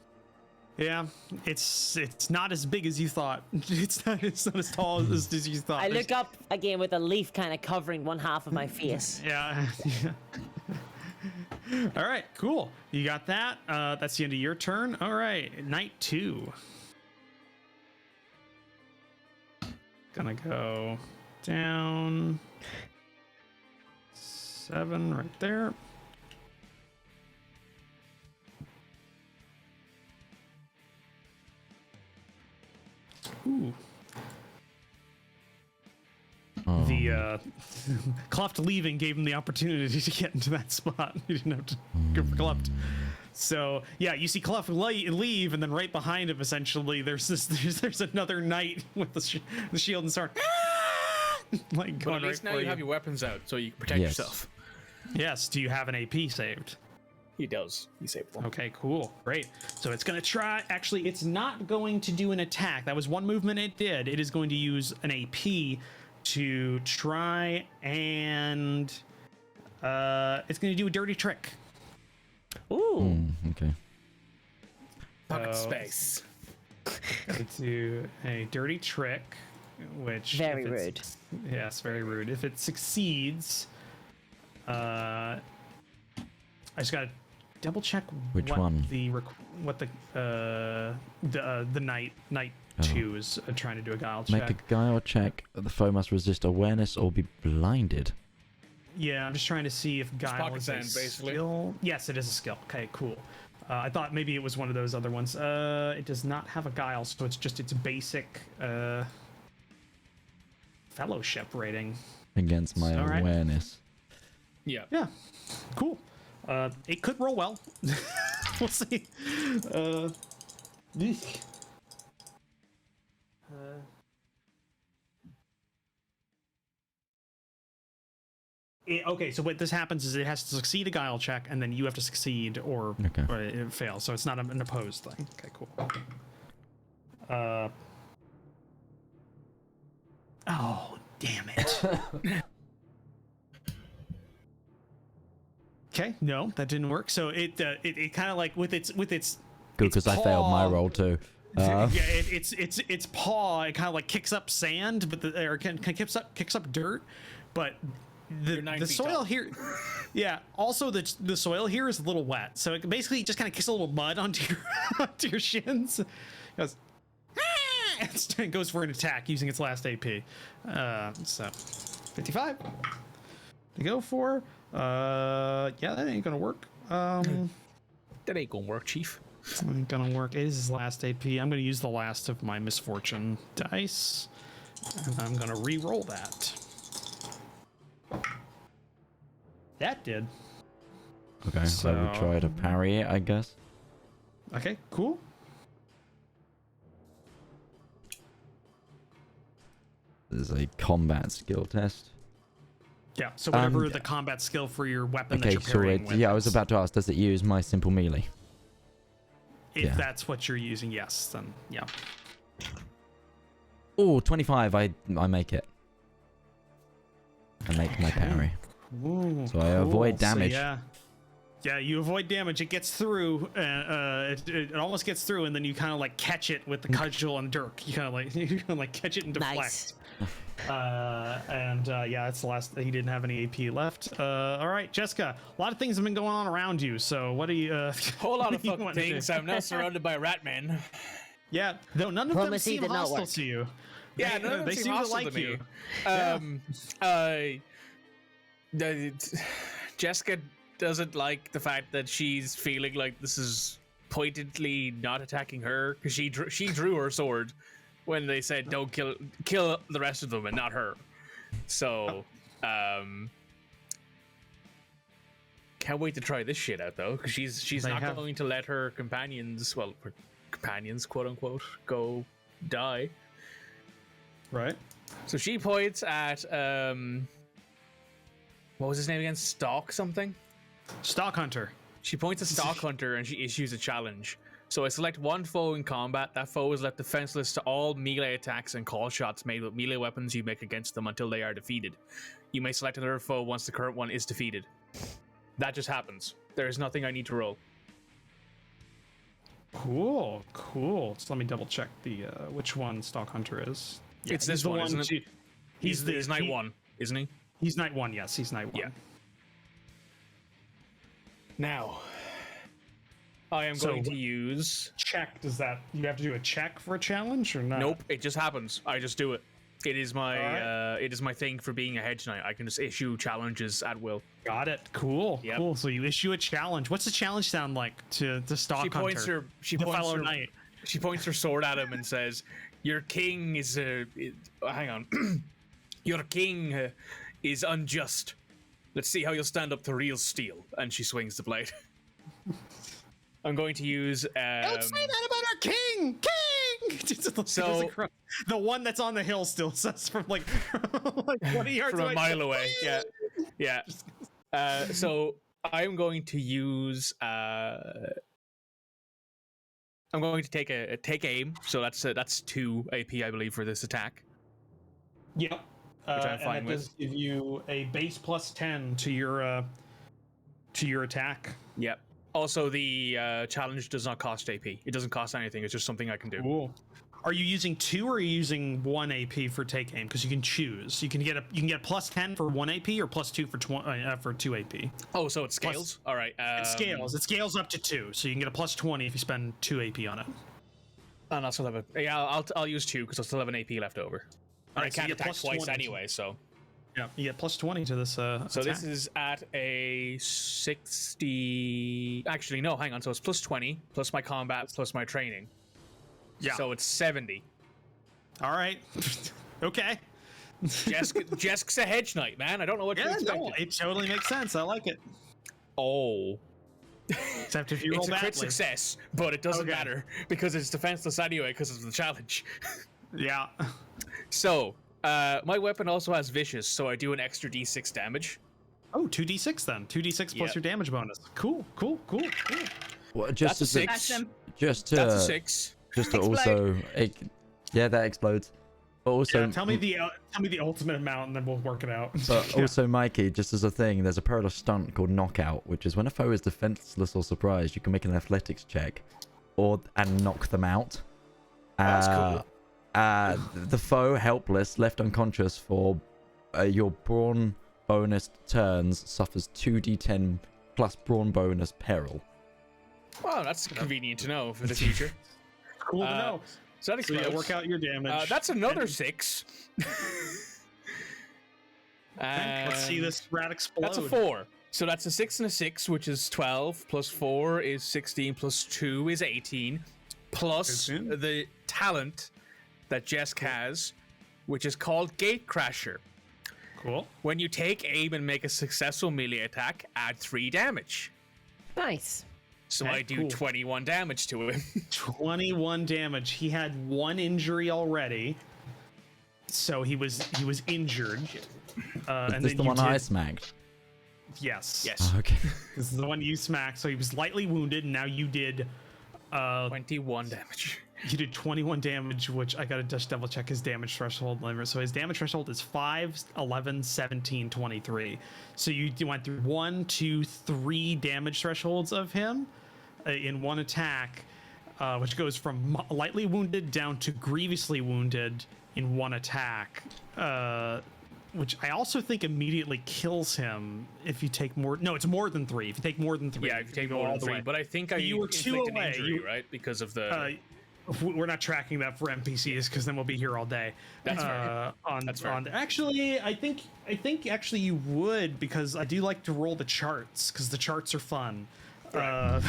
Yeah, it's not as big as you thought. It's not as tall as you thought. I look up again with a leaf kind of covering one half of my face. Yeah. All right, cool. You got that. That's the end of your turn. All right, night 2. Gonna go down 7 right there. Ooh. The Kluft leaving gave him the opportunity to get into that spot. He didn't have to go for Kluft. So yeah, you see Kluft leave, and then right behind him, essentially, there's another knight with the shield and sword. Like going at least right now for you have your weapons out, so you can protect yourself. Yes. Do you have an AP saved? He does. He saved one. Okay, cool. Great. So it's going to try... Actually, it's not going to do an attack. That was one movement it did. It is going to use an AP to try and... it's going to do a dirty trick. Ooh. Okay. Pocket space. Let's do a dirty trick, which... Very rude. Yes, very rude. If it succeeds... I just got to double check which what one the knight 2 is trying to do a guile check. Make a guile check. The foe must resist awareness or be blinded. Yeah, I'm just trying to see if guile is a skill. Yes, it is a skill. Okay, cool. I thought maybe it was one of those other ones. It does not have a guile, so it's a basic fellowship rating Against my awareness. Yeah. Yeah. Cool. It could roll well. We'll see. Okay, so what this happens is it has to succeed a guile check, and then you have to succeed or it fails. So it's not an opposed thing. Okay, cool. Okay, no, that didn't work. So it kind of like with its Good, because I failed my roll too. Yeah, its paw. It kind of like kicks up sand, but or kicks up dirt, but the soil here. Yeah. Also, the soil here is a little wet, so it basically just kind of kicks a little mud onto your shins. It goes. It goes for an attack using its last AP. So 55 to go for. Yeah, that ain't gonna work. That ain't gonna work, Chief. Ain't gonna work. It is his last AP. I'm gonna use the last of my misfortune dice, and I'm gonna re-roll that. That did. Okay, so I will try to parry it, I guess. Okay, cool. There's a combat skill test. Yeah, so whatever the combat skill for your weapon that you're parrying with. Yeah, I was about to ask, does it use my simple melee? If that's what you're using, yes, then yeah. Oh, 25, I make it. I make my parry. Ooh, so I avoid damage. So yeah, you avoid damage. It gets through. It almost gets through, and then you kind of like catch it with the cudgel and dirk. You kind of like catch it and deflect. Nice. Yeah, that's the last. He didn't have any AP left. All right, Jeska. A lot of things have been going on around you. So what do you? Whole lot of fucking things. I'm now surrounded by rat men. Yeah, though none of them seem hostile to you. Yeah, none of them seem hostile to me. Jeska doesn't like the fact that she's feeling like this is pointedly not attacking her because she drew her sword when they said don't kill the rest of them and not her. So can't wait to try this shit out though, because she's not going to let her companions, quote unquote, go die. Right. So she points at what was his name again? Stalk something? Stalk Hunter. She points at Stalk Hunter and she issues a challenge. So I select one foe in combat. That foe is left defenseless to all melee attacks and call shots made with melee weapons you make against them until they are defeated. You may select another foe once the current one is defeated. That just happens. There is nothing I need to roll. Cool. So let me double check the which one Stalk Hunter is. Yeah, it's this one, isn't it? He's Night 1, isn't he? He's Night 1, yes. He's Night 1. Yeah. Now, I am going to use... Check, does that... You have to do a check for a challenge or not? Nope, it just happens. I just do it. It is my it is my thing for being a hedge knight. I can just issue challenges at will. Got it. Cool. Yep. Cool. So you issue a challenge. What's the challenge sound like to Stalk Hunter? She points her sword at him and says, "Your king is hang on. Your king is unjust. Let's see how you'll stand up to real steel." And she swings the blade. I'm going to use. Don't say that about our king! So the one that's on the hill still says from like 20 yards from a mile away. Yeah. So I'm going to use. I'm going to take aim. So that's 2 AP, I believe, for this attack. Yep. Which I'm fine and that with. does give you a base plus 10 to your attack. Yep. Also, the challenge does not cost AP. It doesn't cost anything. It's just something I can do. Cool. Are you using 2 or are you using 1 AP for take aim? Because you can choose. You can get plus 10 for 1 AP or plus 2 for 2 AP. Oh, so it scales. All right. It scales. It scales up to 2, so you can get a plus 20 if you spend 2 AP on it. And I'll still have I'll use 2 because I'll still have an AP left over. All right, I can't attack twice anyway, so. Yeah, you get plus 20 to this. So attack. This is at a 60. Actually, no, hang on. So it's plus 20 plus my combat plus my training. Yeah. So it's 70. All right. Okay. Jeska's a hedge knight, man. I don't know what you expect. No, it totally makes sense. I like it. Oh. Except if you roll it's a badly. crit success, but it doesn't matter because it's defenseless anyway because of the challenge. Yeah. So, my weapon also has vicious, so I do an extra d6 damage. Oh, 2d6 then. 2d6 plus your damage bonus. Cool. Well, That's a 6. Just to That's a 6. Just to also, that explodes. But also, tell me the ultimate amount, and then we'll work it out. But also, Mikey, just as a thing, there's a perilous stunt called Knockout, which is when a foe is defenseless or surprised, you can make an athletics check, and knock them out. That's cool. The foe, helpless, left unconscious for your brawn bonus turns, suffers 2d10 plus brawn bonus peril. Well, that's convenient to know for the future. Cool to know. So that explodes. Work out your damage. That's another 6. Let's see this rat explode. That's a 4. So that's a 6 and a 6, which is 12, plus 4 is 16, plus 2 is 18, plus the talent that Jeska has, which is called Gatecrasher. Cool. When you take aim and make a successful melee attack, add 3 damage. Nice. So I do 21 damage to him. 21 damage. He had 1 injury already, so he was injured. Is this the one I smacked? Yes. Oh, okay. This is the one you smacked. So he was lightly wounded, and now you did 21 damage. You did 21 damage, which I gotta just double check his damage threshold limit. So his damage threshold is 5, 11, 17, 23. So you went through 1, 2, 3 damage thresholds of him in one attack, which goes from lightly wounded down to grievously wounded in one attack. Which I also think immediately kills him if you take more. No, it's more than 3. If you take more than 3, yeah, if you take more than 3. But I think you were 2 away, injury, right? Because of the. We're not tracking that for NPCs because then we'll be here all day. That's fair. That's fair. Actually, I think actually you would, because I do like to roll the charts because the charts are fun. Right.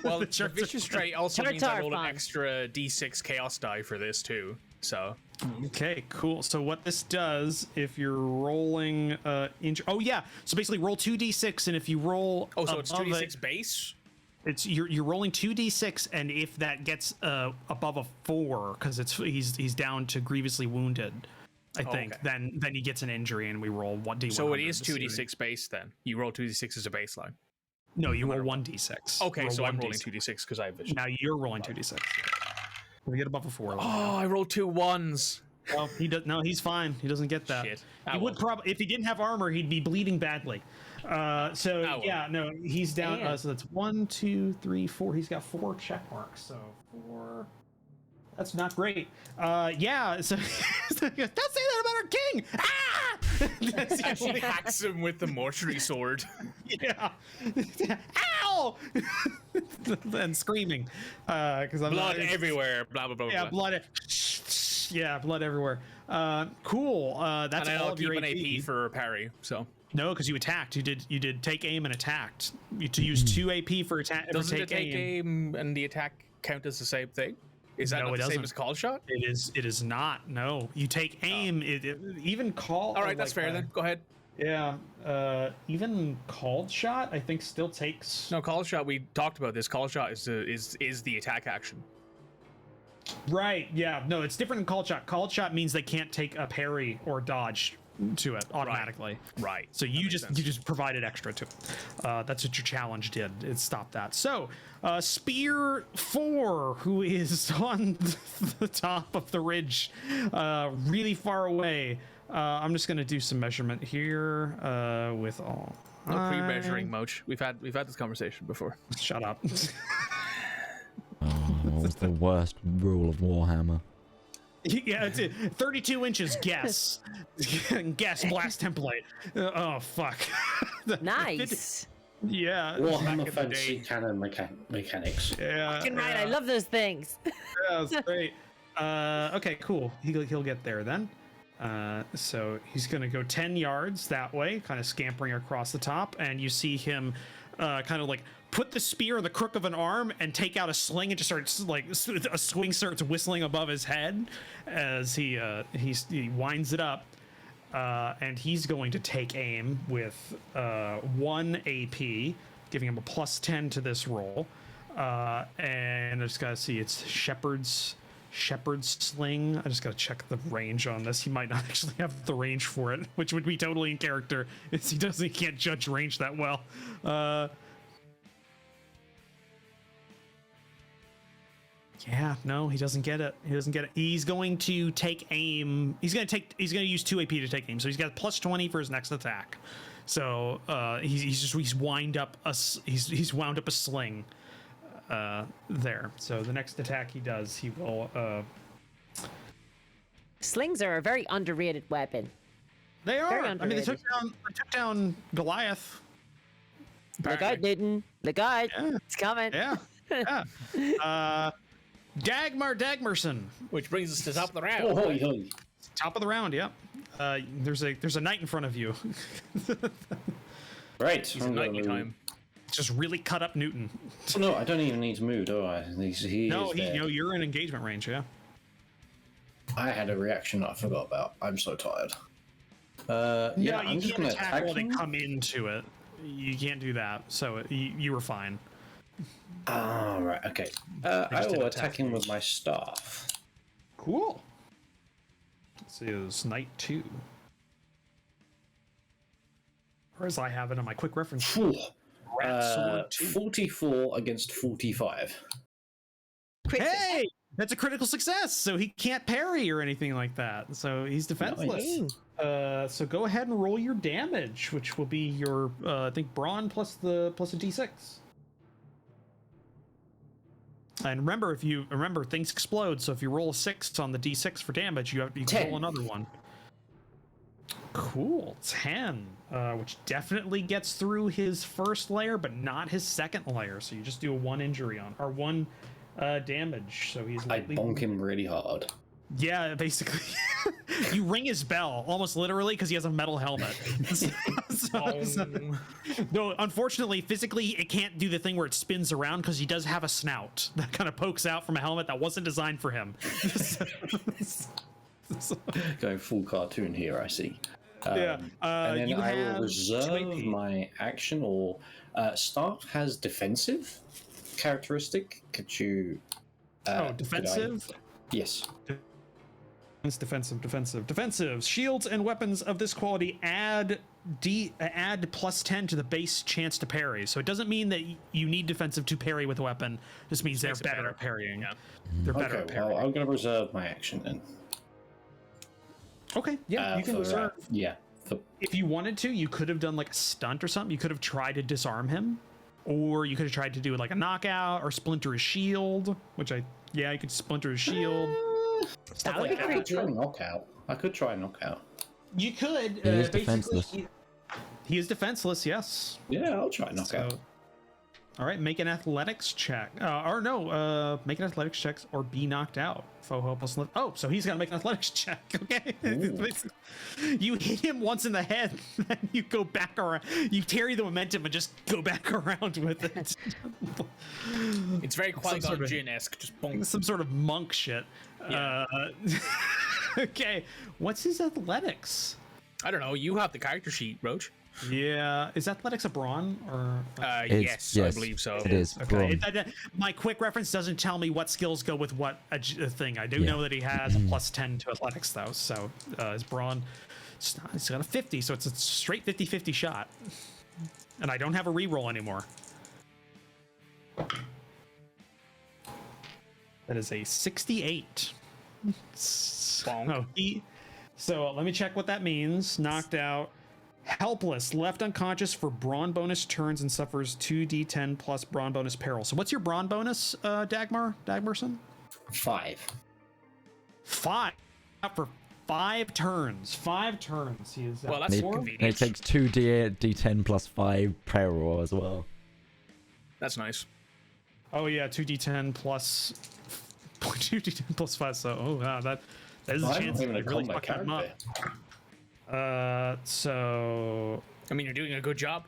Well, the vicious trait also means I roll an extra d6 chaos die for this too. So. Okay, cool. So what this does, if you're rolling so basically roll 2d6, and if you roll so it's 2d6 base. It's you're rolling 2d6, and if that gets above a 4, because he's down to grievously wounded, I think, then he gets an injury, and we roll 1d1. So it is 2d6 base then. You roll 2d6 as a baseline. No, you roll 1d6. Okay, so I'm rolling 2d6 because I have vision. Now you're rolling 2d6. We get above a 4. I rolled 2 1s. Well, he does. No, he's fine. He doesn't get that. Shit. He would probably, if he didn't have armor, he'd be bleeding badly. He's down. So that's 1, 2, 3, 4. He's got 4 check marks. So 4. That's not great. So don't say that about our king. She hacks him with the mortuary sword. Yeah. Ow! And screaming. Because I'm blood everywhere. Blah blah blah. Yeah, blood. Yeah, blood everywhere. Cool. That's and all I'll of keep your an AP. AP for parry. So. No, because you attacked. You did take aim and attacked. To use 2 AP for attack. Doesn't the take aim and the attack count as the same thing? Is that not the same as call shot? It is not. No, you take aim. Even call. All right, that's fair then. Go ahead. Yeah. Even called shot, I think, still takes. No, call shot. We talked about this. Call shot is the attack action. Right. Yeah. No, it's different than called shot. Called shot means they can't take a parry or dodge to it automatically. Right. So you just provided extra to it. That's what your challenge did. It stopped that. So Spear 4, who is on the top of the ridge, really far away. I'm just gonna do some measurement here with all. No pre-measuring, Moch. We've had this conversation before. Shut up. What was the worst rule of Warhammer? Yeah, it's 32 inches. Guess. Guess blast template. Oh fuck. Nice. Yeah. Warhammer fancy cannon mechanics. Yeah. Fucking right. I love those things. Yeah, that's great. Okay, cool. He'll get there then. So he's gonna go 10 yards that way, kind of scampering across the top, and you see him kind of like put the spear in the crook of an arm and take out a sling, and just starts like a swing starts whistling above his head as he winds it up, and he's going to take aim with 1 AP, giving him a +10 to this roll, and I just gotta see, it's Shepherd's sling. I just gotta check the range on this. He might not actually have the range for it, which would be totally in character. He can't judge range that well. Yeah, no, he doesn't get it. He doesn't get it. He's going to take aim. He's going to use 2 AP to take aim. So he's got plus 20 for his next attack. So he's wound up a sling there. So the next attack he does, he will. Slings are a very underrated weapon. They are. I mean, they took down Goliath. Look out, Newton. Look out. Yeah. It's coming. Yeah. Yeah. Dagmarson. Which brings us to top of the round. Oh, Top of the round. Yep. There's a knight in front of you. Right. He's a knight time. Just really cut up Newton. Oh, no, I don't even need to move, do I? You're in engagement range. Yeah. I had a reaction I forgot about. I'm so tired. You I'm just can't gonna attack while they him. come into it. You can't do that. So you were fine. Right, okay. I will attack him with my staff. Cool. Let's see, it's Knight 2. Or as I have it on my quick reference. Phew. Rat Sword 2. 44 against 45. Hey! That's a critical success, so he can't parry or anything like that. So he's defenseless. Nice. So go ahead and roll your damage, which will be your I think brawn plus a d6. And remember, things explode. So if you roll a 6 on the d6 for damage, you can roll another one. Cool, 10, which definitely gets through his first layer, but not his second layer. So you just do a 1 injury on, or 1 damage. So he's I bonk him really hard. Yeah, basically. You ring his bell, almost literally, because he has a metal helmet. No, unfortunately, physically, it can't do the thing where it spins around because he does have a snout that kind of pokes out from a helmet that wasn't designed for him. Going full cartoon here, I see. And then I will reserve my action, or staff has defensive characteristic. Could you? Defensive? Yes. It's defensive. Shields and weapons of this quality add plus 10 to the base chance to parry. So it doesn't mean that you need defensive to parry with a weapon. This means they're better at parrying. Yeah. They're better at parrying. Well, I'm going to reserve my action then. Okay, yeah, you can reserve. If you wanted to, you could have done like a stunt or something. You could have tried to disarm him, or you could have tried to do like a knockout or splinter his shield, you could splinter his shield. That would be pretty cool. I could try knockout. You could. He is defenseless. He is defenseless, yes. Yeah, I'll try knockout. All right, make an athletics check. Make an athletics check or be knocked out. Foe hopeless. Oh, so he's got to make an athletics check. Okay. You hit him once in the head, then you go back around. You carry the momentum and just go back around with it. It's very Qui-Gon Jinn-esque. Just boom. Some sort of monk shit. Yeah. Okay. What's his athletics? I don't know. You have the character sheet, Roach. Yeah, is athletics a brawn or? Yes, I believe so. It is. Okay. My quick reference doesn't tell me what skills go with what a thing. I do know that he has a plus 10 to athletics though, so his brawn, he's got a 50, so it's a straight 50-50 shot. And I don't have a reroll anymore. That is a 68. So let me check what that means. Knocked out. Helpless, left unconscious for brawn bonus turns and suffers 2d10 plus brawn bonus peril. So what's your brawn bonus, Dagmarson? 5. 5 for 5 turns. 5 turns. He is. Well, that's convenient. It takes 2d10 plus 5 peril as well. That's nice. Oh yeah, 2d10 plus 5. So that is a chance to really fuck him up. So I mean, you're doing a good job.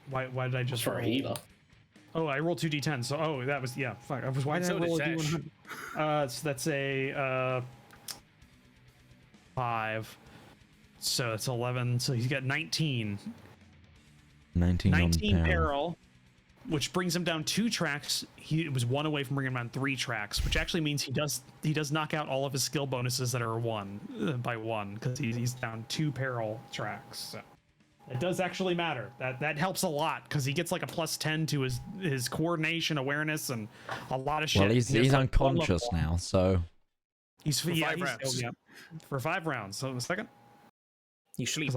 Why did I just for a healer? Oh, I rolled 2d10. So that was fuck. Why did I roll a d100? So that's a 5. So it's 11. So he's got 19. 19 peril, which brings him down 2 tracks. He was 1 away from bringing him down 3 tracks, which actually means he does knock out all of his skill bonuses that are 1 by 1 because he's down 2 peril tracks. So It does actually matter. That helps a lot because he gets like a +10 to his coordination, awareness, and a lot of shit. Well, he's like unconscious now, so he's For 5 rounds. Yeah, for 5 rounds. So in a second, You sleep.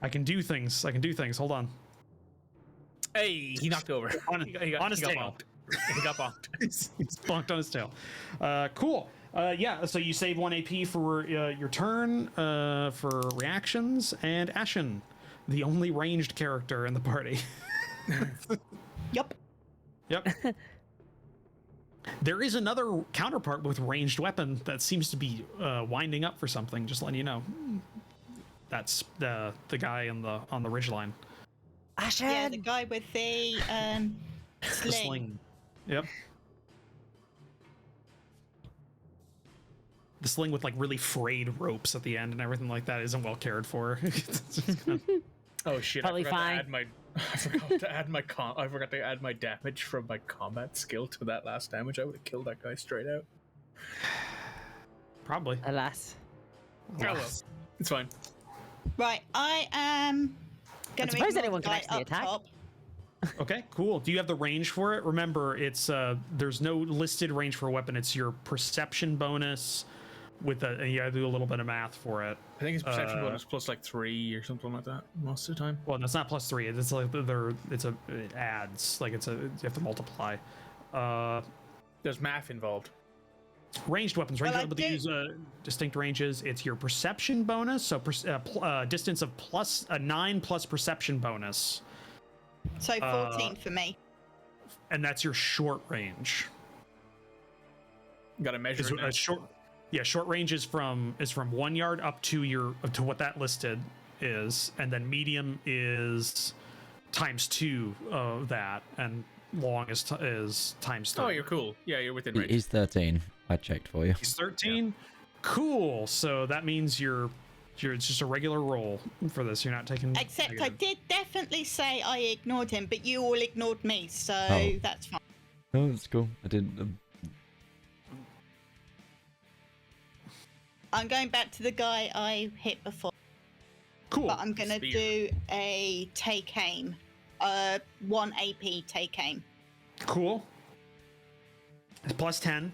I can do things. Hold on. Hey, he knocked over. On his tail. Bonked. He got bonked. He's bonked on his tail. Cool. Yeah, so you save 1 AP for your turn for reactions, and Ashen, the only ranged character in the party. Yup. Yep. There is another counterpart with ranged weapon that seems to be winding up for something. Just letting you know. That's the guy on the ridgeline. Ashen. Yeah, the guy with the The sling. Yep. The sling with like really frayed ropes at the end and everything like that isn't well cared for. Oh shit! Probably fine. I forgot to add my damage from my combat skill to that last damage. I would have killed that guy straight out. Probably. Alas. Oh well, it's fine. Right, I am I'm gonna surprised ignore anyone the can guy actually up attack. top. Okay, cool. Do you have the range for it? Remember, it's there's no listed range for a weapon. It's your perception bonus with and you gotta do a little bit of math for it. I think his perception bonus plus like 3 or something like that most of the time. Well, that's not +3. It's like it adds. Like you have to multiply. There's math involved. Ranged weapons. Ranged weapons use distinct ranges. It's your perception bonus. So distance of +9 plus perception bonus. So 14 for me. And that's your short range. Got to measure it now. Short range is from 1 yard up to what that listed is, and then medium is ×2 of that, and long is ×3. Oh, you're cool. Yeah, you're within range. he's 13. I checked for you. He's 13. Yeah. Cool. So that means it's just a regular roll for this. You're not taking. Except negative. I did definitely say I ignored him, but you all ignored me, so that's fine. Oh, that's cool. I didn't. I'm going back to the guy I hit before. Cool. But I'm gonna do a take aim, 1 AP take aim. Cool. It's +10.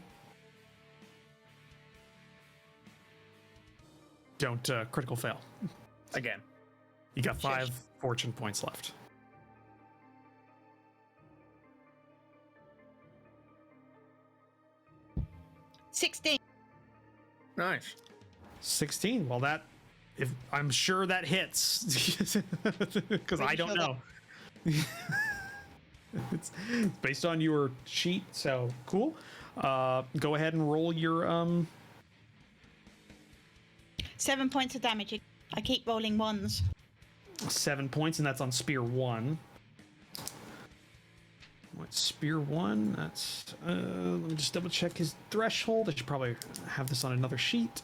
Don't critical fail. Again. You got 5 fortune points left. $16. Nice. 16. Well, I'm sure that hits because I don't know. It's based on your sheet, so cool. Go ahead and roll your 7 points of damage. I keep rolling ones. 7 points, and that's on spear 1. What, spear 1? That's let me just double check his threshold. I should probably have this on another sheet.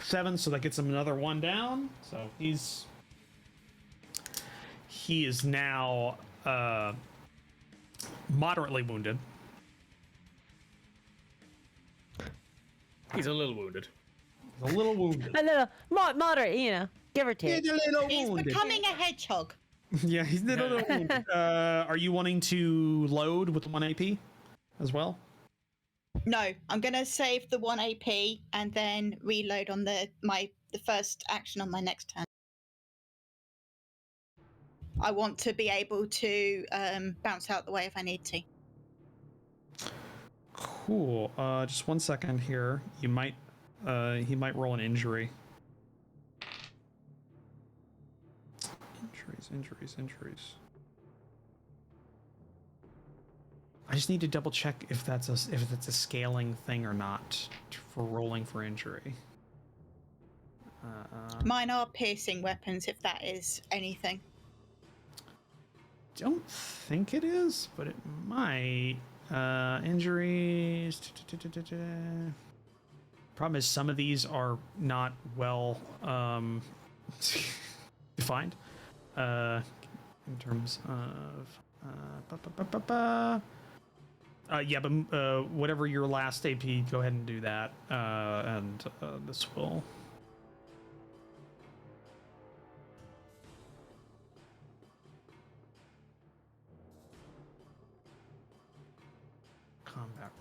7, so that gets him another 1 down. So he is now moderately wounded. He's a little wounded. A little wounded. A little moderate, give or take. He's becoming a hedgehog. Yeah, he's a little wounded. Are you wanting to load with 1 AP as well? No, I'm gonna save the 1 AP and then reload on the first action on my next turn. I want to be able to bounce out the way if I need to. Cool. Just 1 second here. He might roll an injury. Injuries. I just need to double check if that's a scaling thing or not for rolling for injury. Mine are piercing weapons, if that is anything. Don't think it is, but it might. Injuries. Problem is, some of these are not well defined in terms of. Yeah, but whatever your last AP, go ahead and do that, and this will.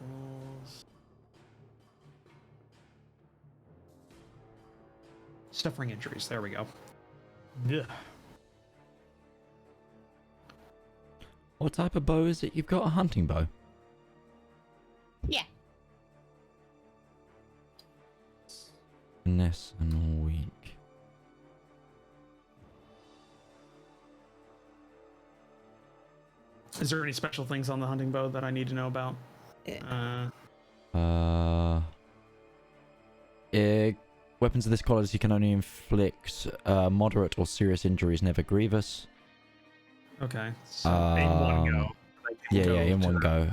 equals suffering injuries. There we go. Ugh. What type of bow is it? You've got a hunting bow. Yeah. Finesse and weak. Is there any special things on the hunting bow that I need to know about? Weapons of this quality can only inflict moderate or serious injuries, never grievous. Okay. So in one go. In one go.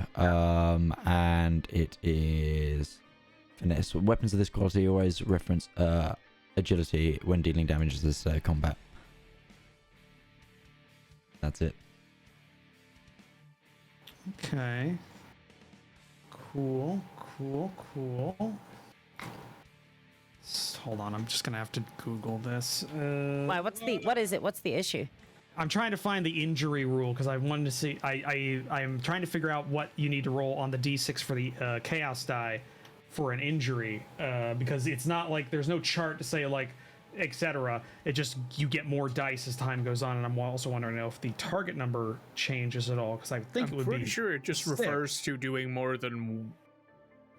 And it is finesse. Weapons of this quality always reference agility when dealing damage to this combat. That's it. Okay. Cool. Hold on, I'm just gonna have to Google this. Why? What is it? What's the issue? I'm trying to find the injury rule because I wanted to see. I'm trying to figure out what you need to roll on the d6 for the chaos die for an injury because it's not like there's no chart to say like etc. It just you get more dice as time goes on, and I'm also wondering if the target number changes at all because I think it would be. I'm pretty sure it just refers to doing more than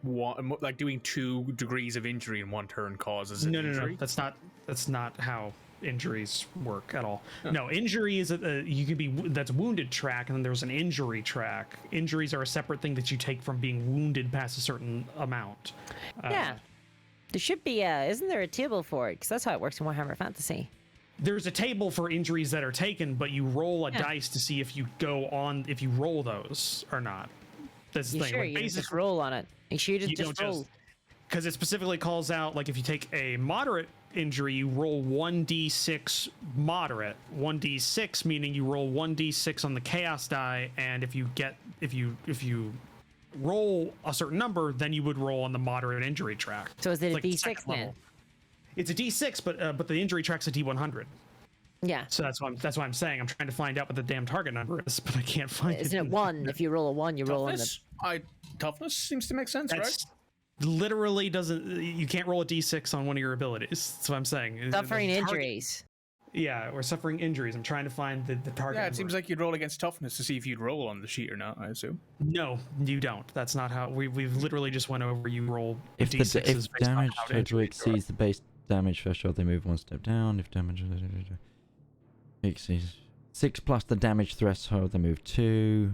one, like doing 2 degrees of injury in one turn causes an injury. No, that's not how injuries work at all. No, injury is you could be that's wounded track, and then there's an injury track. Injuries are a separate thing that you take from being wounded past a certain amount. Yeah, there should be isn't there a table for it? Because that's how it works in Warhammer Fantasy. There's a table for injuries that are taken, but you roll a dice to see if you if you roll those or not. That's the thing. Sure, like, you just roll on it. You should just roll. Because it specifically calls out, like, if you take a moderate injury, you roll 1d6 moderate. 1d6 meaning you roll 1d6 on the chaos die, and if you roll a certain number, then you would roll on the moderate injury track. So is it like a d6 then? It's a d6, but the injury track's a d100. Yeah. So that's what I'm saying. I'm trying to find out what the damn target number is, but I can't find it. Isn't it 1? If you roll a 1, you roll on the... Toughness seems to make sense, right? Literally doesn't. You can't roll a d6 on one of your abilities. That's what I'm saying. Suffering injuries. Yeah, we're suffering injuries. I'm trying to find the target. Yeah, it seems like you'd roll against toughness to see if you'd roll on the sheet or not, I assume. No, you don't. That's not how we've literally just went over. You roll if d6s if damage total exceeds the base damage threshold, they move one step down. If damage exceeds 6 plus the damage threshold, they move 2.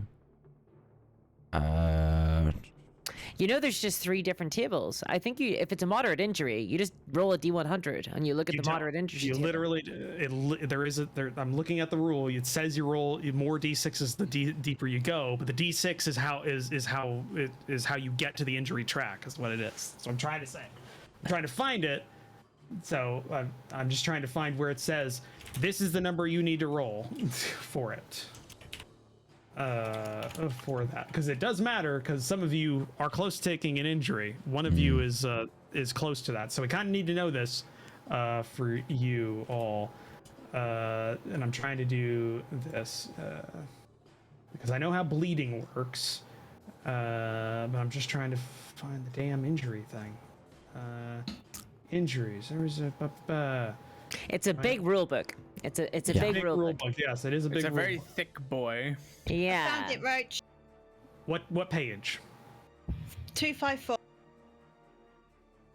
You know, there's just 3 different tables. I think if it's a moderate injury, you just roll a d100 and you look at the moderate injury. You literally, I'm looking at the rule. It says you roll more d6s the deeper you go, but the d6 is how you get to the injury track. Is what it is. So I'm trying to say. I'm trying to find it. So I'm just trying to find where it says this is the number you need to roll for it. For that, because it does matter, because some of you are close to taking an injury. One of you is close to that, so we kind of need to know this for you all. And I'm trying to do this because I know how bleeding works, but I'm just trying to find the damn injury thing. Injuries. There was a. It's a big rule book. It's a big rule book. Yes, it is a big. It's a rule very book. thick boy. Yeah. I found it, Roach. What page? 254.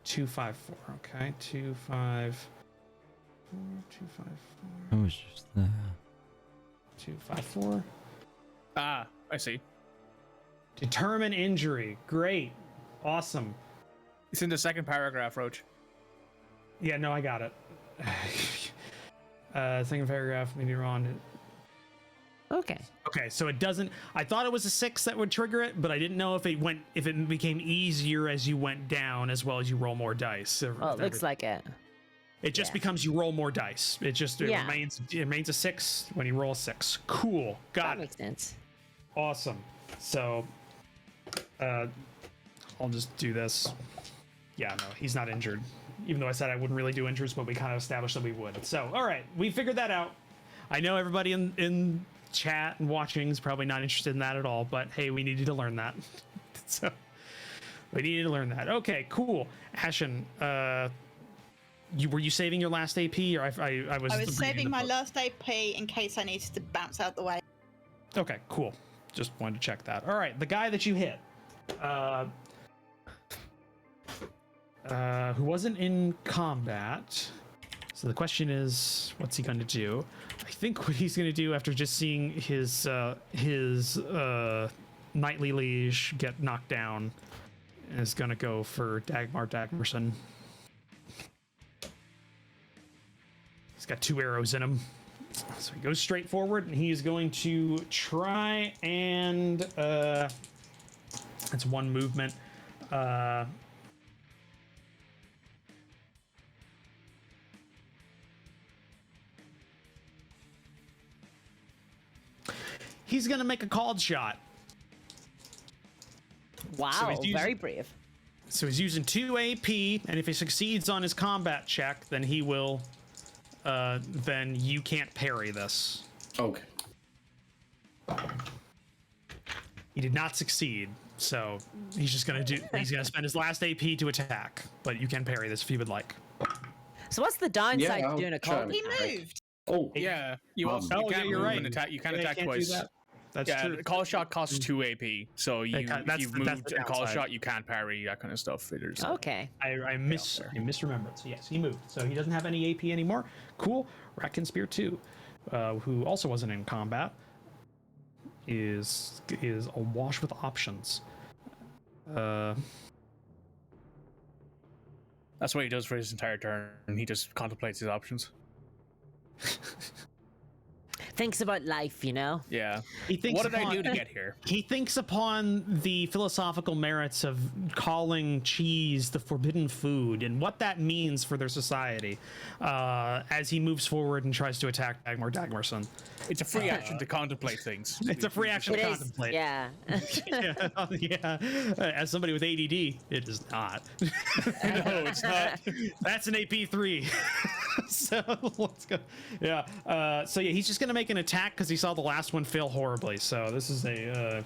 254. Okay, 254. 254. I was just there. 254. Ah, I see. Determine injury. Great. Awesome. It's in the second paragraph, Roach. Yeah, no, I got it. Second paragraph, maybe wrong. Okay. Okay, so it doesn't. I thought it was a 6 that would trigger it, but I didn't know if it became easier as you went down, as well as you roll more dice. Well, it looks like it. It just becomes you roll more dice. It remains a 6 when you roll a 6. Cool. Got it. That makes sense. Awesome. So, I'll just do this. Yeah, no, he's not injured. Even though I said I wouldn't really do injuries, but we kind of established that we would. So, all right, we figured that out. I know everybody in chat and watching is probably not interested in that at all, but hey, we needed to learn that. So, We needed to learn that. Okay, cool. Ashen, were you saving your last AP, or I was? I was saving my last AP in case I needed to bounce out the way. Okay, cool. Just wanted to check that. All right, the guy that you hit, who wasn't in combat. So the question is, what's he going to do? I think what he's going to do after just seeing his knightly liege get knocked down is going to go for Dagmar Dagmarson. He's got 2 arrows in him. So he goes straight forward, and he is going to try and that's 1 movement. He's gonna make a called shot. Wow, very brave. So he's using 2 AP, and if he succeeds on his combat check, then he will. Then you can't parry this. Okay. He did not succeed, so he's just gonna do. He's gonna spend his last AP to attack, but you can parry this if you would like. So what's the downside to doing a call? He moved. Oh, Yeah, you also you can't you're move right. and attack. You can't Yeah, attack you can't twice. do that. That's yeah, true. the call shot costs 2 AP, so you that's you've the moved a call downside. shot, you can't parry that kind of stuff. There's Okay. I misremembered. So yes, he moved. So he doesn't have any AP anymore. Cool. Rackin Spear 2, who also wasn't in combat, is awash with options. That's what he does for his entire turn. He just contemplates his options. Thinks about life, you know? Yeah. He thinks What did I do to get here? He thinks upon the philosophical merits of calling cheese the forbidden food and what that means for their society as he moves forward and tries to attack Dagmar Dagmarson. It's a free action to contemplate things. It's a free action It to is. contemplate. Yeah. Yeah. As somebody with ADD, it is not. No, it's not. That's an AP3. So let's go. Yeah. So yeah, he's just gonna make an attack because he saw the last one fail horribly. So this is a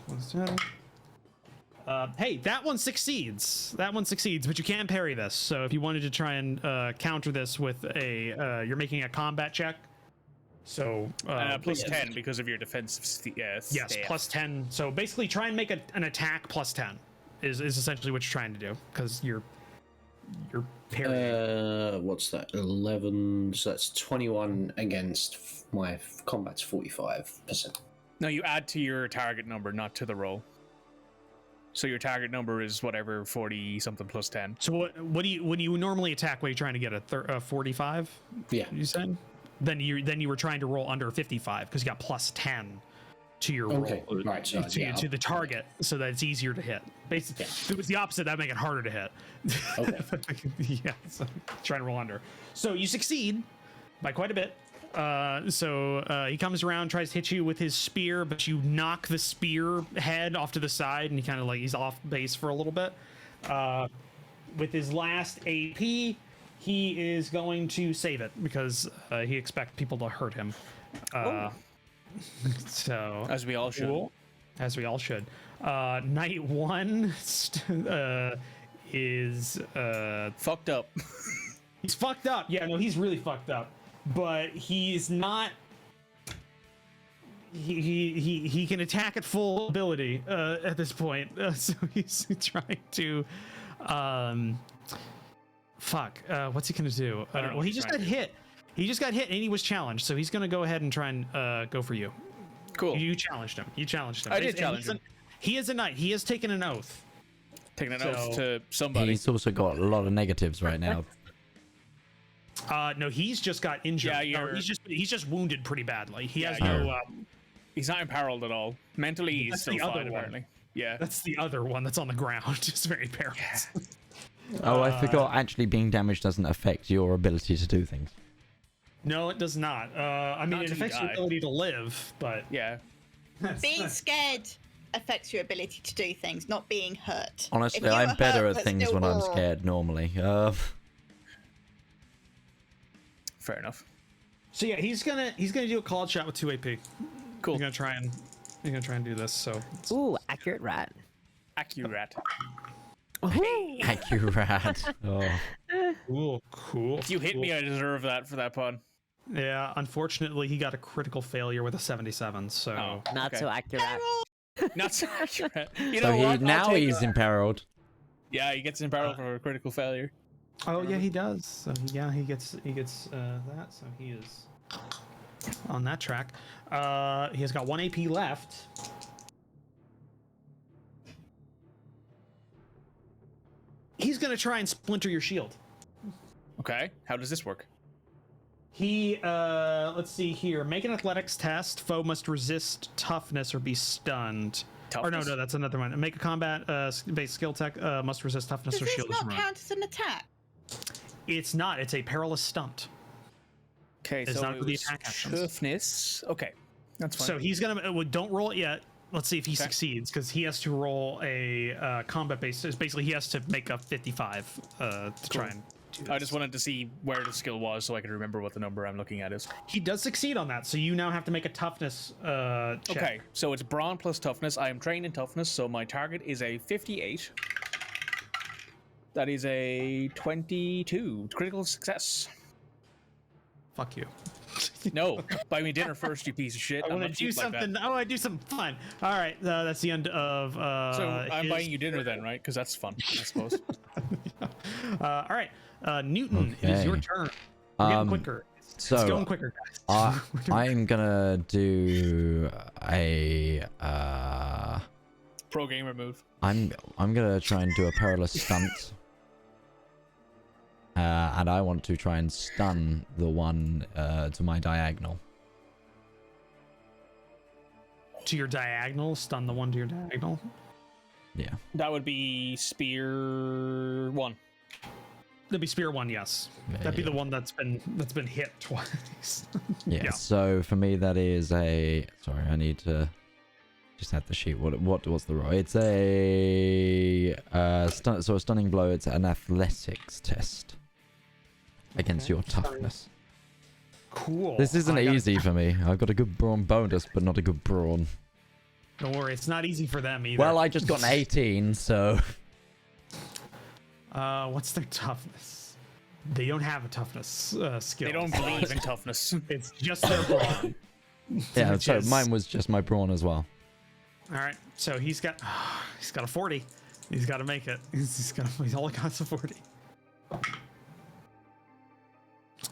hey, that one succeeds. That one succeeds, but you can parry this. So if you wanted to try and counter this with a, you're making a combat check. So Plus 10 because of your defensive yes, staff. plus 10. So basically, try and make an attack plus 10 is essentially what you're trying to do because you're parrying. What's that? 11. So that's 21 against my combat's 45%. No, you add to your target number, not to the roll. So your target number is whatever 40 something plus 10. So what do you normally attack? What are you trying to get a 45? Yeah. You said. Then you were trying to roll under 55 because you got plus 10 to your roll. Okay. Right. So, To the target, so that it's easier to hit. Basically, if it was the opposite, that'd make it harder to hit. Okay. Yeah, so trying to roll under. So you succeed by quite a bit. He comes around, tries to hit you with his spear, but you knock the spear head off to the side, and he's off base for a little bit. With his last AP, he is going to save it because he expects people to hurt him. So As we all should. cool. As we all should. Night 1 is Fucked up. he's fucked up. Yeah, no, he's really fucked up. But he's not. He can attack at full ability at this point. So he's trying to. What's he gonna do? Well, he just got hit. He just got hit, and he was challenged. So he's gonna go ahead and try and go for you. Cool. You challenged him. I did challenge him. He is a knight. He has taken an oath. Taking an oath to somebody. He's also got a lot of negatives right now. No, he's just got injured. Yeah, No, he's just wounded pretty badly. He has yeah. no. He's not imperiled at all. Mentally, he's That's still the other fine, one. apparently. Yeah. That's the other one that's on the ground. Just very paralyzed. Oh, I forgot. Actually, being damaged doesn't affect your ability to do things. No, it does not. I mean, Not it till you affects your die. ability to live, but Yeah. Being scared affects your ability to do things, not being hurt. If Honestly, you I'm were better hurt at but things still when I'm raw, scared normally. Fair enough. so yeah, he's gonna do a called shot with 2 AP. Cool. He's gonna try and do this. So Ooh, accurate rat. Accurate. Accurate. Oh. Cool. If you hit me, I deserve that for that pun. Yeah, unfortunately, he got a critical failure with a 77, so... Oh. Not Okay. so accurate. Not so accurate. You So know what? now he's imperiled. Yeah, he gets imperiled for a critical failure. Oh, yeah, he does. So, yeah, he gets that, so he is on that track. He has got 1 AP left. He's going to try and splinter your shield. Okay, how does this work? He, let's see here. Make an athletics test. Foe must resist toughness or be stunned. Toughness? Or no, that's another one. Make a combat-based skill tech. Must resist toughness Does or this shield. not count as an attack? It's not. It's a perilous stunt. Okay, It's so not it for the was attack actions. toughness. Okay, that's fine. So he's gonna. Well, don't roll it yet. Let's see if he succeeds, because he has to roll a combat-based. Basically, he has to make a 55 to try and. I just wanted to see where the skill was so I could remember what the number I'm looking at is. He does succeed on that, so you now have to make a toughness check. Okay, so it's brawn plus toughness. I am trained in toughness, so my target is a 58. That is a 22. Critical success. Fuck you. No, buy me dinner first, you piece of shit. I want to do something. I want to do something fun. All right, that's the end of. So I'm buying you dinner then, right? Because that's fun, I suppose. All right, Newton, it is your turn. We're getting quicker. It's going quicker, guys. I'm gonna do a. Pro gamer move. I'm gonna try and do a perilous stunt. And I want to try and stun the one to my diagonal. To your diagonal, stun the one to your diagonal. Yeah. That would be spear 1. That'd be spear 1, yes. Yeah, That'd be the one that's been hit twice. Yeah. So for me, that is a. Sorry, I need to. Just had the sheet. What was the roll? It's a so a stunning blow. It's an athletics test against your toughness. Cool. This isn't easy for me. I've got a good brawn bonus, but not a good brawn. Don't worry, it's not easy for them either. Well, I just got an 18, so. What's their toughness? They don't have a toughness skill. They don't believe in toughness. It's just their brawn. Yeah, so mine was just my brawn as well. All right, so he's got a 40. He's got to make it. He's all got is a 40.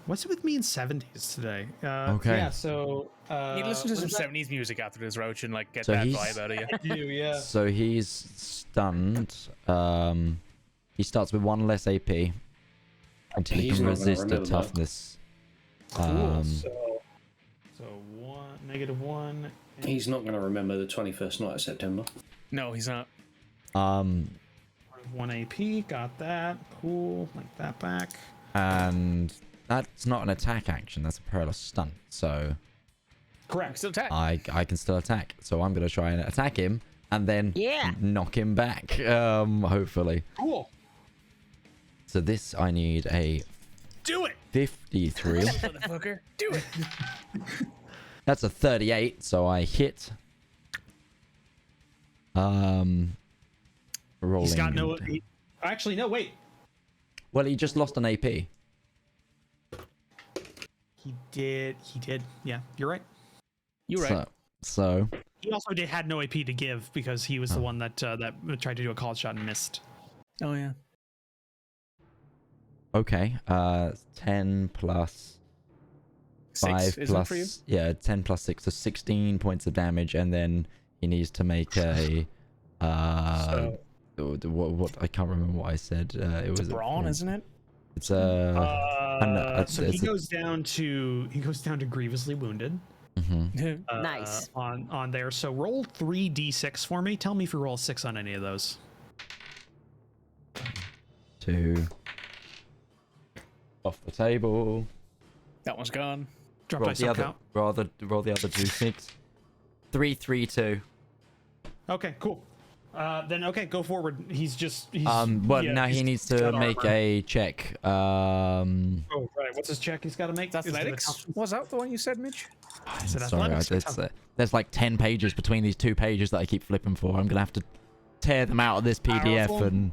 What's it with me in 70s today? Okay. Yeah, so you listen to some 70s music after this, Roach, and like get So that he's- vibe out of you. I do, yeah. So he's stunned. He starts with 1 less AP until he He's can not gonna resist a remember that. toughness. Cool. So -1. He's not going to remember the 21st night of September. No, he's not. 1 AP. Got that. Cool. Like that back. And that's not an attack action. That's a perilous stunt. So Correct. Still attack. I can still attack. So I'm gonna try and attack him and then knock him back. Hopefully. Cool. So this I need a Do it. 53. Motherfucker, do it. That's a 38, so I hit. Rolling. He's got no. Actually, no. Wait. Well, he just lost an AP. He did. Yeah, you're right. You're right. So He also had no AP to give because he was the one that tried to do a call shot and missed. Oh yeah. okay. 10 plus 5 6, isn't it plus for you? yeah, 10 plus 6, so 16 points of damage, and then he needs to make a what I can't remember what I said. It was brawn, isn't it? It's so he goes down to grievously wounded. Mm-hmm. Nice. On there. So roll 3d6 for me. Tell me if you roll a 6 on any of those. 2 off the table. That one's gone. Drop Roll dice the don't other. count. Roll the other 2 6. 3 3 2. Okay, cool. Then okay, go forward. He's Well, now he needs to make a check. Oh right, what's his check? He's got to make. That's athletics. Was that the one you said, Mitch? Is it Sorry, athletics or there's like 10 pages between these 2 pages that I keep flipping for. I'm gonna have to tear them out of this PDF Powerful. and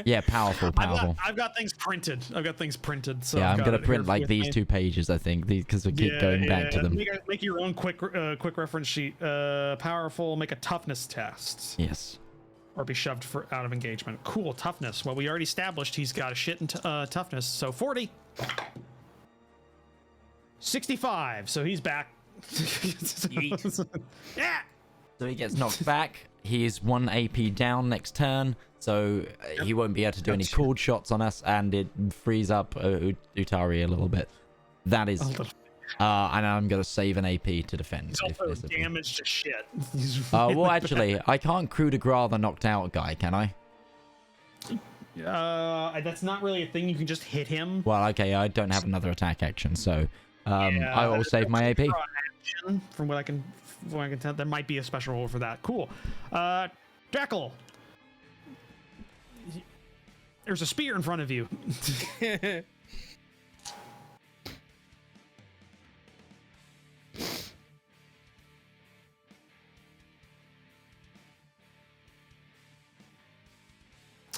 yeah, powerful. I've got things printed. So Yeah, I've I'm got gonna it here print like with these me. 2 pages, I think, because we keep going back to them. Make your own quick reference sheet. Powerful. Make a toughness test. Yes. Or be shoved out of engagement. Cool, toughness. Well, we already established he's got a shit in toughness. So 40. 65. So he's back. Yeah. So he gets knocked back. He's 1 AP down next turn, so he won't be able to do any cooled shots on us, and it frees up Utari a little bit. That is, and I'm gonna save an AP to defend. He's also damaged to shit. Well, actually, I can't coup de grace the knocked out guy, can I? That's not really a thing. You can just hit him. Well, okay, I don't have another attack action, so I will save my AP. From what I can tell, there might be a special rule for that. Cool. Drakel. There's a spear in front of you.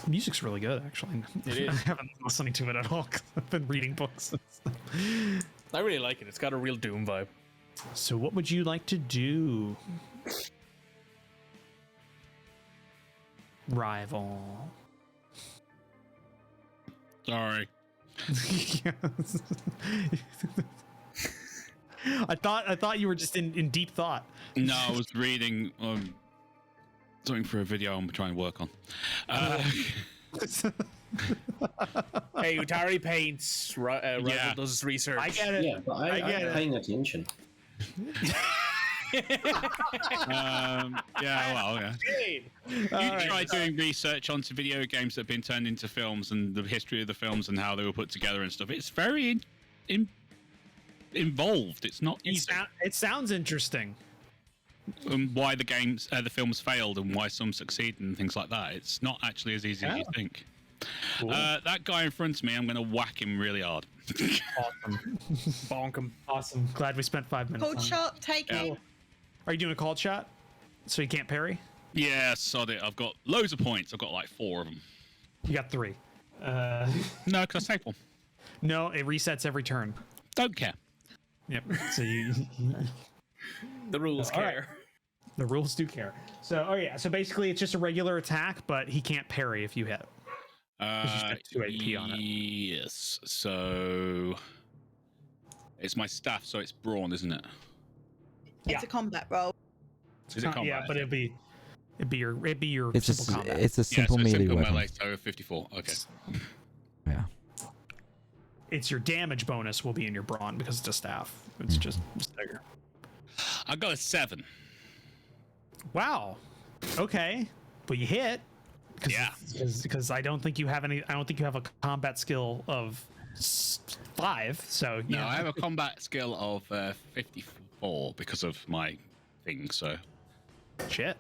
Music's really good, actually. It is. I haven't been listening to it at all because I've been reading books. I really like it. It's got a real Doom vibe. So what would you like to do? Rival. Sorry. I thought you were just in deep thought. No, I was reading something for a video I'm trying to work on. Hey, Utari paints. Rival does research. I get it. Yeah, but I'm paying attention. Yeah. You try doing research onto video games that have been turned into films and the history of the films and how they were put together and stuff. It's very involved. It's not easy. It sounds interesting. And why the films failed and why some succeed and things like that. It's not actually as easy as you think. Cool. That guy in front of me, I'm going to whack him really hard. Awesome. Bonk him. Awesome. Glad we spent 5 minutes. Cold shot, take it. Are you doing a called shot? So you can't parry? Yeah, sod it. I've got loads of points. I've got like 4 of them. You got 3. No, because I saved one. No, it resets every turn. Don't care. Yep. So you. The rules care. Right. The rules do care. So, so basically it's just a regular attack, but he can't parry if you hit. He's got 2 AP on it. Yes. So it's my staff, so it's brawn, isn't it? It's a combat roll. Is it combat? Yeah, but it'd be your It's simple combat. It's a simple melee simple weapon. melee, so 54. Okay. Yeah. It's your damage bonus will be in your brawn because it's a staff. It's just bigger. I got a 7. Wow. Okay, but you hit. Yeah. Because I don't think you have any. I don't think you have a combat skill of 5. So No, I have a combat skill of 54 because of my thing. So. Shit.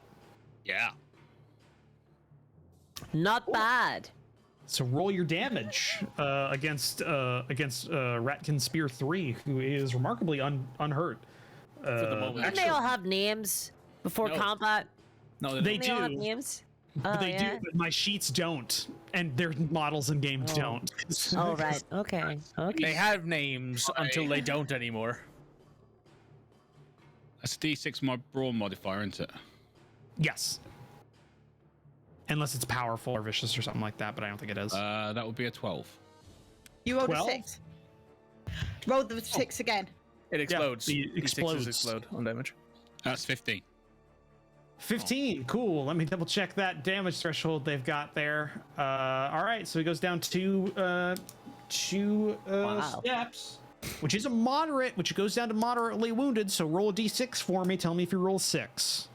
Yeah. Not bad. So roll your damage against Ratkin Spear 3, who is remarkably unhurt. For the moment. Don't they all have names before combat? No, they Don't do. all have names? But they do, but my sheets don't, and their models in games don't. Oh, right. Okay. They have names until they don't anymore. That's a D6 my brawn modifier, isn't it? Yes. Unless it's powerful or vicious or something like that, but I don't think it is. That would be a 12. You rolled 12? a 6. Roll the 6 again. It explodes. It explodes. Explode on damage. That's 15. 15. Cool. Let me double check that damage threshold they've got there. All right, so he goes down two steps, which is a moderate, which goes down to moderately wounded. So roll a d6 for me. Tell me if you roll 6.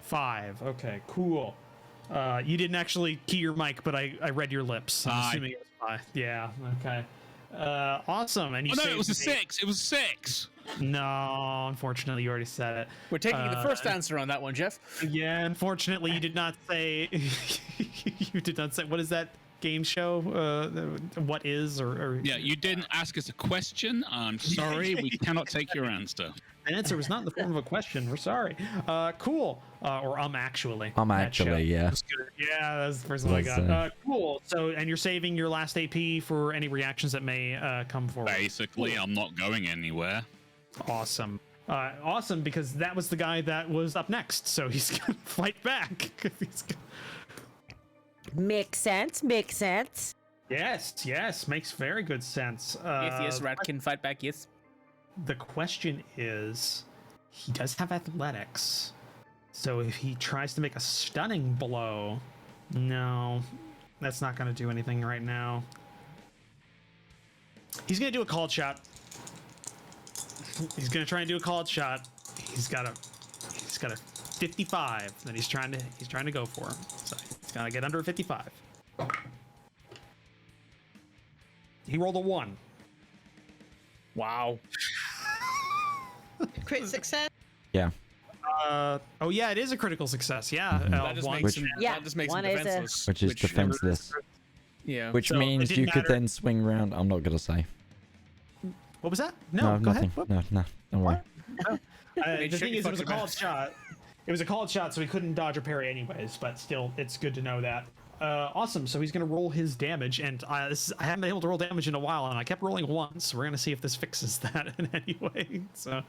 5. Okay, cool. You didn't actually key your mic, but I read your lips. I'm assuming it was 5. Yeah. Okay. Awesome. And you no, it was a 6. It was 6. No, unfortunately, you already said it. We're taking the first answer on that one, Jeff. Yeah, unfortunately, you did not say. You did not say. What is that? game show. What is or Yeah, you didn't ask us a question. I'm sorry, we cannot take your answer. An answer was not in the form of a question. We're sorry. Cool. Or actually. Actually, yeah. Yeah, that's the first one I got. Cool. So, and you're saving your last AP for any reactions that may come forward. Basically, I'm not going anywhere. Awesome. Awesome, because that was the guy that was up next, so he's gonna fight back. Makes sense. Makes sense. Yes, makes very good sense. Yes, rat can fight back. Yes. The question is, he does have athletics, so if he tries to make a stunning blow, no, that's not gonna do anything right now. He's gonna do a called shot. He's gonna try and do a called shot. He's got a 55 that he's trying to go for. So he's gotta get under 55. He rolled a 1. Wow. Crit success. Yeah. Oh yeah, it is a critical success. Yeah. That just makes him, Yeah, that just makes him one is a- defenseless. Which is defenseless. Yeah. Which So, it means didn't you could matter. then swing around. I'm not gonna say. What was that? No, go nothing. ahead. No, don't worry. The sure thing you is, it was a fucked your called mouth. shot. It was a called shot, so he couldn't dodge or parry anyways. But still, it's good to know that. Awesome. So he's gonna roll his damage, and I haven't been able to roll damage in a while, and I kept rolling 1. So we're gonna see if this fixes that in any way. So,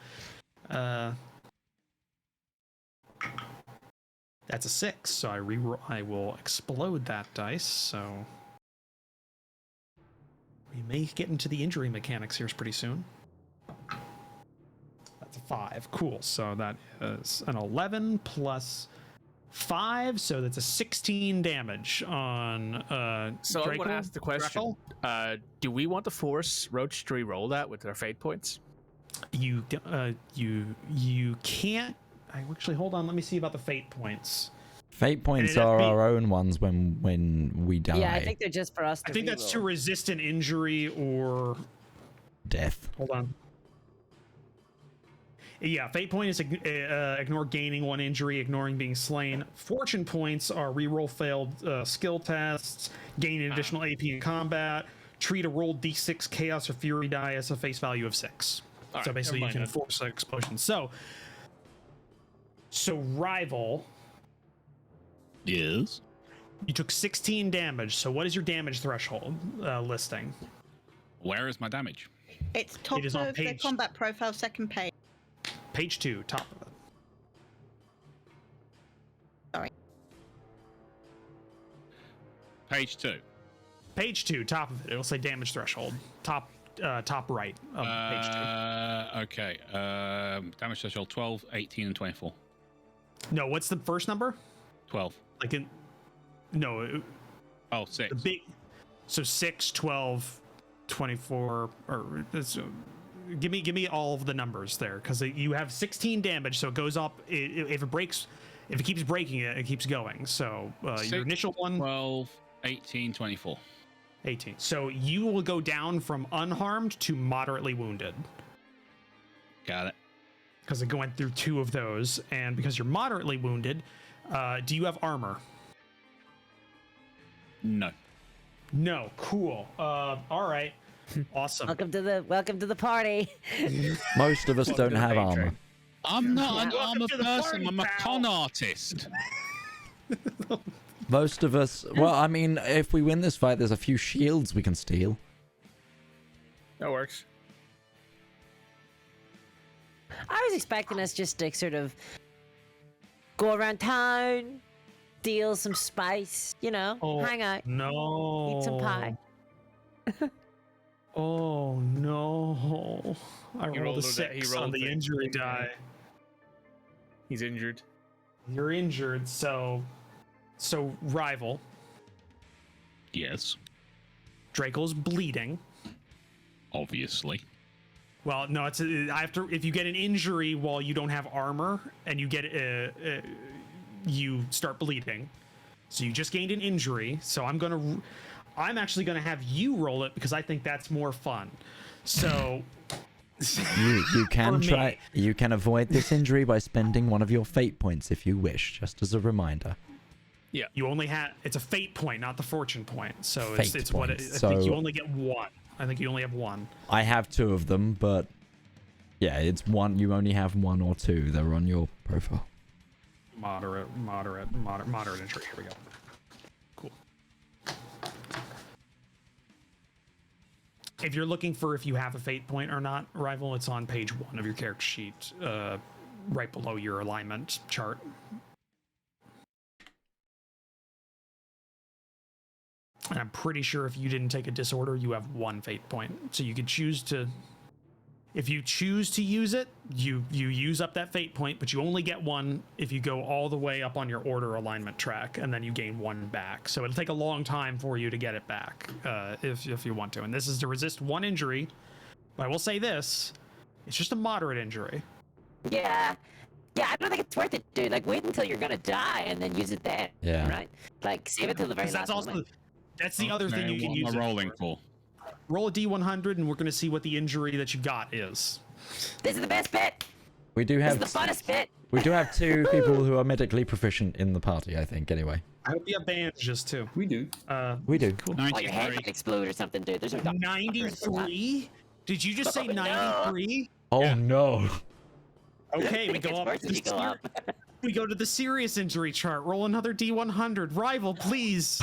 that's a 6. So I will explode that dice. So we may get into the injury mechanics here pretty soon. That's a 5. Cool. So that is an 11 plus 5, so that's a 16 damage on So I want Drakel. to ask the question: do we want to force Roach to re-roll that with their fate points? You can't. Actually, hold on. Let me see about the fate points. Fate points it'd have are to be- our own ones when we die. Yeah, I think they're just for us to I think that's to reroll. resist an injury or Death. hold on. Yeah, fate point is ignore gaining 1 injury, ignoring being slain. Fortune points are reroll failed skill tests, gain an additional AP in combat, treat a rolled d6 chaos or fury die as a face value of 6. All So right, basically, you never can mind force an explosion. So rival, Yes. you took 16 damage. So what is your damage threshold listing? Where is my damage? It's top It is on of the page- combat profile, second page. Page 2, top of it. Sorry. Page 2. Page 2, top of it. It'll say damage threshold. Top right of page 2. Okay. Damage threshold 12, 18, and 24. No, what's the first number? 12. Like in no, Oh, 6. the big. So 6, 12, 24, or it's, give me all of the numbers there, because you have 16 damage, so it goes up. If it breaks, if it keeps breaking it, it keeps going. So your 6, initial one, 12, 18, 24. 18. So you will go down from unharmed to moderately wounded, Got it. because it went through 2 of those, and because you're moderately wounded, do you have armor? No. No. Cool. All right. Awesome. Welcome to the party. Most of us don't to the have main armor. train. I'm not an Welcome armor to the person. party, I'm a pal. con artist. Most of us. Well, I mean, if we win this fight, there's a few shields we can steal. That works. I was expecting us just to sort of go around town, steal some spice, hang out, No. eat some pie. Oh no! I He rolled a rolled a- he 6 on rolled the the injury thing, die. He's injured. You're injured, so rival. Yes. Drakel's bleeding. Obviously. Well, no, it's if you get an injury while you don't have armor and you get you start bleeding. So you just gained an injury. So I'm actually gonna have you roll it, because I think that's more fun. So You can For try. me. You can avoid this injury by spending one of your fate points if you wish, just as a reminder. Yeah. You only have it's a fate point, not the fortune point. So Fate it's what point. I So- think you only get one. I think you only have one. I have 2 of them, but yeah, it's one. You only have 1 or 2. They're on your profile. Moderate injury. Here we go. Cool. If you're looking for if you have a fate point or not, Rival, it's on page 1 of your character sheet, right below your alignment chart. And I'm pretty sure if you didn't take a disorder, you have 1 fate point. So you could choose to, if you choose to use it, you use up that fate point, but you only get 1 if you go all the way up on your order alignment track, and then you gain 1 back. So it'll take a long time for you to get it back, if you want to. And this is to resist 1 injury. But I will say this, it's just a moderate injury. Yeah. Yeah, I don't think it's worth it, dude. Like, wait until you're gonna die and then use it then. Yeah. Right? Like, save it till the very 'Cause last moment. That's the other thing you can what use am I it rolling for? Roll a D100, and we're going to see what the injury that you got is. This is the best bit. We do This have is the funnest bit. we do have 2 people who are medically proficient in the party, I think. Anyway, I hope you have bandages too. We do. we do. Cool. Oh, your head 93. might explode or something, dude. There's no doctor. 93? Did you just say 93? Oh no! Okay, we It go gets up. worse as you go up. We go to the serious injury chart. Roll another D100. Rival, please.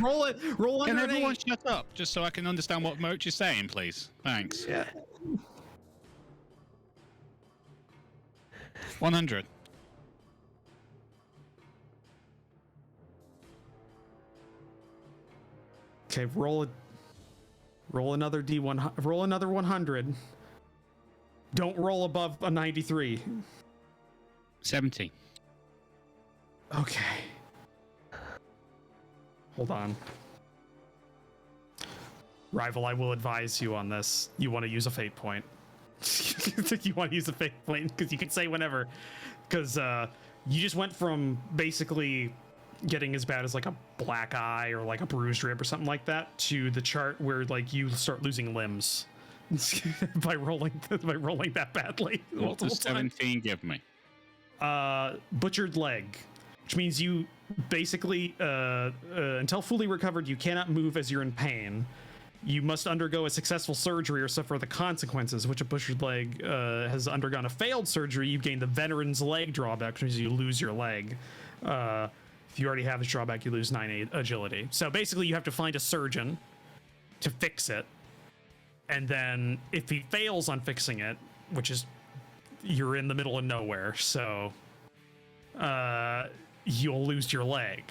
Roll it. Roll Can under everyone shut up, just so I can understand what Moach is saying, please? Thanks. Yeah. 100. Okay, roll it. Roll another D1. Roll another 100. Don't roll above a 93. 70. Okay. Hold on. Rival, I will advise you on this. You want to use a fate point. You want to use a fate point because you can say whenever. Because you just went from basically getting as bad as like a black eye or like a bruised rib or something like that to the chart where like you start losing limbs by rolling that badly. What does 17 give me? Butchered leg, which means you basically until fully recovered, you cannot move as you're in pain. You must undergo a successful surgery or suffer the consequences, which a butchered leg has undergone a failed surgery. You gain the veteran's leg drawback, which means you lose your leg. If you already have this drawback, you lose 9 agility. So basically, you have to find a surgeon to fix it. And then if he fails on fixing it, which is you're in the middle of nowhere, so you'll lose your leg.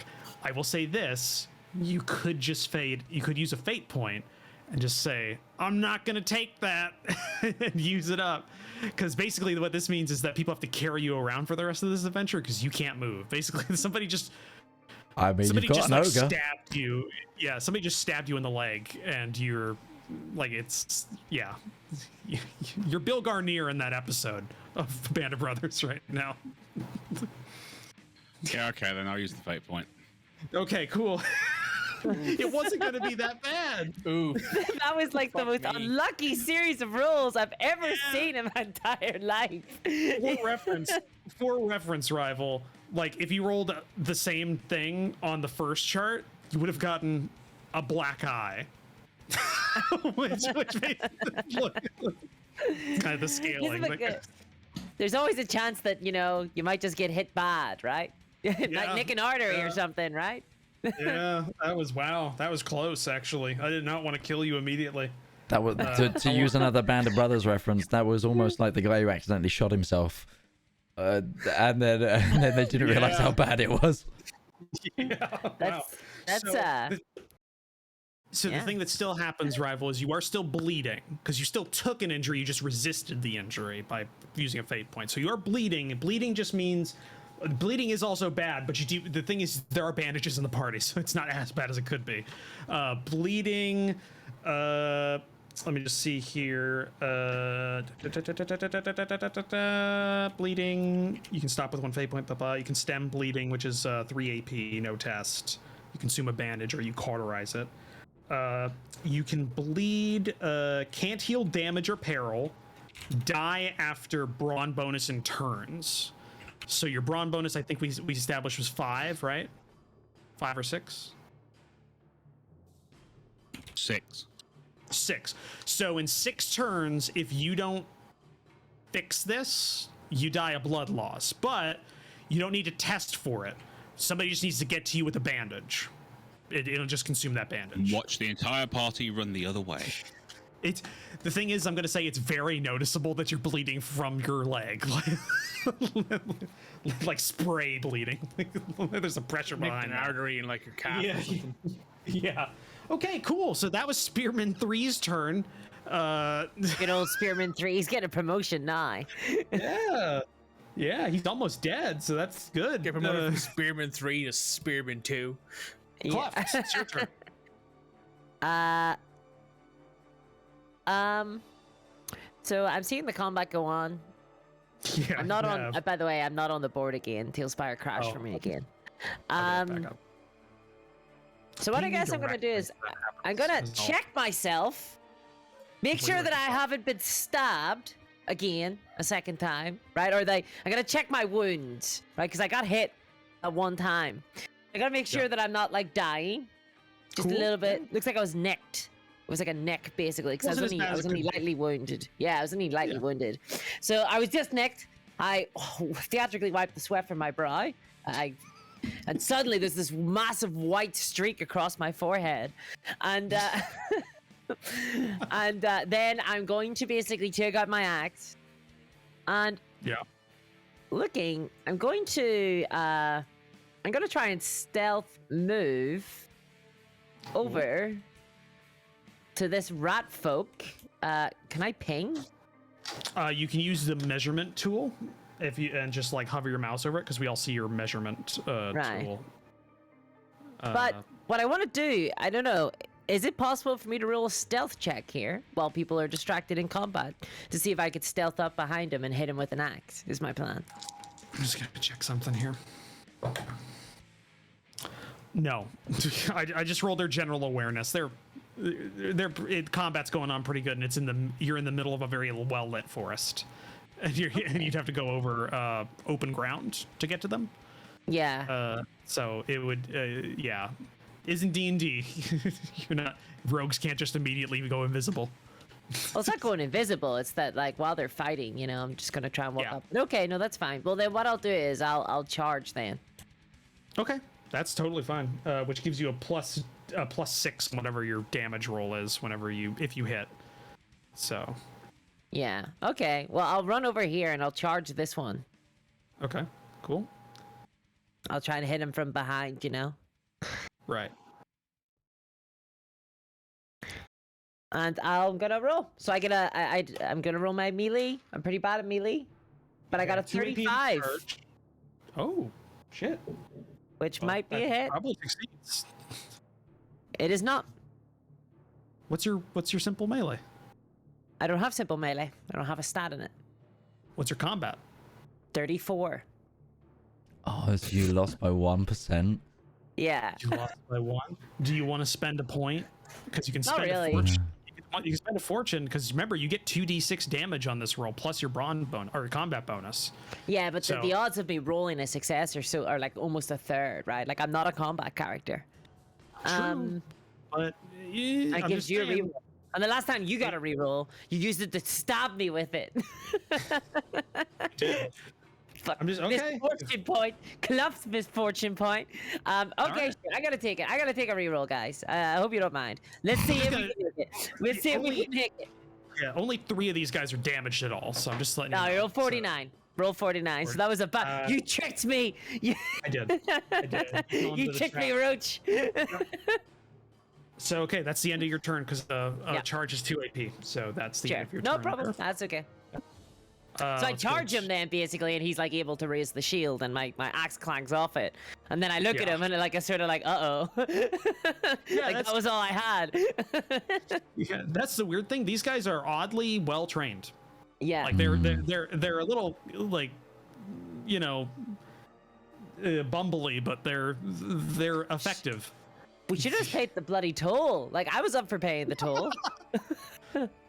I will say this, you could just you could use a fate point and just say, I'm not gonna take that and use it up. Because basically what this means is that people have to carry you around for the rest of this adventure because you can't move. Basically, somebody just You've got an ogre. stabbed you. Yeah, somebody just stabbed you in the leg, and you're like, it's you're Bill Garnier in that episode of Band of Brothers right now. Yeah, okay, then I'll use the fate point. Okay, cool. It wasn't going to be that bad. Ooh. That was like the most unlucky series of rolls I've ever seen in my entire life. For reference, Rival, like if you rolled the same thing on the first chart, you would have gotten a black eye. which makes it look kind of the scaling. There's always a chance that, you know, you might just get hit bad, right? Like nick an artery or something, right? Yeah, that was close, actually. I did not want to kill you immediately. That was to use another Band of Brothers reference. That was almost like the guy who accidentally shot himself, and then they didn't realize how bad it was. Yeah, So the thing that still happens, Rival, is you are still bleeding because you still took an injury. You just resisted the injury by using a fate point. So you are bleeding. Bleeding just means bleeding is also bad, but the thing is there are bandages in the party, so it's not as bad as it could be. Bleeding. Let me just see here. Bleeding. You can stop with 1 fate point. You can stem bleeding, which is 3 AP, no test. You consume a bandage or you cauterize it. You can bleed, can't heal damage or peril, die after brawn bonus in turns. So your brawn bonus, I think we established was 5, right? 5 or 6? 6. 6. So in 6 turns, if you don't fix this, you die a blood loss. But you don't need to test for it. Somebody just needs to get to you with a bandage. It'll just consume that bandage. Watch the entire party run the other way. The thing is, I'm going to say it's very noticeable that you're bleeding from your leg. Like spray bleeding. There's a pressure behind an artery in like your calf. Yeah. Or something. Yeah. Okay, cool. So that was Spearman 3's turn. Good old Spearman 3. He's getting a promotion now. Yeah. Yeah, he's almost dead, so that's good. Get promoted from Spearman 3 to Spearman 2. Kluft, it's your turn. So I'm seeing the combat go on. Yeah, I'm not on. By the way, I'm not on the board again. TaleSpire crashed for me again. So what I guess I'm gonna do is I'm gonna check myself, make sure that I haven't been stabbed again a second time, right? Or I'm gonna check my wounds, right? Because I got hit at one time. I gotta make sure that I'm not like dying, just a little bit. Looks like I was necked. It was like a neck basically, because I was only lightly wounded. Yeah, I was only lightly wounded. So I was just necked. I theatrically wiped the sweat from my brow. And suddenly there's this massive white streak across my forehead, and then I'm going to basically take out my axe, and I'm going to try and stealth move over to this rat folk. Can I ping? You can use the measurement tool and just like hover your mouse over it, because we all see your measurement tool. But what I want to do, I don't know, is it possible for me to roll a stealth check here while people are distracted in combat to see if I could stealth up behind him and hit him with an axe? Is my plan. I'm just gonna check something here. No, I just rolled their general awareness. Combat's going on pretty good, and you're in the middle of a very well lit forest, and you'd have to go over open ground to get to them. Yeah. So it would, isn't D&D. You're not. Rogues can't just immediately go invisible. Well, it's not going invisible. It's that like while they're fighting, I'm just gonna try and walk up. Okay, no, that's fine. Well, then what I'll do is I'll charge then. Okay, that's totally fine. Which gives you a plus 6 whatever your damage roll is if you hit. So. Yeah. Okay. Well, I'll run over here and I'll charge this one. Okay. Cool. I'll try to hit him from behind. Right. And I'm gonna roll. So I'm gonna roll my melee. I'm pretty bad at melee, but I got a 35. Oh, shit. Which might be a hit. Probably succeeds. It is not. What's your simple melee? I don't have simple melee. I don't have a stat in it. What's your combat? 34. Oh, so you lost by 1%? Yeah. You lost by 1? Do you want to spend a point? Because you can spend really. a fortune. You can spend a fortune, because remember, you get 2d6 damage on this roll, plus your brawn bonus, or combat bonus. Yeah, but the odds of me rolling a success are like almost a third, right? Like, I'm not a combat character. True. But I gives you a reroll. And the last time you got a reroll, you used it to stab me with it. I'm just okay. Misfortune point. Kluft's misfortune point. Okay, right. Shit, I gotta take it. I gotta take a reroll, guys. I hope you don't mind. Let's see if we can make it. Let's see if we can make it. Yeah, only 3 of these guys are damaged at all, so I'm just letting you know. Roll 49. Roll 49. So that was a bad. You tricked me. I did. You tricked me, Roach. So okay, that's the end of your turn, because the charge is 2 AP. So that's the end of your turn. No problem. That's okay. So I charge him then, basically, and he's like able to raise the shield, and my axe clangs off it. And then I look at him, and I sort of like, uh-oh. That was all I had. Yeah, that's the weird thing. These guys are oddly well trained. Yeah. Like they're a little like, bumbly, but they're effective. We should have paid the bloody toll. Like, I was up for paying the toll.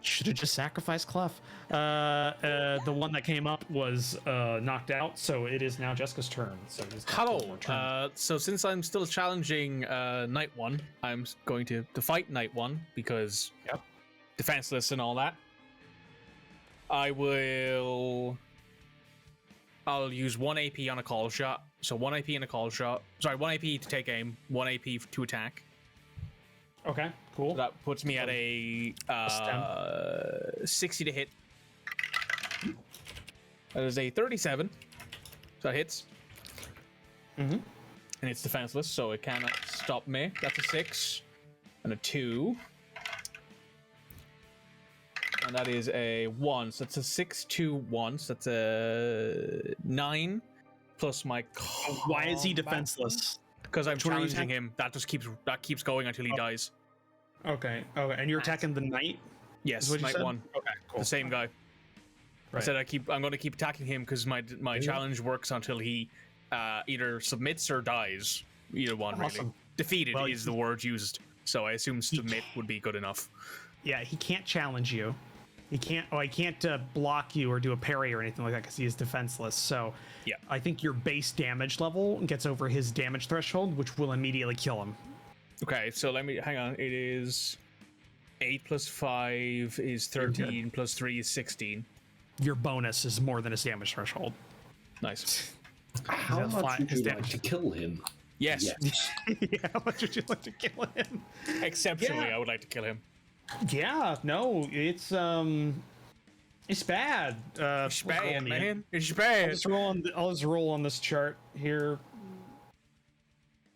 Should have just sacrificed Kluft. The one that came up was knocked out, so it is now Jeska's turn. So he's got one more turn. Hello. So since I'm still challenging Night One, I'm going to fight Night One because defenseless and all that. I'll use 1 AP on a call shot. So 1 AP on a call shot. Sorry, 1 AP to take aim, 1 AP to attack. Okay, cool. So that puts me at a 60 to hit. That is a 37. So that hits. Mm-hmm. And it's defenseless, so it cannot stop me. That's a 6 and a 2. And that is a 1. So that's a 6, 2, 1. So that's a 9 plus my. Why is he defenseless? Because I'm challenging him. That just keeps going until he dies. Okay. Okay. And you're attacking the knight? Yes, Night One. Okay, cool. The same guy. Right. I said I'm going to keep attacking him because my challenge works until he either submits or dies. Either one, really. Awesome. Defeated is the word used, so I assume submit would be good enough. Yeah, he can't challenge you. He can't. Oh, he can't block you or do a parry or anything like that because he is defenseless. So, yeah, I think your base damage level gets over his damage threshold, which will immediately kill him. Okay, so let me hang on. It is 8 plus 5 is 13 plus 3 is 16. Your bonus is more than his damage threshold. Nice. How much would you like to kill him? Yes. Yeah, how much would you like to kill him? Exceptionally, I would like to kill him. Yeah, no, it's bad. It's bad, man. It's bad. I'll just roll on this chart here.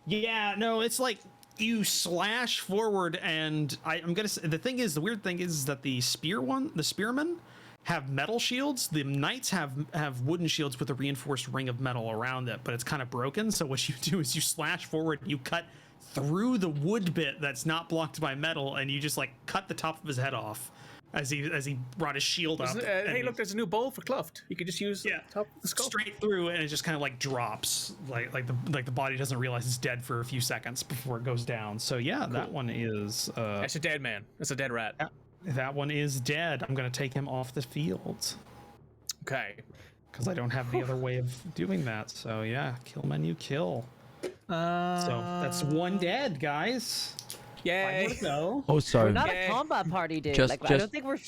Yeah, no, it's like you slash forward, and I'm gonna say the weird thing is that the spearmen have metal shields. The knights have wooden shields with a reinforced ring of metal around it, but it's kind of broken. So what you do is you slash forward, you cut through the wood bit that's not blocked by metal, and you just like cut the top of his head off as he brought his shield up. Hey, look, there's a new bowl for Kluft. You could just use the top of the skull. Straight through, and it just kind of like drops, like the body doesn't realize it's dead for a few seconds before it goes down. So yeah, cool. That one is. That's a dead man. That's a dead rat. That one is dead. I'm gonna take him off the field. Okay. Because I don't have the other way of doing that. So yeah, kill menu kill. So that's one dead, guys. Yay! Also, we're not a combat party, dude. I don't think we're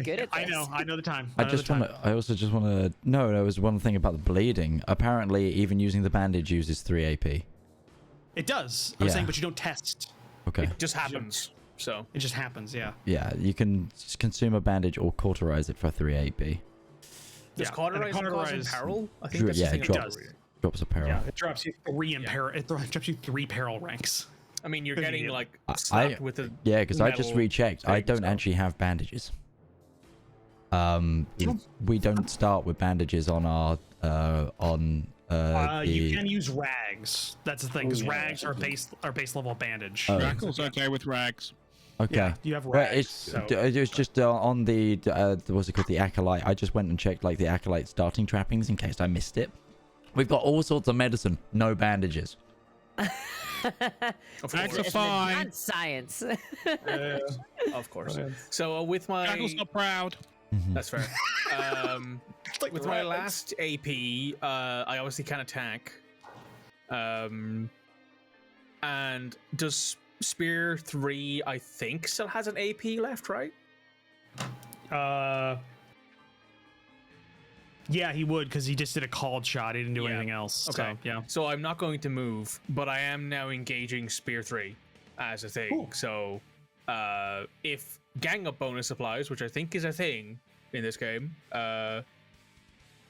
good at this. I know the time. I also just want to. No, there was one thing about the bleeding. Apparently, even using the bandage uses 3 AP. It does. I'm saying, but you don't test. Okay. It just happens. So it just happens. Yeah. Yeah, you can just consume a bandage or cauterize it for 3 AP. Does cauterize cause peril? I think that's the thing it does. Drops a peril. Yeah, it drops you 3 in peril. It drops you 3 peril ranks. I mean, you're getting like slapped with a because I just rechecked. I don't actually have bandages. We don't start with bandages on our you can use rags. That's the thing, because rags are base level bandage. Drakel's okay with rags. Okay. Yeah, you have rags. It was just on the what's it called, the acolyte. I just went and checked like the acolyte starting trappings in case I missed it. We've got all sorts of medicine, no bandages. Rags are fine. Not science. Of course. So with my Drakel's not proud. That's fair. With my last AP, I obviously can attack. And does Spear 3, I think, still has an AP left, right? Yeah, he would, because he just did a called shot. He didn't do anything else. Okay. So, yeah. So I'm not going to move, but I am now engaging Spear 3 as a thing. Cool. So if gang up bonus applies, which I think is a thing in this game, I'm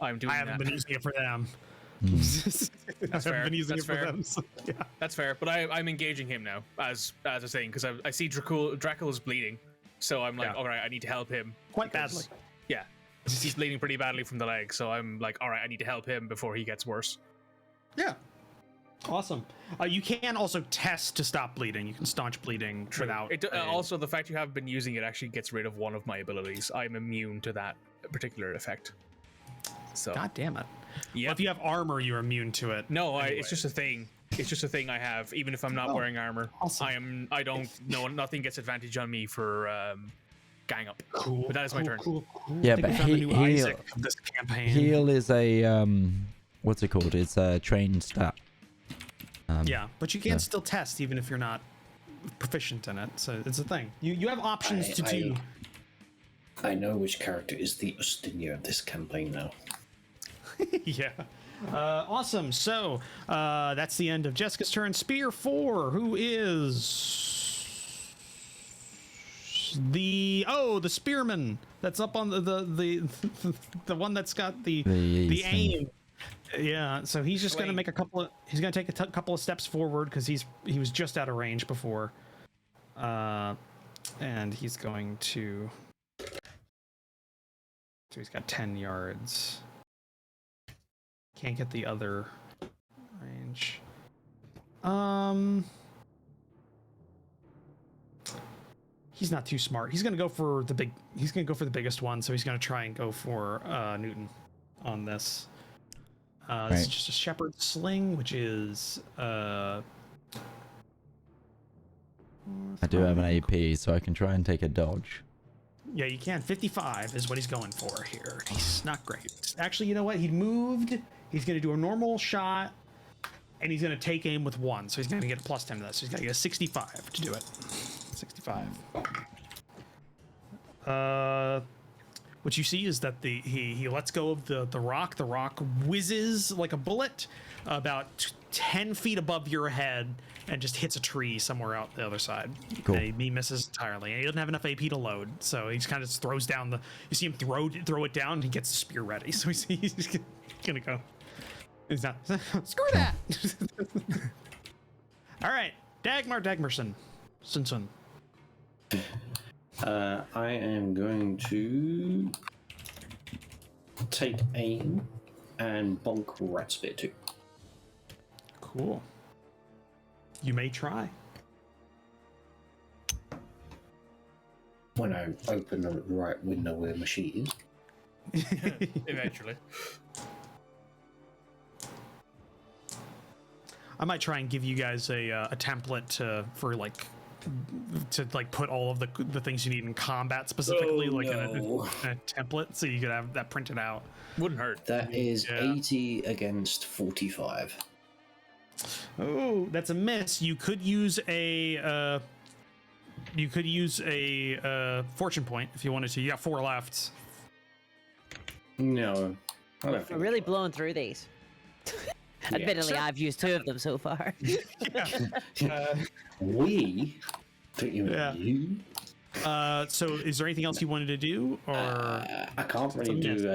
doing that. I haven't been using it for them. That's fair. That's fair. Them, so, yeah. That's fair. But I'm engaging him now as a thing, because I see Drakel is bleeding. So I'm like, all right, I need to help him. Quite badly. Yeah. He's bleeding pretty badly from the leg, so I'm like, all right, I need to help him before he gets worse. Yeah. Awesome. You can also test to stop bleeding. You can staunch bleeding without... Also, the fact you have been using it actually gets rid of one of my abilities. I'm immune to that particular effect. So. God damn it. Yeah. Well, if you have armor, you're immune to it. No, it's just a thing. It's just a thing I have, even if I'm not wearing armor. Awesome. I don't know, nothing gets advantage on me for gang up. Cool. But that is my turn. Cool. Yeah, I think but we found the new heal Isaac of this campaign. heal is a what's it called? It's a trained stat. Yeah, but you can still test even if you're not proficient in it. So it's a thing. You have options to do. I know which character is the Ustinir of this campaign now. Yeah. Awesome. So that's the end of Jeska's turn. Spear 4, who is the spearman that's up on the one that's got the aim. Yeah, so he's just gonna make he's gonna take a couple of steps forward because he was just out of range before, and he's going to. So he's got 10 yards. Can't get the other range. He's not too smart. He's gonna go for the biggest one. So he's gonna try and go for Newton on this. This is just a shepherd sling, which is I do have an AP, so I can try and take a dodge. Yeah, you can. 55 is what he's going for here. He's not great. Actually, you know what? He moved. He's going to do a normal shot, and he's going to take aim with 1. So he's going to get a +10 to that. So he's got to get a 65 to do it. 65. What you see is that he lets go of the rock. The rock whizzes like a bullet about 10 feet above your head and just hits a tree somewhere out the other side. Cool. And he misses entirely. And he doesn't have enough AP to load, so he just kind of throws down you see him throw it down, and he gets the spear ready. So he's gonna go. He's not. Screw that! All right, Dagmarson. Sinsun. I am going to take aim and bonk Ratspear too. Cool. You may try. When I open the right window where my sheet is. Eventually. I might try and give you guys a template to put all of the things you need in combat specifically, in a template, so you could have that printed out. Wouldn't hurt. That is 80 against 45. Oh, that's a miss. You could use a fortune point if you wanted to. You got 4 left. No. We're really blowing through these. Admittedly, I've used 2 of them so far. We? Don't you mean you? So is there anything else you wanted to do, or I can't really do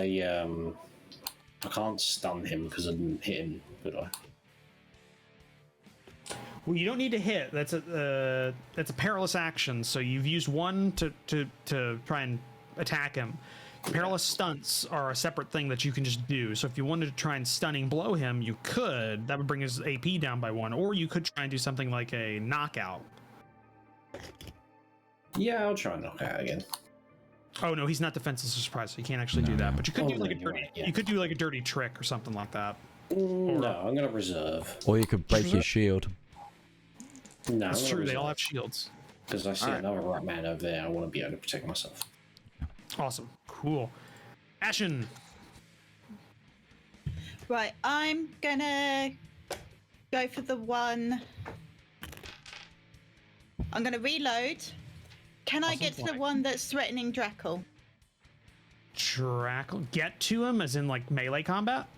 I can't stun him because I didn't hit him, could I? Well, you don't need to hit. That's a perilous action. So you've used 1 to try and attack him. Perilous stunts are a separate thing that you can just do. So if you wanted to try and stunning blow him, you could. That would bring his AP down by 1. Or you could try and do something like a knockout. Yeah, I'll try and knock out again. Oh no, he's not defenseless or surprise, so you can't actually do that. But you could do like a dirty. You could do like a dirty trick or something like that. No, I'm gonna reserve. Or you could break his shield. No, that's true. They all have shields. Because I see another right man over there. I want to be able to protect myself. Awesome. Cool. Ashen. Right, I'm gonna go for the one. I'm gonna reload. Can I get to the one that's threatening Drakel? Drakel? Get to him as in like melee combat?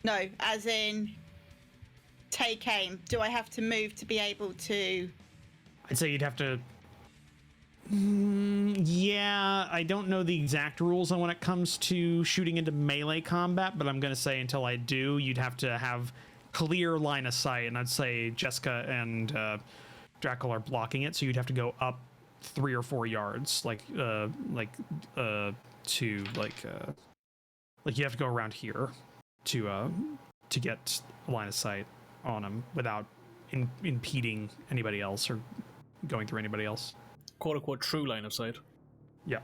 No, as in take aim. Do I have to move to be able to? I'd say you'd have to. Yeah, I don't know the exact rules on when it comes to shooting into melee combat, but I'm going to say until I do, you'd have to have clear line of sight, and I'd say Jeska and Drakel are blocking it, so you'd have to go up 3 or 4 yards, like you have to go around here to get a line of sight on him without impeding anybody else or going through anybody else. Quote unquote true line of sight. Yeah.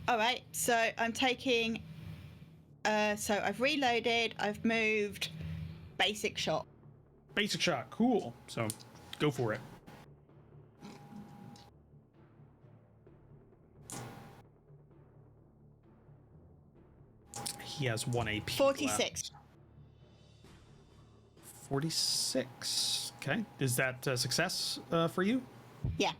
All right, so I'm taking. So I've reloaded. I've moved. Basic shot. Basic shot. Cool. So go for it. he has 1 AP. 46. Left. 46. Okay. Is that a success for you? Yeah.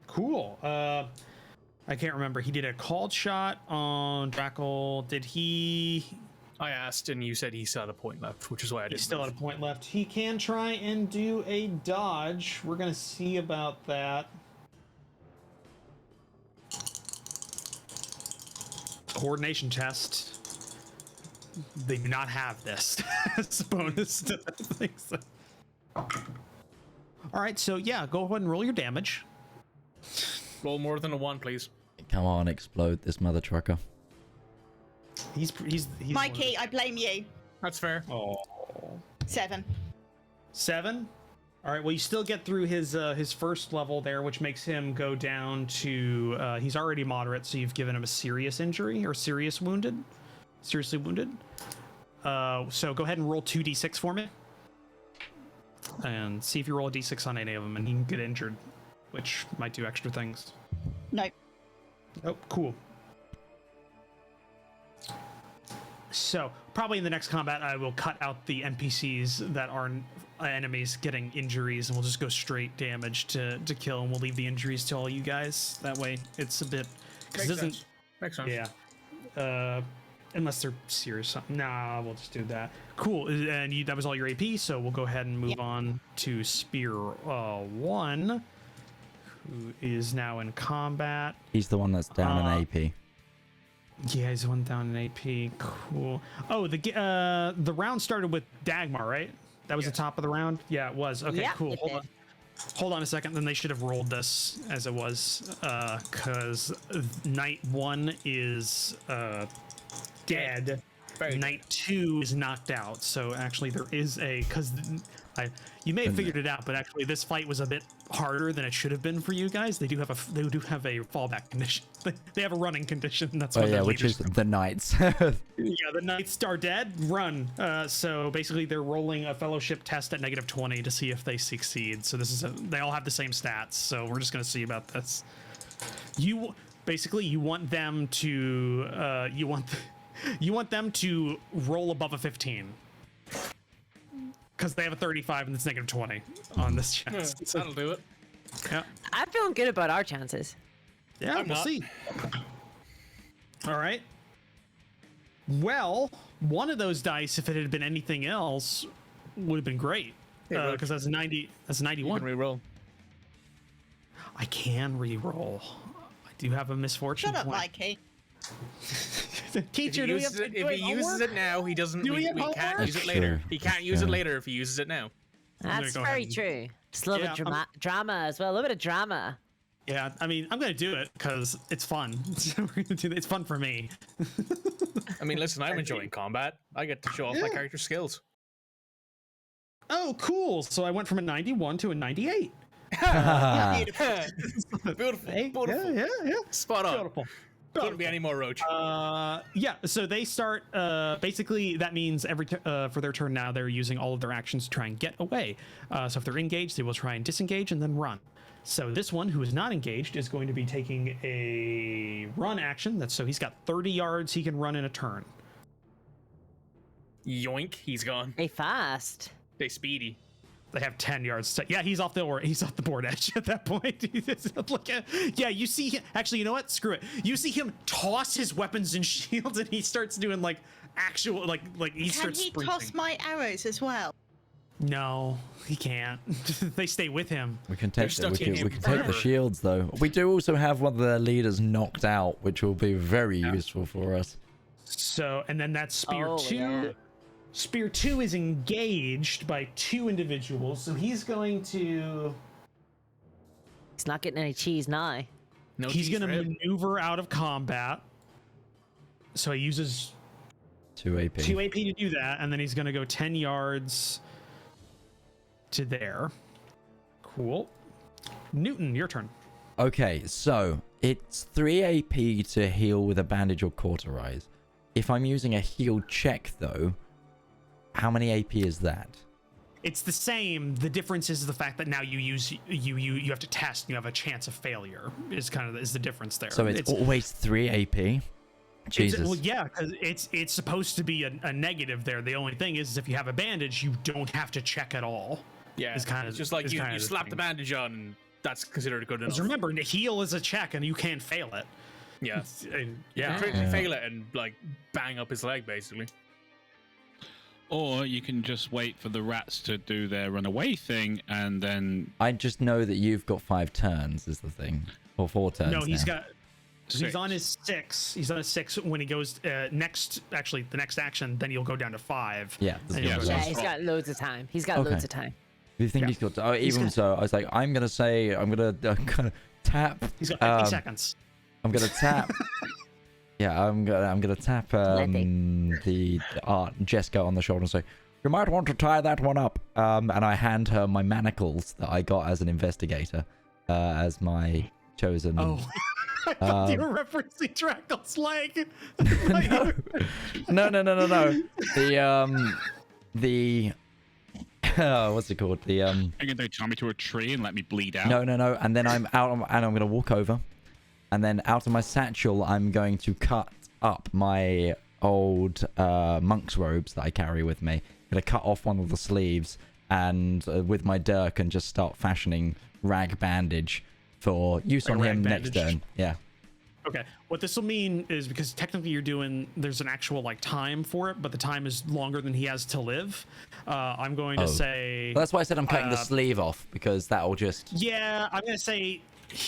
Cool. I can't remember. He did a called shot on Drakel. Did he? I asked, and you said he still had a point left, which is why I didn't. He still move. had a point left. He can try and do a dodge. We're gonna see about that. Coordination test. They do not have this as a bonus to things. All right, so yeah, go ahead and roll your damage. Roll more than a 1, please. Come on, explode this mother trucker. He's Mikey, I blame you. That's fair. Oh. 7. 7. All right. Well, you still get through his first level there, which makes him go down to. He's already moderate, so you've given him a serious injury or seriously wounded. So go ahead and roll 2d6 for me, and see if you roll a d6 on any of them, and he can get injured, which might do extra things. No. Oh, cool. So probably in the next combat, I will cut out the NPCs that are enemies getting injuries, and we'll just go straight damage to kill, and we'll leave the injuries to all you guys. That way, it's a bit. Makes sense. Makes sense. Yeah. Unless they're serious something. Nah, we'll just do that. Cool. And that was all your AP, so we'll go ahead and move on to Spear 1, who is now in combat. He's the one that's down in AP. Yeah, he's one down in AP. Cool. Oh, the round started with Dagmar, right? That was the top of the round? Yeah, it was. Okay, Yeah, cool. it did. Hold on a second. Then they should have rolled this as it was, because Night 1 is dead. Night 2 is knocked out. So actually, there is you may have figured it out, but actually, this fight was a bit harder than it should have been for you guys. They do have a fallback condition. They have a running condition. That's what which is the knights. Yeah, the knights are dead. Run. So basically, they're rolling a fellowship test at -20 to see if they succeed. So they all have the same stats. So we're just gonna see about this. You want them to you want them to roll above a 15. Because they have a 35 and it's -20 on this chance. Yeah, that'll do it. Yeah. I'm feeling good about our chances. Yeah, we'll see. All right. Well, one of those dice, if it had been anything else, would have been great. Because that's 90. That's 91. You can reroll. I can reroll. I do have a misfortune Shut up, point. Mikey. Teacher, if he uses it now, he doesn't. We can't use it later. He can't use it later if he uses it now. That's very true. Just a little bit of drama as well. A little bit of drama. Yeah, I mean, I'm gonna do it because it's fun. It's fun for me. I mean, listen, I'm enjoying combat. I get to show off my character skills. Oh, cool! So I went from a 91 to a 98. Beautiful. Beautiful. Yeah. Spot on. Beautiful. Couldn't be any more roach. Yeah. So they start. Basically, that means for their turn now, they're using all of their actions to try and get away. So if they're engaged, they will try and disengage and then run. So this one, who is not engaged, is going to be taking a run action. So he's got 30 yards he can run in a turn. Yoink! He's gone. They fast. They speedy. They have 10 yards. Yeah, he's off the board edge at that point. Yeah, you see him. Actually, you know what? Screw it. You see him toss his weapons and shields, and he starts doing like actual like he starts sprinting. Can he toss my arrows as well? No, he can't. They stay with him. We can take stuck we in can him take the forever. shields though. We do also have one of their leaders knocked out, which will be very useful for us. So, and then that's Spear 2. Yeah. Spear 2 is engaged by 2 individuals, so he's going to... He's not getting any cheese now. No, he's going to maneuver out of combat. So he uses 2 AP. 2 AP to do that, and then he's going to go 10 yards to there. Cool. Newton, your turn. Okay, so it's 3 AP to heal with a bandage or cauterize. If I'm using a heal check though, how many AP is that? It's the same. The difference is the fact that now you have to test and you have a chance of failure is the difference there. So it's always 3 AP? Jesus. Well, yeah, because it's supposed to be a negative there. The only thing is if you have a bandage, you don't have to check at all. Yeah, it's kind of just like you slap the thing. bandage on, and that's considered good enough. Because remember, the heal is a check, and you can't fail it. Yeah, yeah. Critically fail it and like bang up his leg, basically. Or you can just wait for the rats to do their runaway thing, and then I just know that you've got 5 turns, is the thing, or 4 turns. No, he's now. got. He's on his 6. He's on his 6 when he goes next. Actually, the next action, then he'll go down to 5. Yeah. He's got loads of time. He's got loads of time. Do you think he's got? Oh, even so, I was like, I'm gonna tap. He's got 50 seconds. I'm gonna tap. Yeah, I'm gonna tap the Jeska on the shoulder and say, you might want to tie that one up. And I hand her my manacles that I got as an investigator, as my chosen. Oh, I thought you were referencing Drakel's leg. No. The what's it called? The Are you gonna tie me to a tree and let me bleed out? No. And then I'm out, and I'm gonna walk over. And then out of my satchel, I'm going to cut up my old monk's robes that I carry with me. I'm going to cut off one of the sleeves and with my dirk and just start fashioning rag bandage for use on him next turn. Yeah. Okay. What this will mean is because technically there's an actual like time for it, but the time is longer than he has to live. I'm going to say. Well, that's why I said I'm cutting the sleeve off, because that'll just. Yeah, I'm going to say.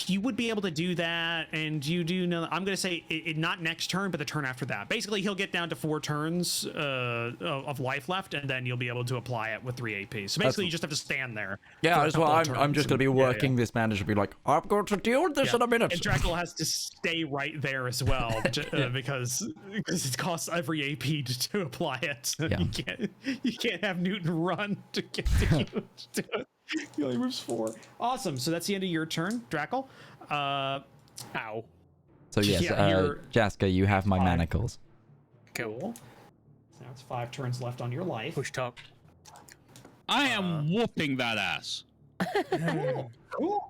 You would be able to do that, and you do know. I'm going to say it not next turn, but the turn after that. Basically, he'll get down to 4 turns of life left, and then you'll be able to apply it with 3 AP. So basically, you just have to stand there. Yeah, I'm just going to be working this bandage and be like, I'm going to deal with this in a minute. And Drakel has to stay right there as well, because it costs every AP to apply it. Yeah. You can't have Newton run to get to you to do it. He only moves 4. Awesome. So that's the end of your turn, Drakel. Ow. So yes, Jeska, you have my manacles. Cool. Now it's 5 turns left on your life. Push talk. I am whooping that ass. Cool.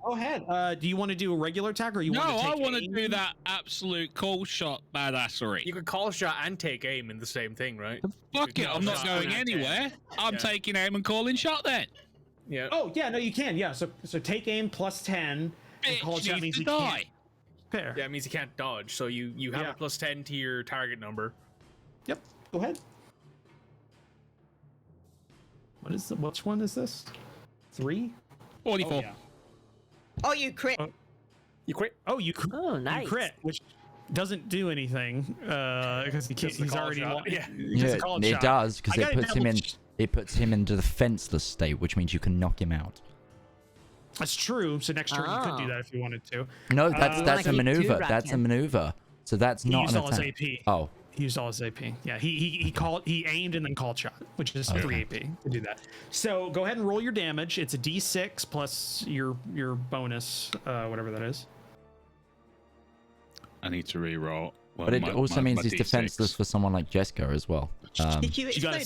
Go ahead. Do you want to do a regular attack, or you want to take I want to aim? do that absolute call shot badassery. You could call shot and take aim in the same thing, right? Fuck it, I'm not going anywhere. I'm taking aim and calling shot then. Yeah. Oh yeah, no, you can. Yeah. So take aim plus 10. And call shot means to you die. can't. Fair. Yeah, it means you can't dodge. So you have a plus 10 to your target number. Yep. Go ahead. Which one is this? 3? 44. Oh, yeah. Oh, you crit. You quit. Oh, you crit. Oh, nice. You crit, which doesn't do anything because he's already. Yeah. It does, because it puts him into the defenseless state, which means you can knock him out. That's true. So next turn you could do that if you wanted to. No, that's a maneuver. That's a maneuver. So that's He not used an all his attack. AP. Oh. He used all his AP. Yeah, he aimed and then called shot, which is 3 AP to do that. So go ahead and roll your damage. It's a D6 plus your bonus, whatever that is. I need to re-roll. But it also means he's defenseless for someone like Jeska as well. Did you explode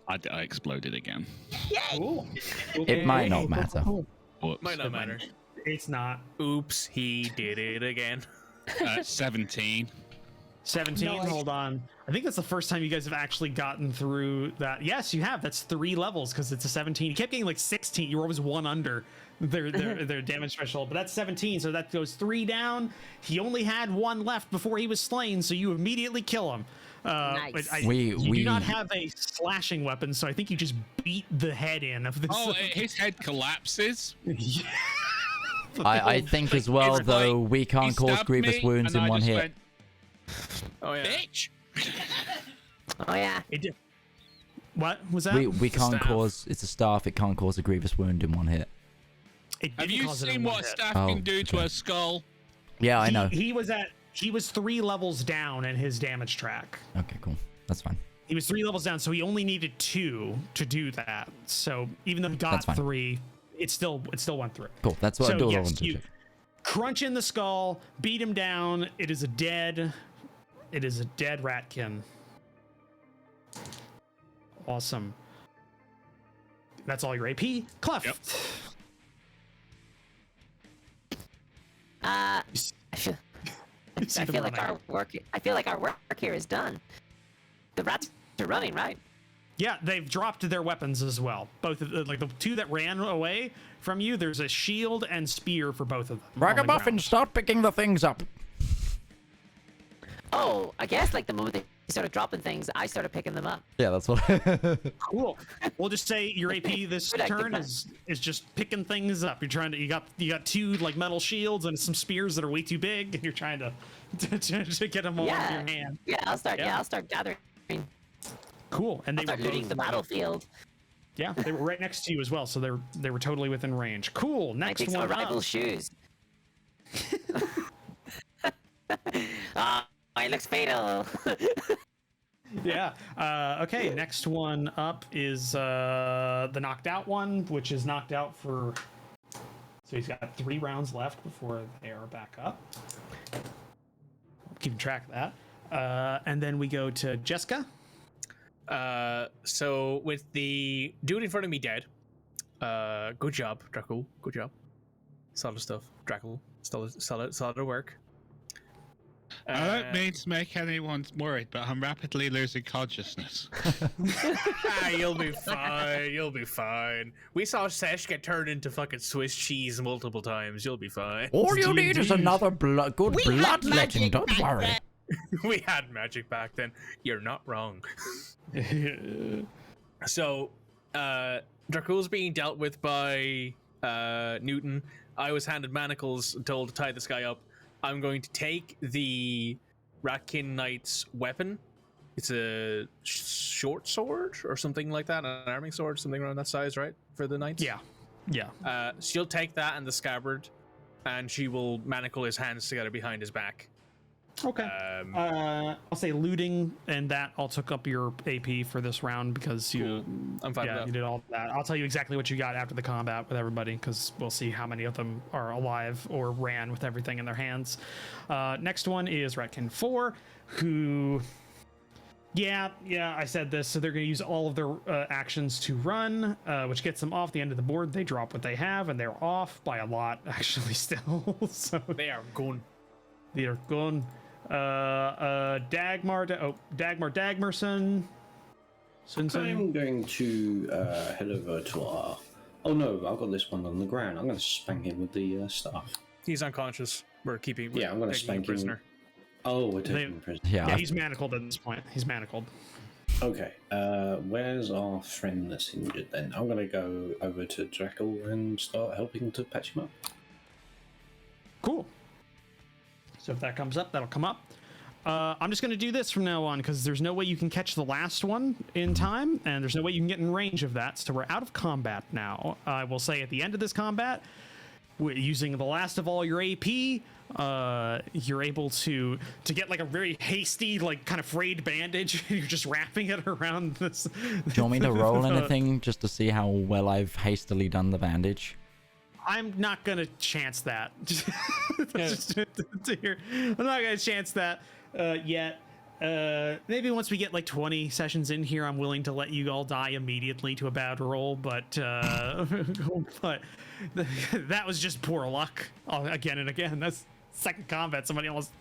again? I exploded again. Yay! Cool. It might not matter. Whoops. Might not matter. It's not. Oops, he did it again. 17. 17. Nice. Hold on. I think that's the first time you guys have actually gotten through that. Yes, you have. That's 3 levels because it's a 17. You kept getting like 16. You were always 1 under their damage threshold, but that's 17. So that goes 3 down. He only had 1 left before he was slain, so you immediately kill him. Nice. You do not have a slashing weapon, so I think you just beat the head in of this. Oh, his head collapses. I think as well, though, we can't cause grievous wounds in one hit. Oh yeah. Bitch. Oh yeah. It did. What was that? We can't cause. It's a staff. It can't cause a grievous wound in one hit. Have you seen what a staff can do to a skull? Yeah, I know. He was 3 levels down in his damage track. Okay, cool. That's fine. He was 3 levels down, so he only needed 2 to do that. So even though he got 3, it still went through. Cool. That's what I do. Yes, you crunch in the skull, beat him down. It is a dead ratkin. Awesome. That's all your AP. Kluft. Yep. see I them feel like running. our work here is done. The rats are running, right? Yeah, they've dropped their weapons as well. Both of like the two that ran away from you. There's a shield and spear for both of them. on the Ragamuffin, ground. start picking the things up. Oh, I guess like the moment they started dropping things, I started picking them up. Yeah, that's what. Cool. We'll just say your AP this Good turn idea. is just picking things up. You're trying to you got two like metal shields and some spears that are way too big, and you're trying to get them all in your hand. Yeah, I'll start. Yeah. Yeah, I'll start gathering. Cool. And they Start were looting both the battlefield. Yeah, they were right next to you as well, so they were totally within range. Cool. I Next take some one rival up. shoes. Oh, it looks fatal. Yeah. Okay. Next one up is the knocked out one, which is knocked out for. So he's got 3 rounds left before they are back up. Keeping track of that. And then we go to Jeska. So with the dude in front of me dead, good job, Drakel. Good job. Solid stuff, Drakel. Solid work. I don't mean to make anyone worried, but I'm rapidly losing consciousness. You'll be fine. You'll be fine. We saw Sesh get turned into fucking Swiss cheese multiple times. You'll be fine. All you need is another good bloodletting. Don't worry. We had magic back then. You're not wrong. So, Dracul's being dealt with by Newton. I was handed manacles and told to tie this guy up. I'm going to take the Ratkin Knight's weapon. It's a short sword or something like that, an arming sword, something around that size, right? For the knights? Yeah. Yeah. She'll take that and the scabbard, and she will manacle his hands together behind his back. Okay. I'll say looting, and that all took up your AP for this round because you. I'm fine with that. You did all that. I'll tell you exactly what you got after the combat with everybody because we'll see how many of them are alive or ran with everything in their hands. Next one is Ratkin 4, who. Yeah, I said this. So they're going to use all of their actions to run, which gets them off the end of the board. They drop what they have, and they're off by a lot, actually, still. So they are gone. They are gone. Dagmarson. I'm going to head over to our. Oh no, I've got this one on the ground. I'm going to spank him with the staff. He's unconscious. We're keeping. Yeah, I'm going to spank him. Prisoner. Oh, we're taking him prisoner. Yeah, he's manacled at this point. He's manacled. Okay, where's our friend that's injured then? I'm going to go over to Drakel and start helping to patch him up. Cool. So if that comes up, that'll come up. I'm just going to do this from now on because there's no way you can catch the last one in time, and there's no way you can get in range of that. So we're out of combat now. I will say at the end of this combat, using the last of all your AP, you're able to get like a very hasty, like kind of frayed bandage. You're just wrapping it around this. Do you want me to roll anything just to see how well I've hastily done the bandage? I'm not gonna chance that. I'm not gonna chance that yet. Maybe once we get like 20 sessions in here, I'm willing to let you all die immediately to a bad roll. But but that was just poor luck again and again. That's second combat. Somebody almost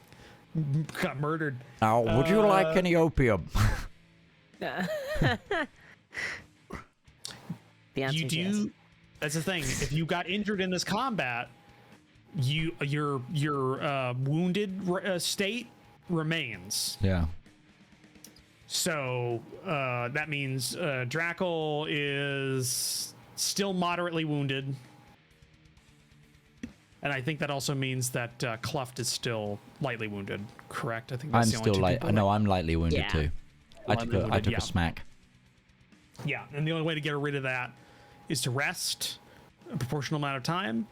got murdered. Now, would you like any opium? The answer is yes. That's the thing. If you got injured in this combat, your wounded state remains. Yeah. So that means Drakel is still moderately wounded, and I think that also means that Kluft is still lightly wounded. Correct? I think that's I'm still light. No, I'm lightly wounded too. I took a smack. Yeah, and the only way to get rid of that is to rest a proportional amount of time,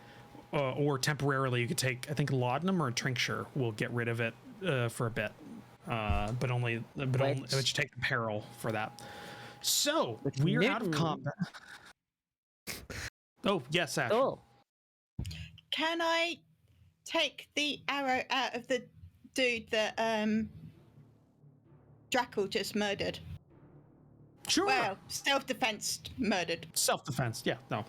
or temporarily you could take, I think, laudanum or a tincture will get rid of it for a bit, but only you take the peril for that. So we're out of combat. Oh yes, Ashen. Oh. Can I take the arrow out of the dude that Drakel just murdered? Sure. Well, self-defense murdered. Self-defense, yeah, no.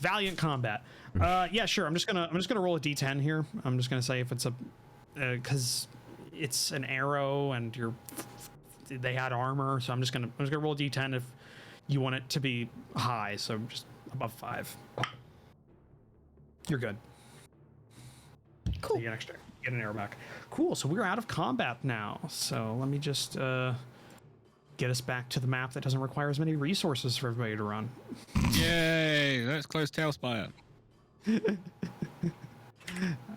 valiant combat. Yeah, sure. I'm just gonna roll a d10 here. I'm just gonna say if it's a because it's an arrow and they had armor, so I'm just gonna roll a d10 if you want it to be high. So just above 5. You're good. Cool. So you get an arrow back. Cool. So we're out of combat now. So let me just get us back to the map that doesn't require as many resources for everybody to run. Yay! Let's close TaleSpire.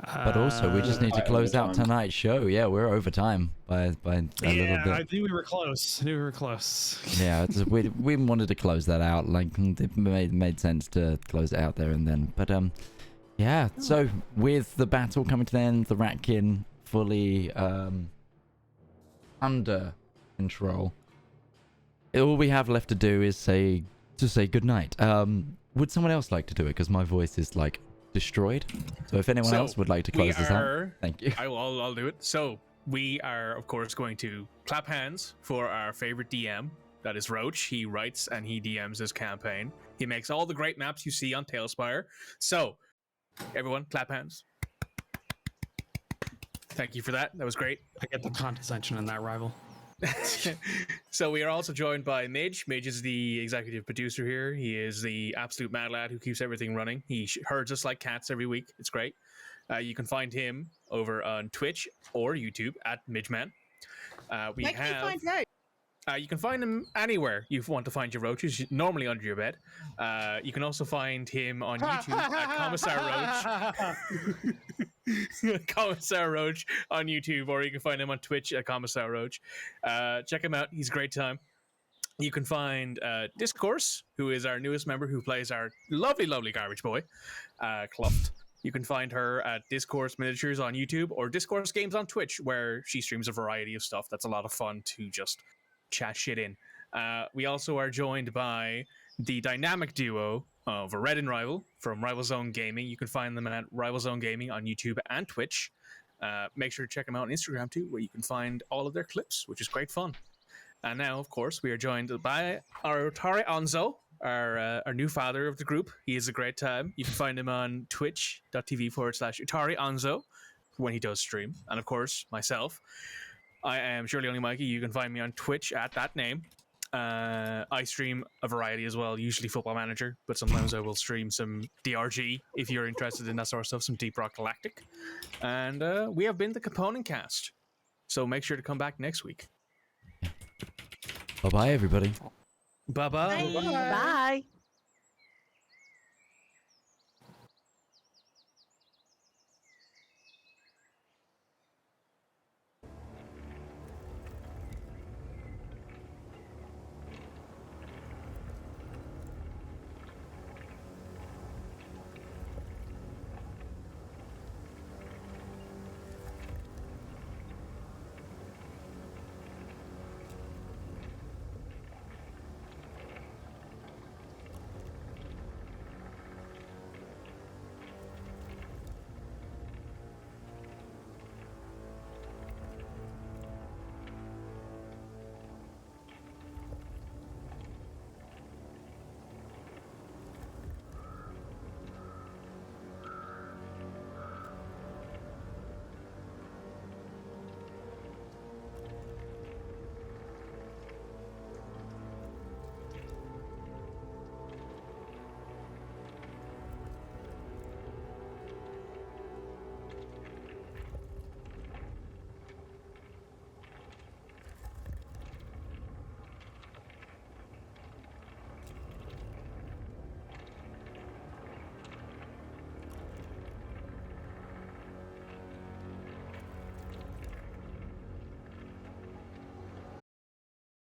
But also, we just need to close out tonight's show. Yeah, we're over time by a little bit. I knew we were close. Yeah, we wanted to close that out. Like, it made sense to close it out there and then. But yeah. So with the battle coming to the end, the Ratkin fully under control. All we have left to do is say good night. Would someone else like to do it? Because my voice is like destroyed. So if anyone else would like to close this out, thank you. I'll do it. So we are, of course, going to clap hands for our favorite DM. That is Roach. He writes and he DMs this campaign. He makes all the great maps you see on TaleSpire. So everyone, clap hands. Thank you for that. That was great. I get the condescension in that rival. So we are also joined by Midge. Midge is the executive producer here. He is the absolute mad lad who keeps everything running. He herds us like cats every week. It's great. You can find him over on Twitch or YouTube at Midgeman. Where can you find Roach? You can find him anywhere you want to find your roaches, normally under your bed. You can also find him on YouTube at Commissar Roach. Commissar Roach on YouTube, or you can find him on Twitch at Commissar Roach. Check him out. He's a great time. You can find Discourse, who is our newest member, who plays our lovely, lovely garbage boy, Kluft. You can find her at Discourse Miniatures on YouTube or Discourse Games on Twitch, where she streams a variety of stuff. That's a lot of fun to just chat shit in. We also are joined by the dynamic duo of a Red and Rival from Rival Zone Gaming. You can find them at Rival Zone Gaming on YouTube and Twitch. Make sure to check them out on Instagram too, where you can find all of their clips, which is great fun. And now, of course, we are joined by our UtariOnzo, our new father of the group. He is a great time. You can find him on twitch.tv/UtariOnzo when he does stream. And of course, myself. I am Surelyonlymikey. You can find me on Twitch at that name. I stream a variety as well, usually Football Manager, but sometimes I will stream some DRG if you're interested in that sort of stuff, some Deep Rock Galactic. And we have been the Component Cast. So make sure to come back next week. Bye-bye, everybody. Bye-bye. Bye. Bye.